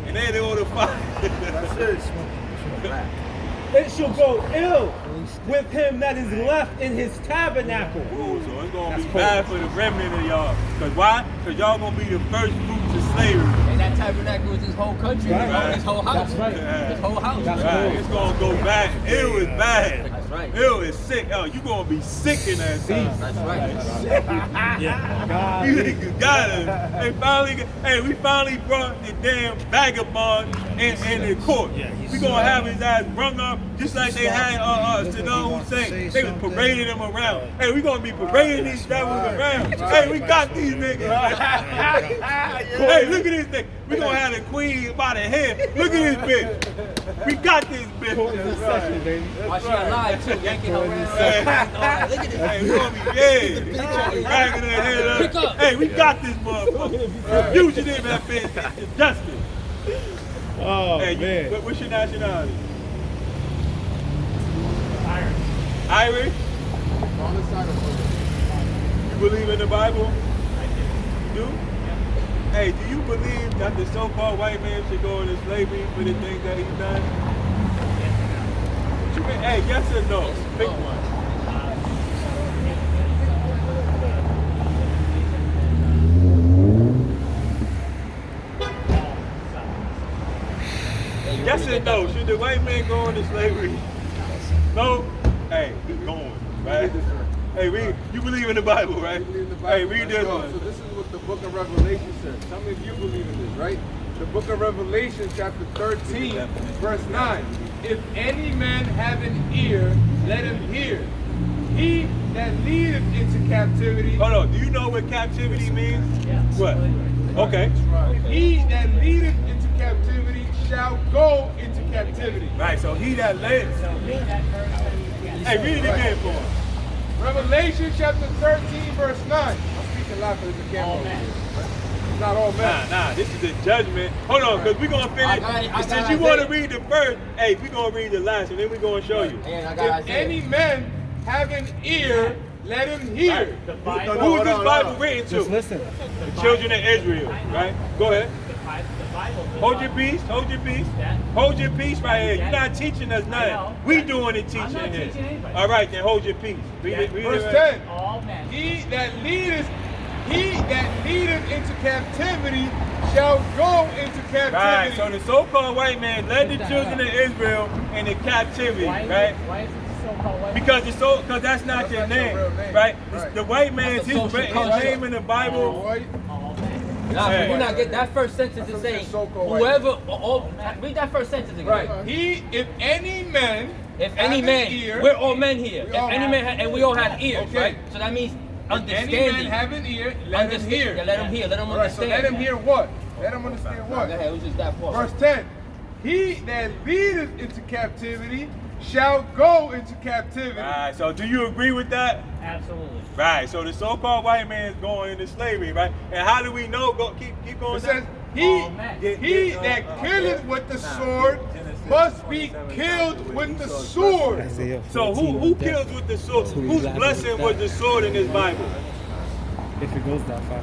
And then they on the fire. That's it. It shall go ill with him that is left in his tabernacle. Ooh, so it's gonna be bad for the remnant of y'all. Cause why? Cause y'all gonna be the first fruits of slavery. And that tabernacle was his whole country, Right. his whole house. That's right. His whole house. That's Right, it's gonna go bad. Ew is bad. That's right. Ew is sick. Oh, you gonna be sick in that time. That's right. God. You niggas got us. We finally brought the damn vagabond in the court. We gonna have his ass brung up just like they had Saddam Hussein. They was parading him around. Hey, we gonna be parading these devils around. Hey, we got these niggas. Hey, look at this thing. We gonna have the queen by the head. Look at this bitch. We got this bitch. Why she alive too, yanking her around. Look at this. Hey, we gonna be dead. Banging her head Pick up. up. Hey, we got this motherfucker. Fugitive have been justice. Oh, Hey, man. what's your nationality? Irish? You believe in the Bible? You do? Hey, do you believe that the so-called white man should go into slavery for the things that he's done? What you mean? Hey, yes or no? Pick one. Yes or no? Should the white man go into slavery? No? Hey, he's going, right? Hey, you believe in the Bible, right? Hey, read this one. So this is what the book of Revelation says. How many of you believe in this, right? The book of Revelation, chapter 13, verse 9. If any man have an ear, let him hear. He that leadeth into captivity. Hold on, do you know what captivity means? Yeah. What? Okay. He that leadeth into captivity shall go into captivity. Right, so he that lives. Hey, read it again for us. Revelation chapter 13, verse 9. I'm speaking loud because it's a camera. Not all men. Nah, this is the judgment. Hold on, because we're going to finish. I got Since you want to read the first, hey, we're going to read the last, and then we're going to show you. Yeah, I got If any man have an ear, let him hear. Who is this Bible written to? Just listen. The children of Israel, right? Go ahead. Hold your peace, hold your peace. Hold your peace right here. You're not teaching us nothing. We doing the teaching not here. teaching anybody. All right, then hold your peace. Read it Verse right. 10. All men. He that leadeth into captivity shall go into captivity. Right, so the so-called white man led the children of Israel into captivity, right? Why is it so-called white? Because that's not your not your name, real name. right? Right. The white man's That's a his social construct. name in the Bible. White. All men. Nah, Hey. you're not get that first sentence is saying so-called whoever. Read that first sentence again. Right. If any man If have any an man, ear, we're all men here. We If all any have- man, and we all have ears, Okay. right? So that means if any man understanding. have an ear, let him hear. Yeah, let him hear. Let him All right, so understand. let him hear what? Let him understand Go what? ahead, it was just that part. Verse 10. He that leadeth into captivity shall go into captivity. Right, so do you agree with that? Absolutely. Right, so the so-called white man is going into slavery, right? And how do we know? Keep going. It says, All men. he that killeth with the sword must be killed with the sword. So who kills with the sword? Whose blessing was the sword in this Bible? If it goes that far.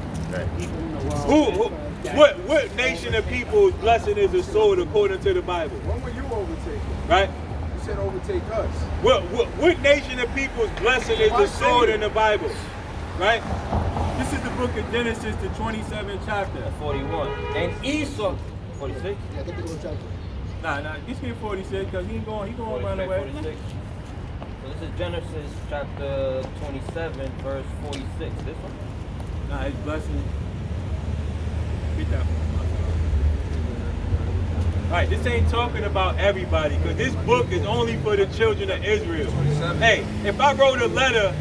What nation of people's blessing is the sword according to the Bible? When were you overtaken? Right? said overtake us. What nation of people's blessing is the sword in the Bible? Right? This is the book of Genesis, the 27th chapter. 41. And Esau, 46? Yeah, I think it's chapter. Nah, just get 46 because he going to run away. 46. So this is Genesis chapter 27, verse 46. This one? Nah, his blessing. Get that one. Alright, this ain't talking about everybody, because this book is only for the children of Israel. Hey, if I wrote a letter,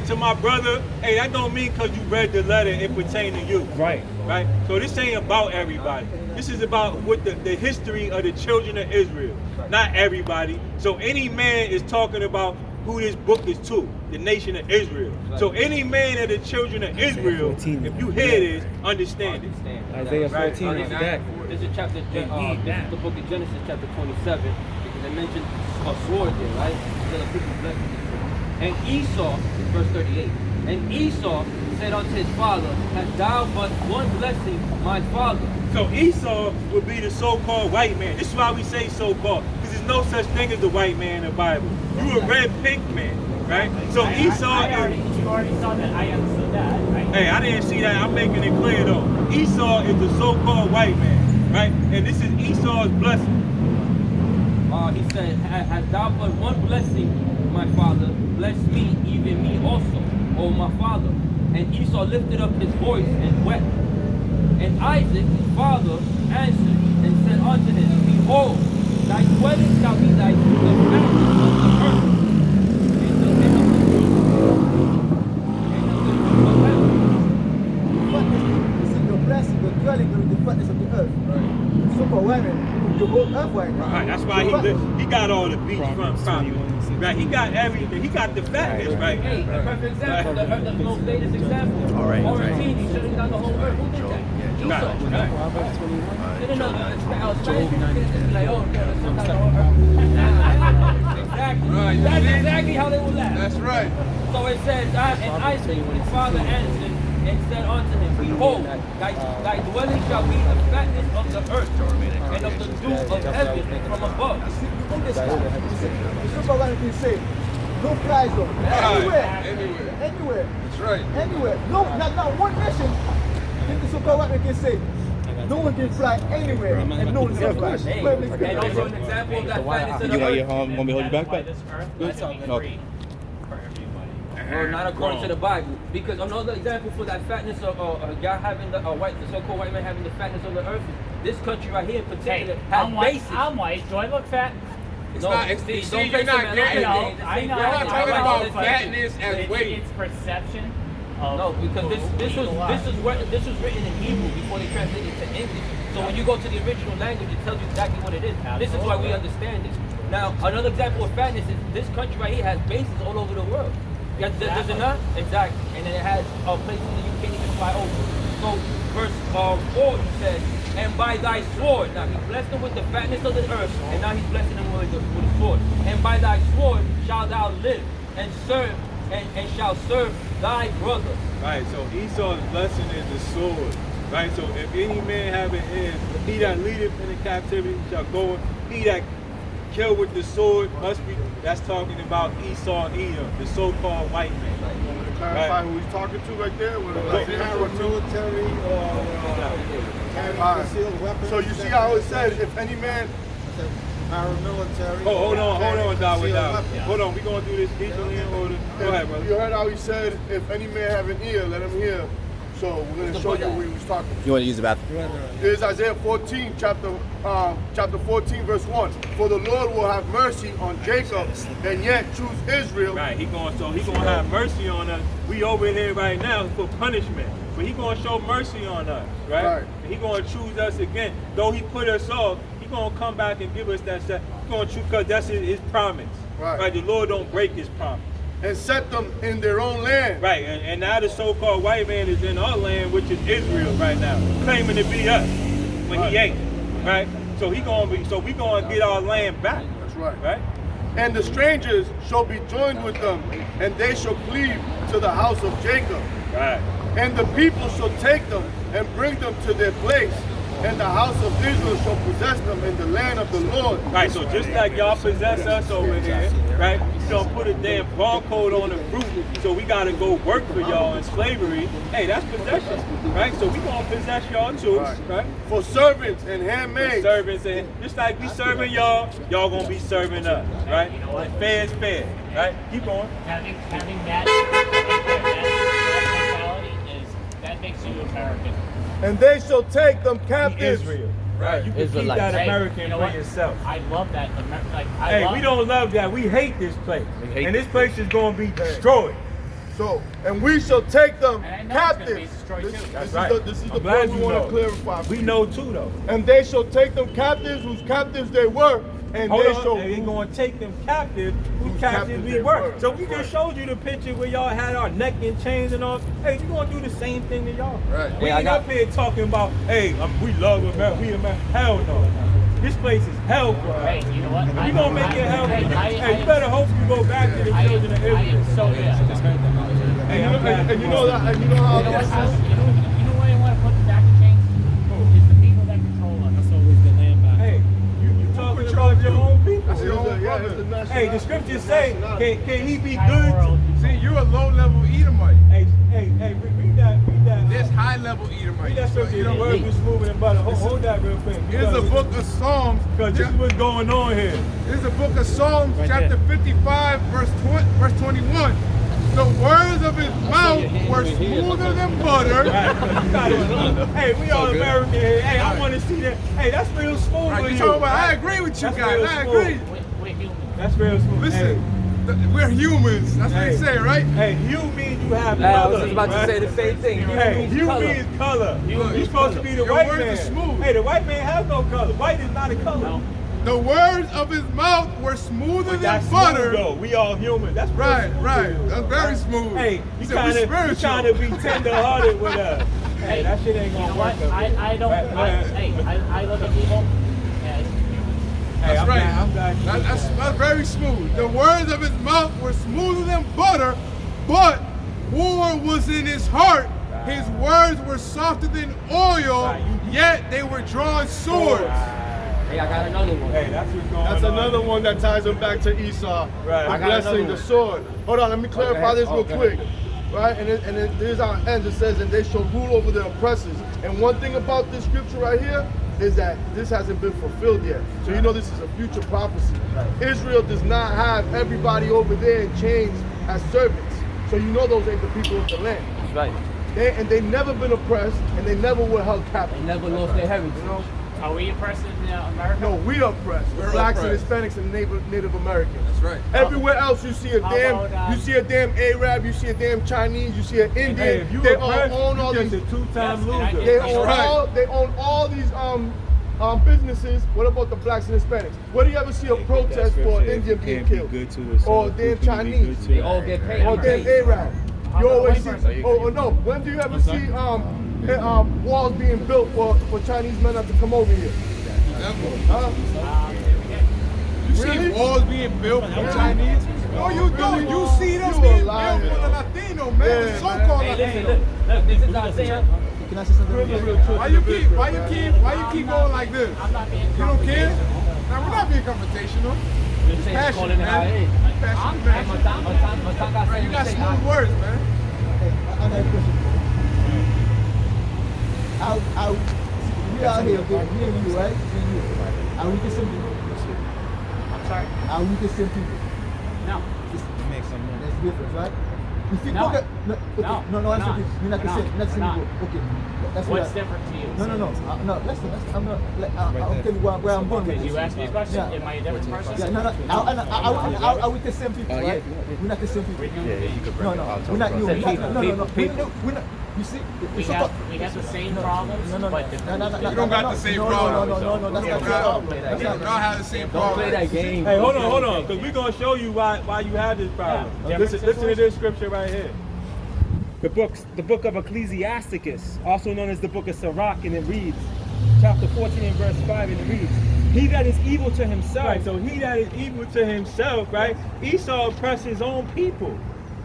to my brother, that don't mean because you read the letter it pertains to you. Right. Right? So this ain't about everybody. This is about what the history of the children of Israel. Not everybody. So any man is talking about who this book is to, the nation of Israel. So any man of the children of Israel, if you hear this, understand it. Isaiah 14 Right. is that. This is chapter, this is the book of Genesis, chapter 27, because they mentioned a sword there, right? So the people blessed with the sword. And Esau, verse 38, and Esau said unto his father, hast thou but one blessing, my father? So Esau would be the so-called white man. This is why we say so-called, because there's no such thing as the white man in the Bible. You a red pink man, right? So Esau You already saw that. I understood that, right? Hey, I didn't see that. I'm making it clear though. Esau is the so-called white man, right? And this is Esau's blessing. He said, hast thou but one blessing, my father, bless me, even me also, O my father. And Esau lifted up his voice and wept. And Isaac, his father, answered and said unto him, behold, thy dwelling shall be the fatness of the earth, and the dew of heaven. You see, your blessing, your dwelling will be the fatness of the earth. Right. So-called women, the whole earth right now. Right, that's why he got all the beach from you. Right, he got everything. He got the fatness, right? Hey, the perfect example, the most latest example. Quarantine, he should have done the whole earth. Who did that? Esau. Didn't know like, oh, exactly. Right, That's exactly how they will laugh. That's right. So it says, and Isaac, his father answered and said unto him, behold, thy dwelling shall be the fatness of the earth, and of the dew of heaven from above. The superwoman can say, no fly zone. Anywhere. That's right. Anywhere. No, not one nation. The superwoman can say, no one can fly anywhere, and no one can fly. Hey, and also an example of that fatness of You the want your earth. home? Want me to hold you back? That's all Okay. Or not according to the Bible. Because another example for that fatness of y'all having the so-called white man having the fatness of the earth, this country right here in particular has basis. I'm white. Do I look fat? It's No, not, don't see, place you're it, not man. getting I know. it. I know. We're not talking I about know, but fatness as weight. It's perception. Of No, because this was written in Hebrew before they translated it to English. So when you go to the original language, it tells you exactly what it is. This is why we understand it. Now, another example of fatness is this country right here has bases all over the world. Does it not? Exactly. And then it has places that you can't even fly over. So verse 4, he says, and by thy sword, now he blessed them with the fatness of the earth, and now he's blessing them with the sword. And by thy sword shalt thou live, and serve, and shall serve thy brother. Right, so Esau's blessing is the sword. Right, so if any man have an ear, he that leadeth in the captivity shall go. He that kill with the sword must be. That's talking about Esau and Edom, the so-called white man. Clarify who he's talking to right there. Paramilitary concealed weapons. So you see how it says, if any man. paramilitary. Oh, hold on, Doc. Hold on, we gonna do this decently in order. Go ahead, brother. You heard how he said, if any man have an ear, let him hear. So we're going to show you what he was talking about. You want to use the bathroom? There's Isaiah 14, chapter 14, verse 1. For the Lord will have mercy on Jacob and yet choose Israel. Right, he gonna have mercy on us. We over here right now for punishment, but he gonna show mercy on us, right? And he gonna choose us again. Though he put us off, he gonna come back and give us that set. He gonna choose, because that's his promise. Right, the Lord don't break his promise. And set them in their own land. Right, and now the so-called white man is in our land, which is Israel right now, claiming to be us when he ain't. Right, so we gonna get our land back. That's right. Right. And the strangers shall be joined with them, and they shall cleave to the house of Jacob. Right. And the people shall take them and bring them to their place, and the house of Israel shall possess them in the land of the Lord. Right, so just like y'all possess us over here, right? You don't put a damn barcode on the fruit, so we gotta go work for y'all in slavery. Hey, that's possession, right? So we gonna possess y'all too, right? For servants and handmaids. Servants, and just like we serving y'all, y'all gonna be serving us, right? And fair is fair, right? Keep going. Having that mentality that makes you American. And they shall take them captives. Israel. Right, you can keep that American for yourself. I love that. We don't love that. We hate this place. And this place is going to be destroyed. So, and we shall take them And I know it's gonna be captives. destroyed too. That's right. This is I'm the glad point we you want know. to clarify. We know too, though. And they shall take them captives whose captives they were, and Hold they on, shall and we going to take them captive whose Whose captives captives we they were. were. So we just showed you the picture where y'all had our neck in chains and all. Hey, we going to do the same thing to y'all. Right. We ain't up here talking about, hey, we love America, we America. Hell no. This place is hell for us. Hey, you know what? We gonna make it hell for you. Hey, you better hope you go back to the I children of am Israel. so Hey, I'm glad and you know that, and you know how You know where you want to put the back of chains? Is the people that control us. That's always the land back. Hey, you talking about your own people. That's your own brother. Hey, the scriptures say, can he be Entire good? world. See, you're a low-level Edomite. Hey, read that. This high-level Edomite. Read that So, scripture. you The know, word was smoother than butter. Hold that real quick. here's the book of Psalms. Because this is what's going on here. Here's the book of Psalms, chapter 55, verse 21. The words of his mouth were smoother than butter. Hey, we all American here. Hey, I want to see that. Hey, that's real smooth. Right, with you you. talking about, I agree with you That's guys. real I smooth. agree. We're human. That's real smooth. Listen, we're humans. That's what they say, right? Hey, hue means you have I color. was just about to right? say the same thing. Hey, hue color. means color. Look, You're supposed to be the your white words man. are smooth. Hey, the white man has no color. White is not a color. No. The words of his mouth were smoother That's than butter. smooth, though. We all human. That's real Right, smooth right. to you, That's though, very right? smooth. Hey, He you said we trying spiritual. to be tender-hearted with us. Hey, that shit ain't You gonna know work. what? up here. I don't. I look at people as humans. Hey, That's I'm right. glad- I'm glad you did That's very smooth. The words of his mouth were smoother than butter, but war was in his heart. His words were softer than oil, Right, yet they were drawn swords. Hey, I got another one. Hey, that's what's going on. That's another one that ties him back to Esau. Right. The I got blessing, another the one. sword. Hold on, let me clarify this real Okay. quick. Right, and then there's our end. It says, and they shall rule over their oppressors. And one thing about this scripture right here is that this hasn't been fulfilled yet. So you know this is a future prophecy. Israel does not have everybody over there in chains as servants. So you know those ain't the people of the land. That's right. They never been oppressed, and they never were held captive. They never lost their heritage. You know? Are we oppressed in America? No, we oppressed. The We're blacks oppressed. and Hispanics and Native Americans. That's right. Everywhere else you see a How damn, about, you see a damn Arab, you see a damn Chinese, you see an Indian. Hey, if you they oppressed, all own all you these. just a two-time Yes, and I loser. They That's own right. all these businesses. What about the blacks and Hispanics? Where do you ever see a protest for an Indian being killed? Or damn Chinese? They all get paid. Or damn Arab? How You about always white see. person? Oh no. When do you ever see walls being built for Chinese men not to come over here? Huh? You see Really? walls being built for Chinese? No, you don't. You see them You being a built liar. for the Latino, man. Yeah, The so-called Hey, listen, Latino. look, this is Isaiah. Can I say something? Why you keep going like this? I'm not being You don't care? confrontational. Now we're not being confrontational. You're saying Passion, calling it how it man. is. Passion, I'm man. passionate. You got smooth words, man. I got a question. We out here, okay? Me and you, right? Me and you. Are we the same people? I'm sorry. Are we the same people? No. There's difference, right? If you No. look at No. I'm We're saying you're not the not. same. You're not the same We're not. people. Okay. That's what What's different to you? No. Listen. I'm not. I'll tell you where I'm going with Did this. you ask me a question? Yeah. Am I a different person? Yeah, no. Are we the same people, right? We're not the same people. No, we're not you. We're not. You see, We have the same problems, but different. You don't got the same problem. No, that's not true. That's not Y'all have the same Don't play problem. that game. Hey, hold on, because we're going to show you why you have this problem. Yeah. Listen to this scripture right here. The book of Ecclesiasticus, also known as the book of Sirach, and it reads, chapter 14 and verse 5, and it reads, he that is evil to himself. Right, so he that is evil to himself, right? Esau oppressed his own people.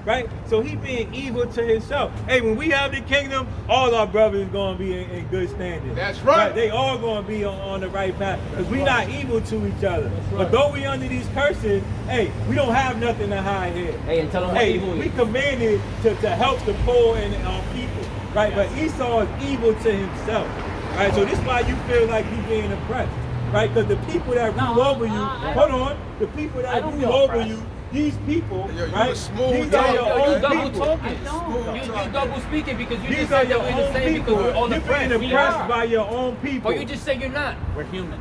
right? So he being evil to himself. Hey, when we have the kingdom, all our brothers going to be in good standing. That's right. They all going to be on the right path because we not evil to each other. But though we under these curses, hey, we don't have nothing to hide here. Hey, and tell them what Hey, evil we is. commanded to help the poor and our people, right? But Esau is evil to himself, right? So this is why you feel like you being oppressed, right? Because the people that rule over you, hold on, the people that rule over you, these people, Yo, you right? a smooth These are your dog, own You double people. talking. You double speaking because you These just are said that your we're the own same because people. we're all You're being oppressed. oppressed by your own people. Or you just say you're not. We're human.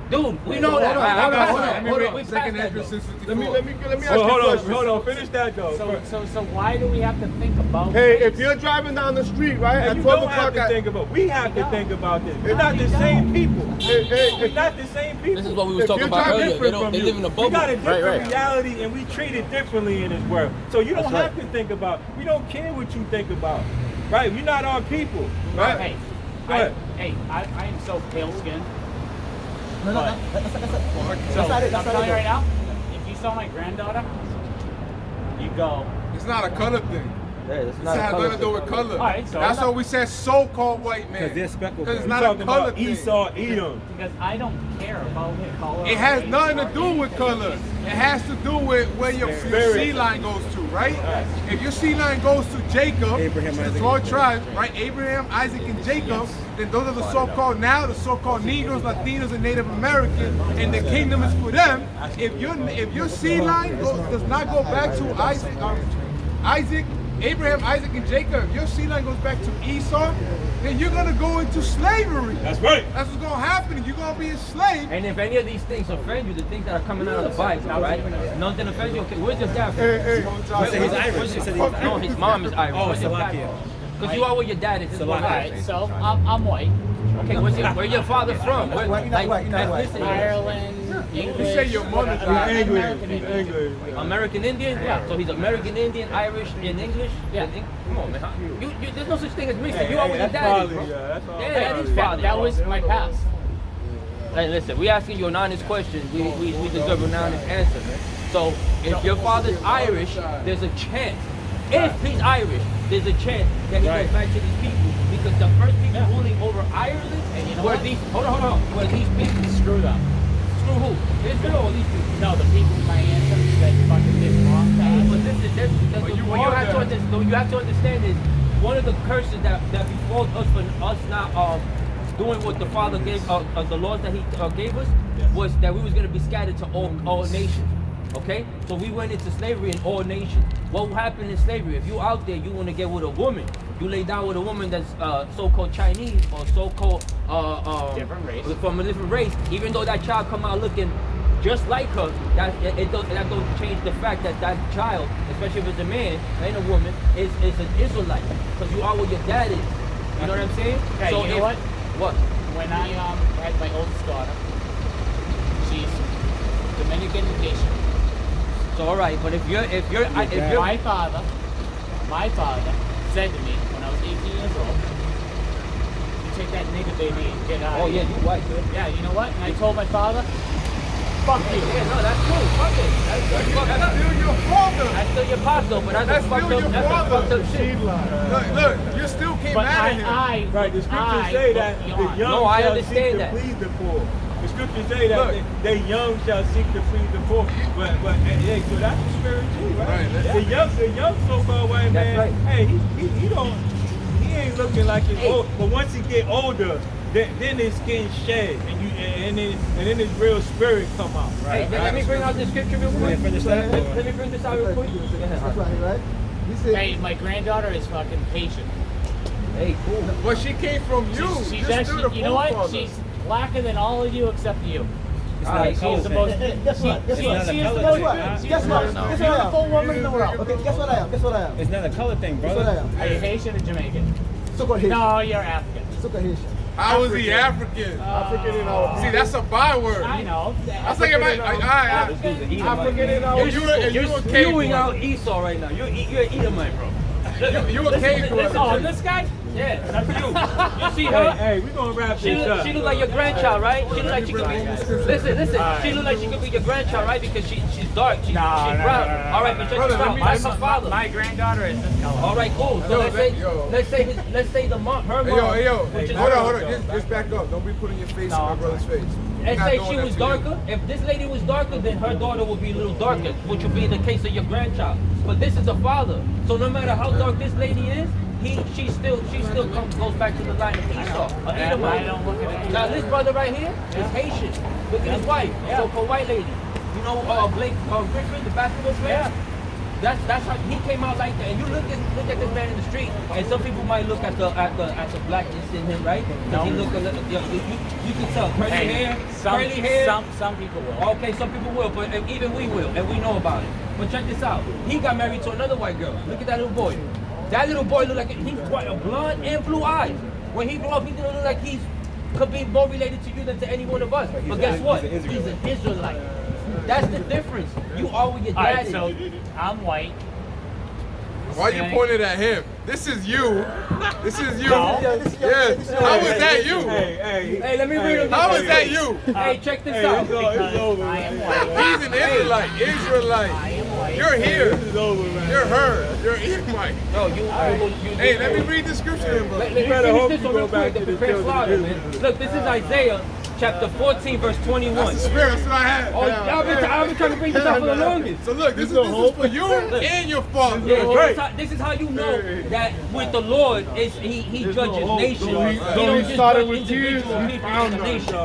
Dude, we know that. We passed Second that, entrance though. since 54. Let me ask you a Hold question. on, finish that though. So why do we have to think about? Hey, if you're driving down the street, right, Hey, at you 12 don't have o'clock, to think about. We have to think about this. It's not the same people. It's not the same people. This is what we was If talking you're about driving earlier. different They don't- from they you. live in a We bubble. got a different Right. reality, and we treat it differently in this world. So you don't That's have right. to think about. We don't care what you think about, right? We're not our people, right? Hey, Go ahead. I am so pale skinned. No, But- that's not it. So That's not it. I'm telling you right now, if you saw my granddaughter, you go. It's not a color thing. Yeah, it's It not a has color nothing to do with thing. color. All right, so That's I'm why we said so-called white man. 'Cause they're speckled. Because it's We're not a talking color about thing. Esau, Edom. Because I don't care about color. It has race, nothing to or do with anything. color. It has to do with where your Spirit. C line goes to, right? If your C line goes to Jacob, Abraham, the Isaac, 12 and tribes, right? Abraham, Isaac, and Jacob, then those are the so-called now, the so-called Negroes, Latinos, and Native Americans, and the kingdom is for them. If your C line does not go back to Isaac, Abraham, Isaac, and Jacob, if your C line goes back to Esau, then you're gonna go into slavery. That's right. That's what's gonna happen. You're gonna be a slave. And if any of these things offend you, the things that are coming out of the Bible, right? Nothing offends you. Okay, where's your dad from? He said he's Irish. He said he's No, Irish. his mom is Irish. Oh, Where's your dad Slovakia. from? Because you are where your dad is. This is what All I'm right, so I'm white. Okay, where your father from? Where, You're not white, you're not white. ethnicity? Ireland, English. You say your mother's American English. Indian. English. American Indian? Yeah. So he's American Indian, Irish, and English? Yeah. Come on, man. There's no such thing as mixing. Hey, you are where your that's dad is, probably, bro. yeah, that's all Yeah, that is probably. father. That was my past. Hey, listen, we asking you an honest question. We deserve an honest answer. So, if your father's Irish, there's a chance. If he's Irish, there's a chance that he goes back to these people. Because the first people ruling over Ireland were these. Hold on. Were these people? Screw them. Screw who? Israel or these people? No, the people, my ancestors that fucking did wrong things. But what you have to understand is one of the curses that befalls us for us not doing what the Father gave the laws that He gave us was that we was going to be scattered to all nations. Okay, so we went into slavery in all nations. What happened in slavery? If you out there, you want to get with a woman, you lay down with a woman that's so-called Chinese or so-called Different race. from a different race. Even though that child come out looking just like her, that don't change the fact that that child, especially if it's a man and a woman, is an Israelite because you are what your dad is. You know what I'm saying? Okay, so you know what? What? When I had my oldest daughter, she's Dominican and Haitian. So all right, but if you're My father said to me when I was 18 years old, "You take that nigga baby and get out." oh yeah, you white, good. Yeah, you know what? And I told my father, "Fuck you." Yeah, no, that's cool. Fuck it. That's Still your father. That's still your pop though, but that's That's a fucked still up. your That's a father. fucked up shit. Look, you still came But mad at him. Right, the scriptures say that the young No, I shall understand seek to that. please the poor. The scriptures say that Look. the young shall seek to please the poor. But yeah, so that's the spirit too, right? Right, The young so-called white That's man, right. hey, he ain't looking like his old. But once he get older, then his skin shed, and then his real spirit come out. Right? Hey, let me bring out the scripture real quick. finish that? Let me bring this out real quick. That's right, right? He said, Hey, my granddaughter is fucking Haitian. Hey, cool. But she came from you. She's You're still actually, the you know what? forefather. She's blacker than all of you except you. It's All not right, a She's color the thing. most. Guess what? Guess She what? is the Guess most. what? She's Guess the what? most Guess what I am? beautiful woman in the world. Okay, guess what I am? Guess what I am? It's not a color thing, Guess what I brother. am? Are you Haitian or Jamaican? So-called Haitian. No, you're African. So-called Haitian. How is he African? African in our See, that's a byword. I know. That's like African in our You're spewing out Esau right now. You're an Edomite, bro. You a cave Oh, brother. this guy? Yeah, that's you. You see her? Hey, we're gonna wrap She this up. look like your grandchild, right? She look like she could be. Listen. She look like she could be your grandchild, right? Because she's dark. She's brown. All right, but check this out. That's my father. My granddaughter is this color. All right, cool. So let's say the mom, her mom. Hey, yo. which is Hold her- on. Just back up. Don't be putting your face in my brother's face. Let's say she was darker. If this lady was darker, then her daughter would be a little darker, which would be the case of your grandchild. But this is the father. So no matter how dark this lady is, she still goes back to the line of Esau. I don't look at it. Now this brother right here is Haitian. Look at his wife, so-called white lady. You know Blake Griffin, the basketball player. That's how he came out like that. And you look at this man in the street, and some people might look at the blackness in him, right? Because he look a little. You can tell curly hair. Some people will. Okay, some people will, but even we will, and we know about it. But check this out. He got married to another white girl. Look at that little boy. That little boy look like he's white, blonde and blue eyes. When he grew up, he gonna look like could be more related to you than to any one of us. But guess what? He's an Israelite. That's the difference. You are with your daddy. Alright, so I'm white. Why you pointing at him? This is you. This is you. No. Yes. How is that you? Hey, let me read him. How is that you? Hey, check this out. Because I am white. He's an Israelite. I am white. You're here. This is over, man. You're her. You're Edomite. No, you. Hey, let me read the scripture, bro. Let me better hope finish this you one go real back quick. to The the prepared children of slaughter, Israel. man. Look, this is Isaiah chapter 14, verse 21. That's the spirit. That's what I had. Oh, I've been trying to bring this out for the longest. So look, this is for you and your father. Yeah, this is how you know that with the Lord, he judges nations. He don't just judge individual people in the nation.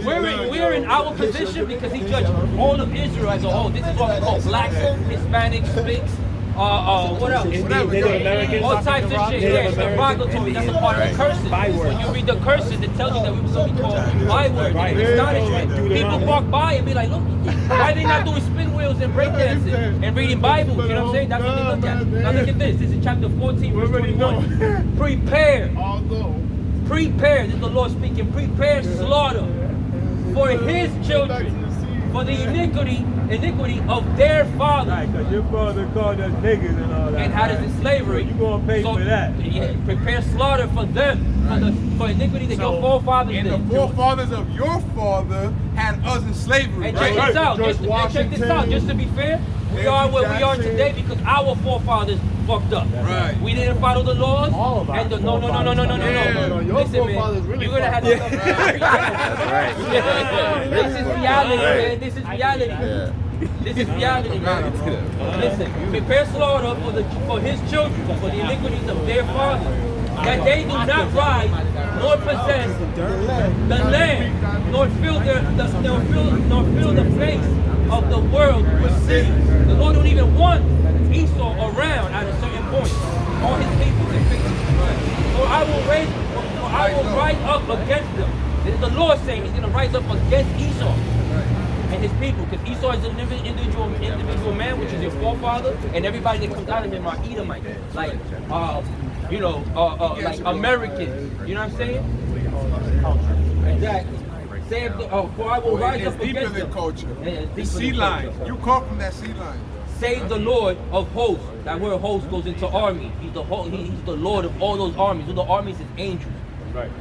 We're in our position because he judged all of Israel as a whole. This is what we call blacks, Hispanics, Spics, what else? Native Americans. All types of shit. Yeah, derogatory. That's a part of the curses. When you read the curses, it tells you that we were going to be called bywords. Astonishment. People walk by and be like, look, why are they not doing spin wheels and breakdancing and reading Bibles? You know what I'm saying? That's what they look at. Now look at this. This is chapter 14, verse 21. Prepare. Prepare. This is the Lord speaking. Prepare slaughter for his children, for the iniquity of their father. Right, because your father called us niggas and all that. And how does it slavery? So you gonna pay for that. Yeah, prepare slaughter for them, for iniquity that your forefathers did. And the forefathers of your father had us in slavery. And check this out, just to be fair, we are where we are today because our forefathers fucked up. Right. We didn't follow the laws. All of our No. Your Listen, forefathers man, really you're gonna have to. This is reality, man. This is reality. This is reality, man. Listen, prepare slaughter for his children, for the iniquities of their father, that they do not ride nor possess the land, nor fill the face of the world with sin. The Lord don't even want Esau around at a certain point. All his people can fix it. So I will rise up against them. This is the Lord saying he's going to rise up against Esau and his people, because Esau is an individual man, which is your forefather, and everybody that comes out of him are Edomites, like like Americans. You know what I'm saying? Exactly. For I will rise up against them. Culture. The Sea line. You come from that sea line. Save the Lord of hosts. That word host goes into army. He's the Lord of all those armies. All the armies is angels. Right.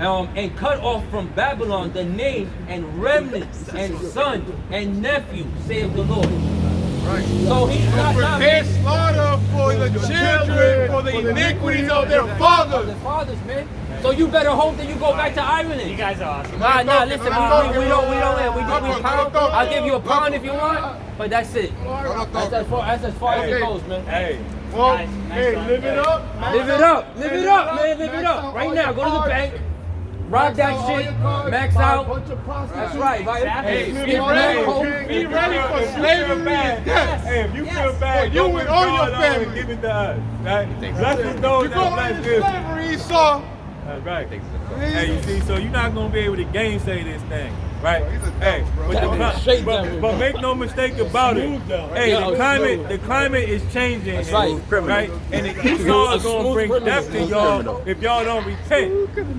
And cut off from Babylon the name and remnants and son and nephew, save the Lord. Right. So he's not prepare slaughter for the children, for the iniquities of their fathers. Their fathers, man. So you better hope that you go back to Ireland. You guys are awesome. Nah, listen, we don't pound. I'll give you a pound if you want, but that's it. That's as far as it goes, man. Hey. Well, Nice hey, one, live it man. up. Live it up, man, Right now, go to the bank, rob that shit, max out. That's right, right? Hey, Hey, Be ready for slavery. Yes. Hey, if you feel bad, you go and to all your God on and family. give it to us. Right? Bless those You're that going bless into Israel. slavery, Esau. That's right. Hey, you see, so you're not gonna be able to gainsay this thing, right? He's a Hey, devil, bro. Straight down. but make no mistake about it. Hey, the climate is changing. That's right? And the Esau is gonna bring death to y'all if y'all don't repent,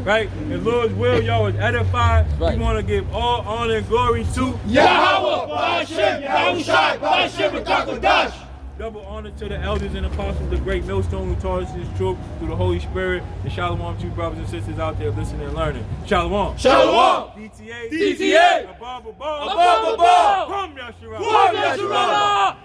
right? And Lord's will, y'all was edified. We wanna give all honor and glory to Yahawah, Bahasham, Yahawashi, Bahasham, Dash. Double honor to the elders and apostles, the great millstone who taught us this truth through the Holy Spirit. And shalom to you brothers and sisters out there listening and learning. Shalom. Shalom. DTA. DTA. Above, above. Above, above. From Yahshua. From Yahshua.